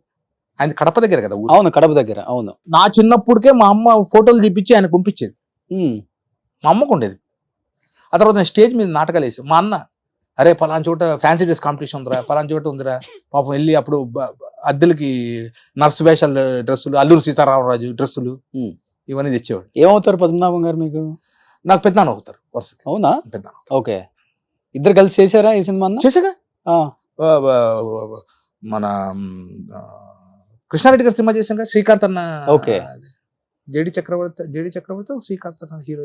ఆయన కడప దగ్గర కదా. అవును, కడప దగ్గర. అవును. నా చిన్నప్పుడుకే మా అమ్మ ఫోటోలు తీపిచ్చి ఆయన పంపించేది. మా అమ్మకు ఉండేది. ఆ తర్వాత నేను స్టేజ్ మీద నాటకాలు వేసి, మా అన్న, అరే పలానా చోట ఫ్యాన్సీ డ్రెస్ కాంపిటీషన్ ఉందిరా, పలానా చోట ఉందిరా, పాపం వెళ్ళి అప్పుడు అద్దెలకి నర్స్ వేషాలు డ్రెస్సులు, అల్లూరు సీతారామరాజు డ్రెస్సులు ఇవన్నీ తెచ్చేవాడు. ఏమవుతారు పద్మనాభం గారు మీకు? నాకు పెద్దనాన్న అవుతారు వరుసకి. అవునా? పెద్దనాన్న. ఓకే. ఇద్దరు కలిసి చేశారా ఈ సినిమా? చేసాగా. మన కృష్ణారెడ్డి గారి సినిమా చేసాం కదా, శ్రీకాంత్ అన్న. ఓకే. జేడి చక్రవర్తి శ్రీకాంత్ అన్న హీరో.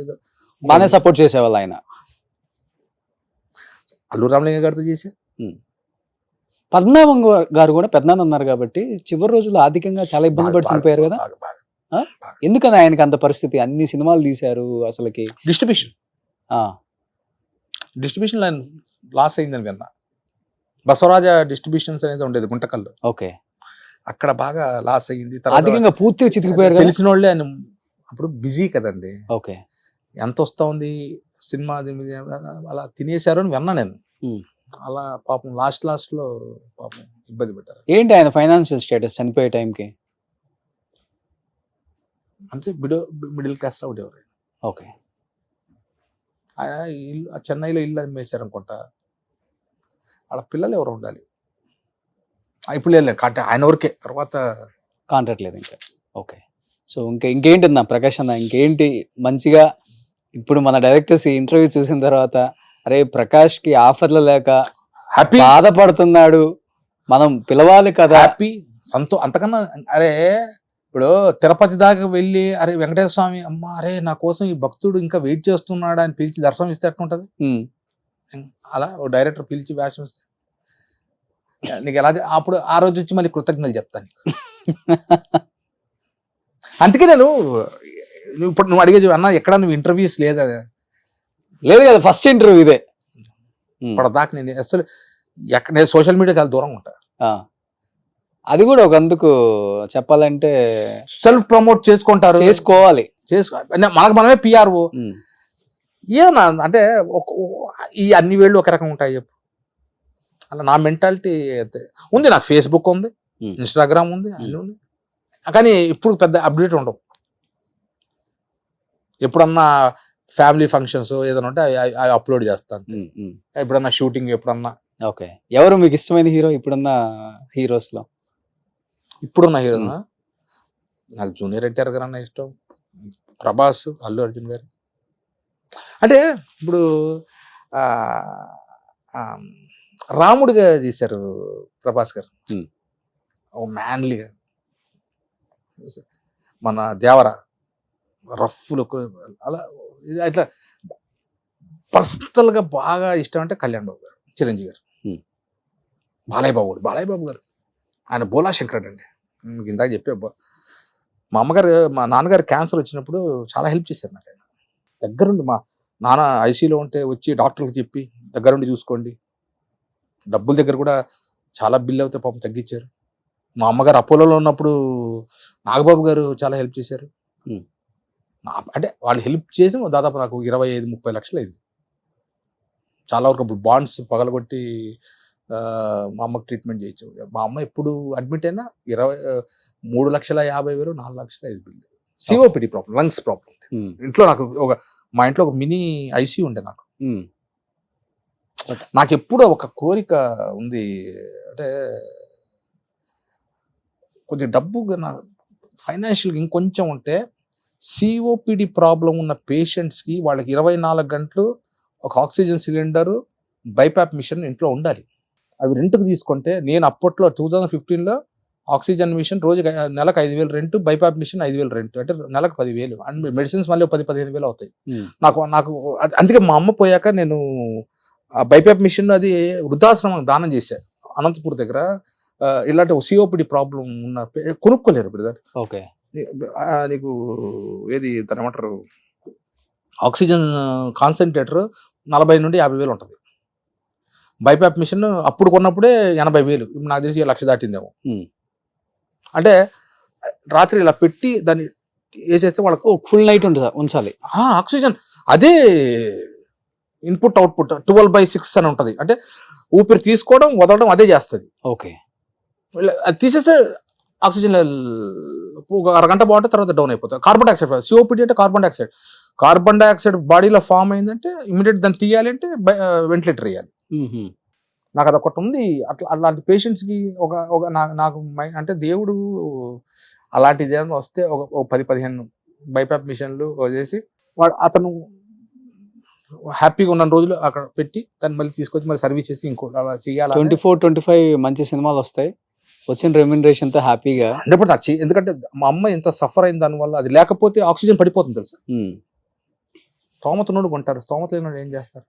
బాగానే సపోర్ట్ చేసేవాళ్ళు ఆయన. అల్లూరు రామలింగ గారితో చేసా. పద్మనాభం గారు కూడా పెద్దనాన్న అన్నారు కాబట్టి చివరి రోజుల్లో ఆర్థికంగా చాలా ఇబ్బంది పడి చనిపోయారు కదా. ఎందుకని ఆయనకి అంత పరిస్థితి? అన్ని సినిమాలు తీశారు, అసలుకి డిస్ట్రిబ్యూషన్ డిస్ట్రిబ్యూషన్ లైన్ లాస్ అయిందని విన్నా. బసవరాజ డిస్ట్రిబ్యూషన్స్ అనేది ఉండేది గుంటకల్లో, ఓకే. అక్కడ బాగా లాస్ అయ్యింది. ఆర్థికంగా పూర్తిగా చితికిపోయారు కదా. తెలిసిన వాళ్ళే ఆయన అప్పుడు బిజీ కదండి, ఓకే. ఎంత వస్తా ఉంది సినిమా అలా తినేశారు అని విన్నా నేను. అలా పాపం లాస్ట్ లో పాపం ఇబ్బంది పెట్టారు. ఏంటి ఆయన ఫైనాన్షియల్ స్టేటస్ చనిపోయే టైంకి? అంటే మిడిల్ క్లాస్ లో ఉండేవారు. ఓకే. ఆయన ఇల్లు చెన్నైలో ఇల్లు అమ్మేశారు అనుకుంటా. వాళ్ళ పిల్లలు ఎవరు ఉండాలి ఇప్పుడు లేదు, ఆయన వరకే, తర్వాత కాంట్రాక్ట్ లేదు ఇంకా. ఓకే. సో ఇంకేంటి అన్న ప్రకాష్ అన్న, ఇంకేంటి మంచిగా ఇప్పుడు మన డైరెక్టర్స్ ఈ ఇంటర్వ్యూ చూసిన తర్వాత అరే ప్రకాష్ కి ఆఫర్లు లేక హ్యాపీ బాధపడుతున్నాడు, మనం పిలవాలి కదా, హ్యాపీ అంతకన్నా. అరే ఇప్పుడు తిరుపతి దాకా వెళ్ళి అరే వెంకటేశ్వర స్వామి అమ్మ అరే నా కోసం ఈ భక్తుడు ఇంకా వెయిట్ చేస్తున్నాడు అని పిలిచి దర్శనం ఇస్తే ఎట్లుంటది? అలా ఓ డైరెక్టర్ పిలిచి వేషం ఇస్తే నీకు ఎలా అప్పుడు ఆ రోజు వచ్చి మళ్ళీ కృతజ్ఞతలు చెప్తాను. అందుకే నేను ఇప్పుడు నువ్వు అడిగేది అన్న ఎక్కడ నువ్వు ఇంటర్వ్యూస్ లేదా? లేదు కదా, ఫస్ట్ ఇంటర్వ్యూ ఇదే. ఇప్పటిదాకా నేను అసలు నేను సోషల్ మీడియా చాలా దూరంగా ఉంటా. అది కూడా ఒక అందుకు చెప్పాలంటే సెల్ఫ్ ప్రమోట్ చేసుకోవాలి, మనకు మనమే పిఆర్ఓ. ఏమన్నా అంటే ఈ అన్ని వేళ్ళు ఒక రకంగా ఉంటాయి చెప్పు, అలా నా మెంటాలిటీ అయితే ఉంది. నాకు ఫేస్బుక్ ఉంది, ఇన్స్టాగ్రామ్ ఉంది, అన్నీ ఉంది, కానీ ఇప్పుడు పెద్ద అప్డేట్ ఉండవు. ఎప్పుడన్నా ఫ్యామిలీ ఫంక్షన్స్ ఏదైనా ఉంటే అవి అప్లోడ్ చేస్తాను, ఎప్పుడన్నా షూటింగ్ ఎప్పుడన్నా. ఓకే. ఎవరు మీకు ఇష్టమైన హీరో ఇప్పుడున్న హీరోస్ లో? ఇప్పుడున్న హీరోనా నాకు జూనియర్ ఎన్టీఆర్ గారు అన్న ఇష్టం, ప్రభాస్, అల్లు అర్జున్ గారు. అంటే ఇప్పుడు రాముడిగా చేశారు ప్రభాస్ గారు, మ్యాన్లీగా. మన దేవర రఫ్ లుక్, అలా ఇట్లా పర్సనల్గా బాగా ఇష్టం అంటే కళ్యాణ్ బాబు గారు, చిరంజీవి గారు, బాలయ్య బాబు గారు. ఆయన బోలా శంకరుడు అండి. ఇందాక చెప్పే మా నాన్నగారు క్యాన్సర్ వచ్చినప్పుడు చాలా హెల్ప్ చేశారు నాకు. ఆయన దగ్గరుండి, మా నాన్న ఐసీలో ఉంటే వచ్చి డాక్టర్లకు చెప్పి దగ్గరుండి చూసుకోండి, డబ్బుల దగ్గర కూడా చాలా బిల్ అవుతే పాపం తగ్గించారు. మా అమ్మగారు అపోలోలో ఉన్నప్పుడు నాగబాబు గారు చాలా హెల్ప్ చేశారు. అంటే వాళ్ళు హెల్ప్ చేసి దాదాపు నాకు 25-30 లక్షలు అయింది. చాలా వరకు అప్పుడు బాండ్స్ పగలగొట్టి మా అమ్మకి ట్రీట్మెంట్ చేయొచ్చు. మా అమ్మ ఎప్పుడు అడ్మిట్ అయినా 3,50,000, 4,05,000 bill. COPD problem, lungs problem. ఇంట్లో నాకు మా ఇంట్లో ఒక మినీ ఐసీయూ ఉండే నాకు. నాకు ఎప్పుడూ ఒక కోరిక ఉంది, అంటే కొద్దిగా డబ్బు ఫైనాన్షియల్గా ఇంకొంచెం ఉంటే సిఓపిడి ప్రాబ్లం ఉన్న పేషెంట్స్కి వాళ్ళకి 24 గంటలు ఒక ఆక్సిజన్ సిలిండరు, బైపాప్ మిషన్ ఇంట్లో ఉండాలి. అవి రెంట్కి తీసుకుంటే, నేను అప్పట్లో 2015లో ఆక్సిజన్ మిషన్ రోజుకి నెలకు 5,000 రెంట్, బైపాప్ మిషన్ 5,000 రెంట్, అంటే నెలకు 10,000. అండ్ మెడిసిన్స్ మళ్ళీ 10-15,000 అవుతాయి నాకు. అందుకే మా అమ్మ పోయాక నేను ఆ బైపాప్ మిషన్ అది వృద్ధాశ్రమం దానం చేశాను అనంతపూర్ దగ్గర. ఇలాంటి సిఓపిడి ప్రాబ్లం ఉన్న కొనుక్కోలేరు బ్రదర్. ఓకే. నీకు ఏది దాని ఏమంటారు, ఆక్సిజన్ కాన్సన్ట్రేటర్ 40,000-50,000 ఉంటుంది. బైపాప్ మిషన్ అప్పుడు కొన్నప్పుడే 80,000, ఇప్పుడు నాకు తెలిసి 1,00,000 దాటిందేమో. అంటే రాత్రి ఇలా పెట్టి దాన్ని వేసేస్తే వాళ్ళకు ఫుల్ నైట్ ఉంచాలి ఆక్సిజన్. అదే ఇన్పుట్ అవుట్పుట్ 12/6 అని ఉంటుంది. అంటే ఊపిరి తీసుకోవడం వదలడం అదే చేస్తుంది. ఓకే. అది తీసేస్తే ఆక్సిజన్ ఒక అరగంట బాగుంటే తర్వాత డౌన్ అయిపోతుంది. కార్బన్ డైఆక్సైడ్, సిఓపిడి అంటే కార్బన్ డైఆక్సైడ్ బాడీలో ఫామ్ అయిందంటే ఇమీడియట్ దాన్ని తీయాలి అంటే వెంటిలేటర్ వేయాలి. నాకు అదొకటి ఉంది. అట్లా అలాంటి పేషెంట్స్కి నాకు అంటే దేవుడు అలాంటిది ఏమైనా వస్తే ఒక 10-15 బైపాప్ మిషన్లు చేసి అతను హ్యాపీగా ఉన్న రోజులు అక్కడ పెట్టి దాన్ని మళ్ళీ తీసుకొచ్చి మళ్ళీ సర్వీస్ చేసి ఇంకో అలా చేయాలి. 24-25 మంచి సినిమాలు వస్తాయి, వచ్చిన రెమ్యూనరేషన్తో హ్యాపీగా. ఎందుకంటే మా అమ్మ ఎంత సఫర్ అయిన దానివల్ల, అది లేకపోతే ఆక్సిజన్ పడిపోతుంది తెలుసా. స్తోమతనుడు కొంటారు, స్తోమత లేనివాడు ఏం చేస్తారు.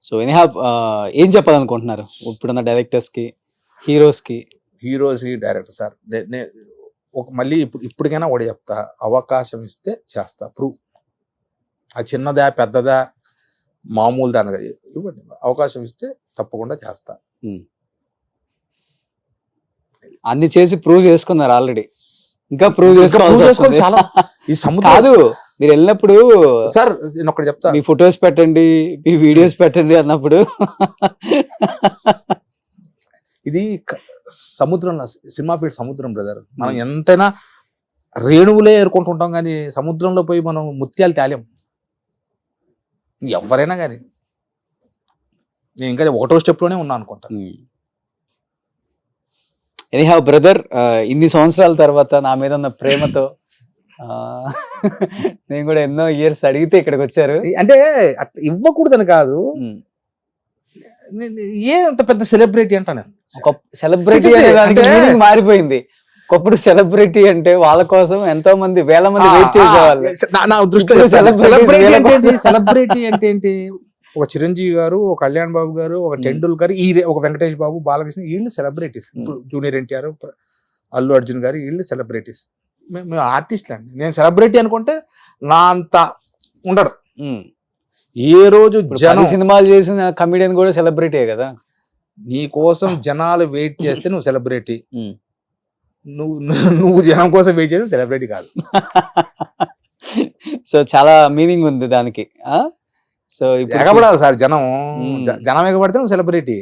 సో ఎనీహౌ ఏం చెప్పాలనుకుంటున్నారు ఇప్పుడున్న డైరెక్టర్స్కి, హీరోస్కి? డైరెక్టర్ సార్, మళ్ళీ ఇప్పటికైనా ఒకటి చెప్తా, అవకాశం ఇస్తే చేస్తా, ప్రూవ్. అది చిన్నదా పెద్దదా మామూలు దానిగా ఇవ్వండి, అవకాశం ఇస్తే తప్పకుండా చేస్తా. అన్ని చేసి ప్రూవ్ చేసుకున్నారు ఆల్రెడీ, ఇంకా ప్రూవ్ ఇంకా చేసుకోవాల్సి prove చేసుకోవాలి వస్తుంది. చాలా. ఈ సముద్రం కాదు, మీరు వెళ్ళినప్పుడు సార్ నేను ఒకటి చెప్తా, మీ ఫొటోస్ పెట్టండి, మీ వీడియోస్ పెట్టండి అన్నప్పుడు ఇది సముద్రంలో సినిమా ఫీల్డ్ సముద్రం బ్రదర్. మనం ఎంతైనా రేణువులే ఏరుకుంటుంటాం కానీ సముద్రంలో పోయి మనం ముత్యాలు తేలేం ఎవరైనా కానీ. నేను ఇంకా ఒకటో స్టెప్లోనే ఉన్నా అనుకుంటా. ఎనీహౌ బ్రదర్, ఇన్ని సంవత్సరాల తర్వాత నా మీద ఉన్న ప్రేమతో నేను కూడా ఎన్నో ఇయర్స్ అడిగితే ఇక్కడికి వచ్చారు. అంటే అట్లా ఇవ్వకూడదని కాదు, ఏ అంత పెద్ద సెలబ్రిటీ అంటా నేను. ఒక సెలబ్రిటీ చి, చి, అనే దానికి అంటే- మీనింగ్ మారిపోయింది. ఒకప్పుడు సెలబ్రిటీ అంటే వాళ్ళ కోసం ఎంతో మంది వేల మంది వెయిట్ చేసేవాళ్ళు. నా దృష్టిలో ఇప్పుడు celebrities వీళ్ళ కోసం. సెలబ్రిటీ అంటే ఏంటి? ఒక చిరంజీవి గారు, ఒక కళ్యాణ్ బాబు గారు, ఒక టెండూల్కర్, ఒక వెంకటేష్ బాబు, బాలకృష్ణ, వీళ్ళు సెలబ్రిటీస్. జూనియర్ ఎన్టీఆర్, అల్లు అర్జున్ గారు, వీళ్ళు సెలబ్రిటీస్. మేము ఆర్టిస్ట్లు అండి. నేను సెలబ్రిటీ అనుకుంటే నా అంత ఉండడు. ఏ రోజు జనం సినిమాలు చేసిన కమిడియన్ కూడా సెలబ్రిటీ కదా. నీ కోసం జనాలు వెయిట్ చేస్తే నువ్వు సెలబ్రిటీ. నువ్వు జనం కోసం వెయిట్ చేయడం సెలబ్రిటీ కాదు. సో చాలా మీనింగ్ ఉంది దానికి. సో ఎగబడాలి సార్ జనం. జనం ఎగబడితే నువ్వు సెలబ్రిటీ.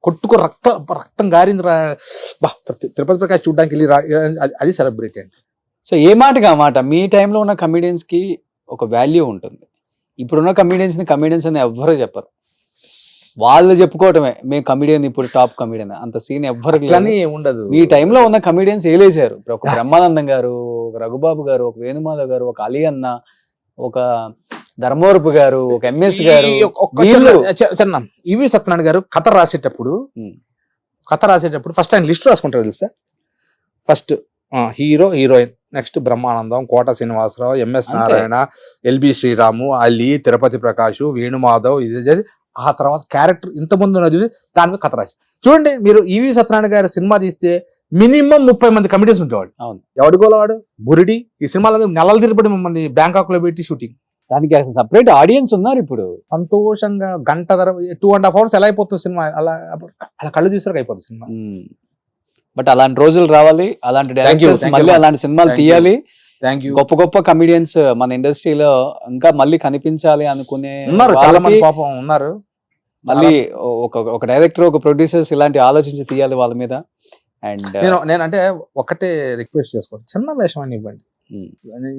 కొట్టుకు రక్తం గారింది తిరుపతి ప్రకాష్ చూడడానికి వెళ్ళి అది సెలబ్రిటీ అండి. సో ఏ మాటగా మాట, మీ టైంలో ఉన్న కమిడియన్స్ కి ఒక వాల్యూ ఉంటుంది. ఇప్పుడున్న కమిడియన్స్ అని ఎవ్వరూ చెప్పరు. వాళ్ళు చెప్పుకోవటమే మేము కమిడియన్, ఇప్పుడు టాప్ కమిడియన్, అంత సీన్ ఎవ్వరికి ఉండదు. మీ టైంలో ఉన్న కమిడియన్స్ ఏలేశారు. ఇప్పుడు ఒక బ్రహ్మానందం గారు, ఒక రఘుబాబు గారు, ఒక వేణుమాధవ్ గారు, ఒక అలీ అన్న, ఒక ధర్మవరపు గారు, ఒక ఎంఎస్ గారు. ఈవి సత్యనారాయణ గారు కథ రాసేటప్పుడు ఫస్ట్ ఆయన లిస్ట్ రాసుకుంటారు తెలుసా. First hero, heroine, next Brahmanandam, Kota Srinivasa Rao, MS Narayana, LB Sriramu, Ali, Tirupati Prakash, Venu Madhav, ఇది ఆ తర్వాత క్యారెక్టర్ ఇంతమంది ఉన్నది దాని మీద కథ రాసి. చూడండి మీరు ఈవి సత్యనారాయణ గారి సినిమా తీస్తే మినిమం 30 మంది కమిటీస్ ఉండేవాడు. ఎవడికోవాడు బురిడి. ఈ సినిమాలో నెలలు తిరిపడి మమ్మల్ని బ్యాంకాక్ లో పెట్టి షూటింగ్. దానికి అసలు సపరేట్ ఆడియన్స్ ఉన్నారు. ఇప్పుడు సంతోషంగా గంట 2.5 hours ఎలా అయిపోతుంది సినిమా, అలా కళ్ళు తీసుకు అయిపోతుంది సినిమా. బట్ అలాంటి రోజులు రావాలి, అలాంటి డైరెక్టర్స్ మళ్ళీ అలాంటి సినిమాలు తీయాలి. గొప్ప గొప్ప కమిడియన్స్ మన ఇండస్ట్రీలో ఇంకా మళ్ళీ కనిపించాలి అనుకునే ఉన్నారు, చాలా మంది పాపం ఉన్నారు. మళ్ళీ ఒక డైరెక్టర్, ఒక ప్రొడ్యూసర్స్ ఇలాంటి ఆలోచించి తీయాలి వాళ్ళ మీద. అండ్ నేను అంటే ఒకటే రిక్వెస్ట్ చేసుకోండి, చిన్న వేషం అని ఇవ్వండి.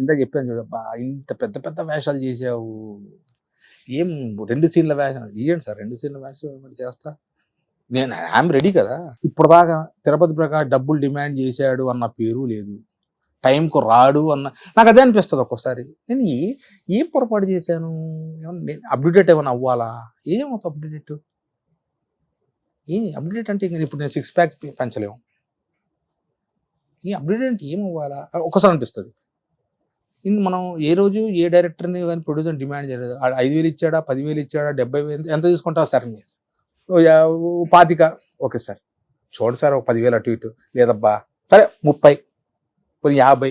ఇందాక చెప్పాను చూడబ్బా, ఇంత పెద్ద పెద్ద వేషాలు చేసావు, ఏం 2 సీన్ల వేషం ఇవ్వండి సార్, 2 సీన్ల వేషం చేస్తా. నేను ఐఎమ్ రెడీ కదా. ఇప్పుడు దాకా తిరుపతి ప్రకాష్ డబ్బులు డిమాండ్ చేశాడు అన్న పేరు లేదు, టైంకు రాడు అన్న, నాకు అదే అనిపిస్తుంది ఒక్కోసారి. నేను ఏం పొరపాటు చేశాను, నేను అప్డేట్ ఏమైనా అవ్వాలా, ఏమవుతుంది అప్డేట్ అంటే ఇప్పుడు నేను 6 pack పెంచలేము. ఈ అప్డేట్ అంటే ఏం అవ్వాలా ఒక్కసారి అనిపిస్తుంది. మనం ఏ రోజు ఏ డైరెక్టర్ని కానీ ప్రొడ్యూసర్ డిమాండ్ చేయలేదు. 5,000 ఇచ్చాడా, 10,000 ఇచ్చాడా, 70,000 ఎంత తీసుకుంటావు సార్, 25 ఓకే సార్ చూడండి సార్, ఒక 10,000 అటు ఇటు లేదబ్బా, సరే 30, 50,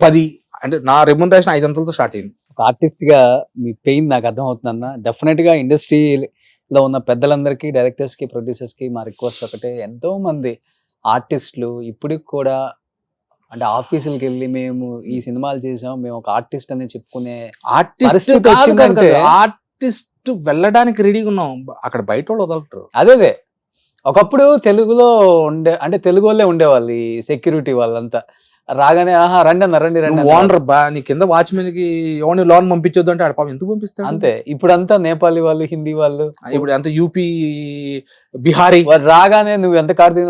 10 అంటే నా రెమ్యునరేషన్ 500తో స్టార్ట్ అయింది. ఒక ఆర్టిస్ట్ గా మీ పెయిన్ నాకు అర్థమవుతుందన్న. డెఫినెట్ గా ఇండస్ట్రీలో ఉన్న పెద్దలందరికీ, డైరెక్టర్స్ కి, ప్రొడ్యూసర్స్ కి మా రిక్వెస్ట్ ఒకటే, ఎంతో మంది ఆర్టిస్టులు ఇప్పటికి కూడా అంటే ఆఫీసులకి వెళ్ళి మేము ఈ సినిమాలు చేసాం, మేము ఒక ఆర్టిస్ట్ అని చెప్పుకునే ఆర్టిస్ట్ వెళ్ళడానికి రెడీగా ఉన్నాం, అక్కడ బయట వాళ్ళు వదలరు. అదే ఒకప్పుడు తెలుగులో అంటే తెలుగు వాళ్ళే ఉండేవాళ్ళు, ఈ సెక్యూరిటీ వాళ్ళంతా రాగానే ఆహా రండి అన్న రండి రండి. ఓనర్ బా నీ కింద వాచ్మెన్ కి ఎవరిని లోన్ పంపించొద్దు అంటే ఆడ ఎందుకు పంపిస్తాడు అంతే. ఇప్పుడు అంతా నేపాలీ వాళ్ళు, హిందీ వాళ్ళు, ఇప్పుడు అంతా యూపీ, బిహారీ రాగానే నువ్వు ఎంత కార్తీ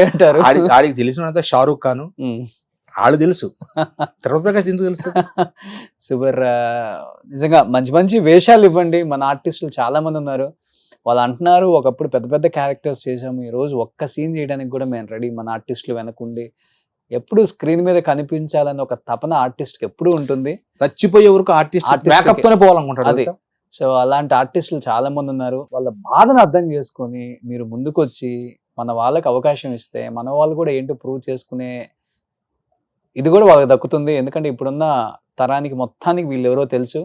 అంటారు. ఆడికి తెలిసినంత షారూక్ ఖాన్ వాళ్ళు తెలుసు, తిరుపతి ప్రకాష్ ఎందుకు తెలుసు. సూపర్. నిజంగా మంచి మంచి వేషాలు ఇవ్వండి. మన ఆర్టిస్టులు చాలా మంది ఉన్నారు, వాళ్ళు అంటున్నారు ఒకప్పుడు పెద్ద పెద్ద క్యారెక్టర్స్ చేసాము, ఈ రోజు ఒక్క సీన్ చేయడానికి కూడా మేము రెడీ. మన ఆర్టిస్టులు వెనకుండి ఎప్పుడు స్క్రీన్ మీద కనిపించాలని ఒక తపన ఆర్టిస్ట్ కి ఎప్పుడు ఉంటుంది. చచ్చిపోయే వరకు ఆర్టిస్ట్ బ్యాకప్ తోనే పోవాలనుకుంటాడు. అది సో అలాంటి ఆర్టిస్టులు చాలా మంది ఉన్నారు. వాళ్ళ బాధను అర్థం చేసుకొని మీరు ముందుకు వచ్చి మన వాళ్ళకి అవకాశం ఇస్తే మన వాళ్ళు కూడా ఏంటో ప్రూవ్ చేసుకునే ఇది కూడా వాళ్ళకి దక్కుతుంది. ఎందుకంటే ఇప్పుడున్న తరానికి మొత్తానికి వీళ్ళు ఎవరో తెలుసు.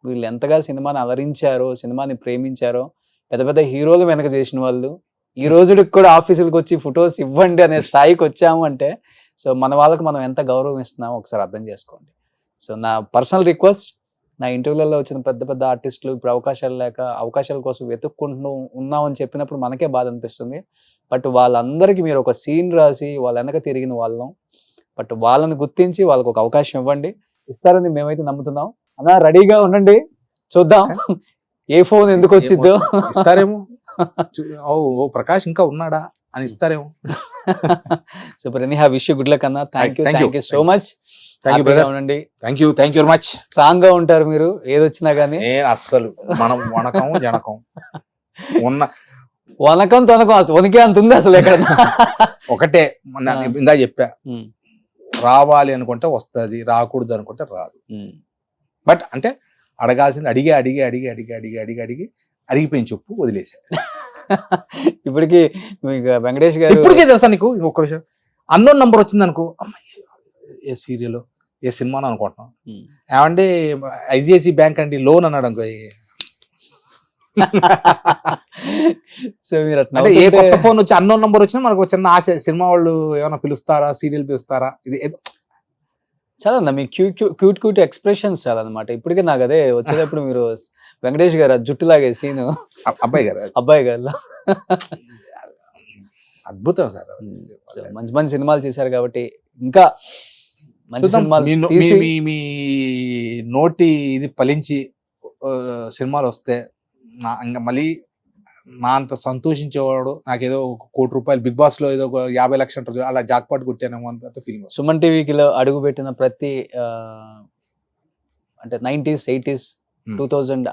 వీళ్ళు ఎంతగా సినిమాని అలరించారో, సినిమాని ప్రేమించారో, పెద్ద పెద్ద హీరోలు వెనక చేసిన వాళ్ళు. ఈ రోజుకి కూడా ఆఫీసులకు వచ్చి ఫొటోస్ ఇవ్వండి అనే స్థాయికి వచ్చాము అంటే సో మన వాళ్ళకి మనం ఎంత గౌరవం ఇస్తున్నామో ఒకసారి అర్థం చేసుకోండి. సో నా పర్సనల్ రిక్వెస్ట్, నా ఇంటర్వ్యూలలో వచ్చిన పెద్ద పెద్ద ఆర్టిస్టులు ఇప్పుడు అవకాశాలు లేక అవకాశాల కోసం వెతుక్కుంటూ ఉన్నామని చెప్పినప్పుడు మనకే బాధ అనిపిస్తుంది. బట్ వాళ్ళందరికీ మీరు ఒక సీన్ రాసి వాళ్ళ వెనక తిరిగిన వాళ్ళం. బట్ వాళ్ళని గుర్తించి వాళ్ళకి ఒక అవకాశం ఇవ్వండి. ఇస్తారని మేమైతే నమ్ముతున్నాం. అన్నా రెడీగా ఉండండి, చూద్దాం ఏ ఫోన్ ఎందుకు వచ్చిద్దో. ఇస్తారేమో. ఓ ప్రకాష్ ఇంకా ఉన్నాడా అని ఇస్తారేమో. సూపర్ అని have wish you good luck అన్న. Thank you so much. ఉండండి. Thank you very much. Strong గా ఉంటారు మీరు ఏదొచ్చినా గానీ. అస్సలు మనం వనకం జనకం ఉన్న వనకం తొనకం వనికే అంత ఉంది అసలు ఎక్కడ. ఒకటే ఇందా చెప్పా, రావాలి అనుకుంటే వస్తుంది, రాకూడదు అనుకుంటే రాదు. బట్ అంటే అడగాల్సింది అడిగి అడిగి అడిగి అడిగి అడిగి అడిగి అడిగి అడిగిపోయిన చెప్పు వదిలేసా. ఇప్పటికి మీకు వెంకటేష్ గారు ఇప్పటికే తెలుసా నీకు ఇంకొక విషయం, అన్నోన్ నంబర్ వచ్చింది అనుకో, ఏ సీరియల్ ఏ సినిమాను అనుకుంటున్నాం, ఏమంటే ఐసిఐసి బ్యాంక్ అండి లోన్ అన్నాడు అనుకో. సో మీరు అంటే ఏ కొత్త ఫోన్ వచ్చి అన్నోన్ నంబర్ వచ్చినా మనకు చిన్న ఆశ, సినిమా వాళ్ళు ఏమైనా పిలుస్తారా, సీరియల్ పిలుస్తారా, ఇది ఏదో చాలా అన్న మీ క్యూట్ క్యూట్ ఎక్స్ప్రెషన్స్ చాలా అనమాట. ఇప్పటికే నాకు అదే వచ్చేటప్పుడు మీరు వెంకటేష్ గారు జుట్టు లాగే సీన్ అబ్బాయి గారు అద్భుతం సార్. మంచి మంచి సినిమాలు చేశారు కాబట్టి ఇంకా మంచి సినిమాలు మీ నోటి ఇది ఫలించి సినిమాలు వస్తే ఇంకా మళ్ళీ నా అంత సంతోషించేవాడు నాకేదో ఒక ₹1 కోటి బిగ్ బాస్ లో ఏదో 50 లక్షలు అలా జాక్పాట్ కొట్టానేమో అంత ఫీలింగ్. సుమన్ టీవీకిలో అడుగు పెట్టిన ప్రతి అంటే 90s 80s 2000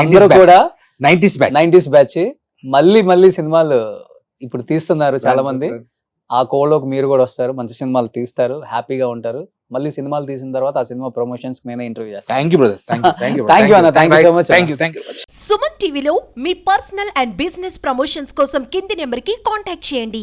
అందరూ కూడా 90s బ్యాచ్ మళ్ళీ సినిమాలు ఇప్పుడు తీస్తున్నారు చాలా మంది. ఆ కోలోకి మీరు కూడా వస్తారు, మంచి సినిమాలు తీస్తారు, హ్యాపీగా ఉంటారు. మళ్ళీ సినిమాలు తీసిన తర్వాత ఆ సినిమా ప్రమోషన్స్ నేనే ఇంటర్వ్యూ చేస్తాను. Thank you brother. Thank you అన్న. Thank you so much. Thank you. Suman టీవీలో మీ పర్సనల్ అండ్ బిజినెస్ ప్రమోషన్స్ కోసం కింది నెంబర్కి కాంటాక్ట్ చేయండి.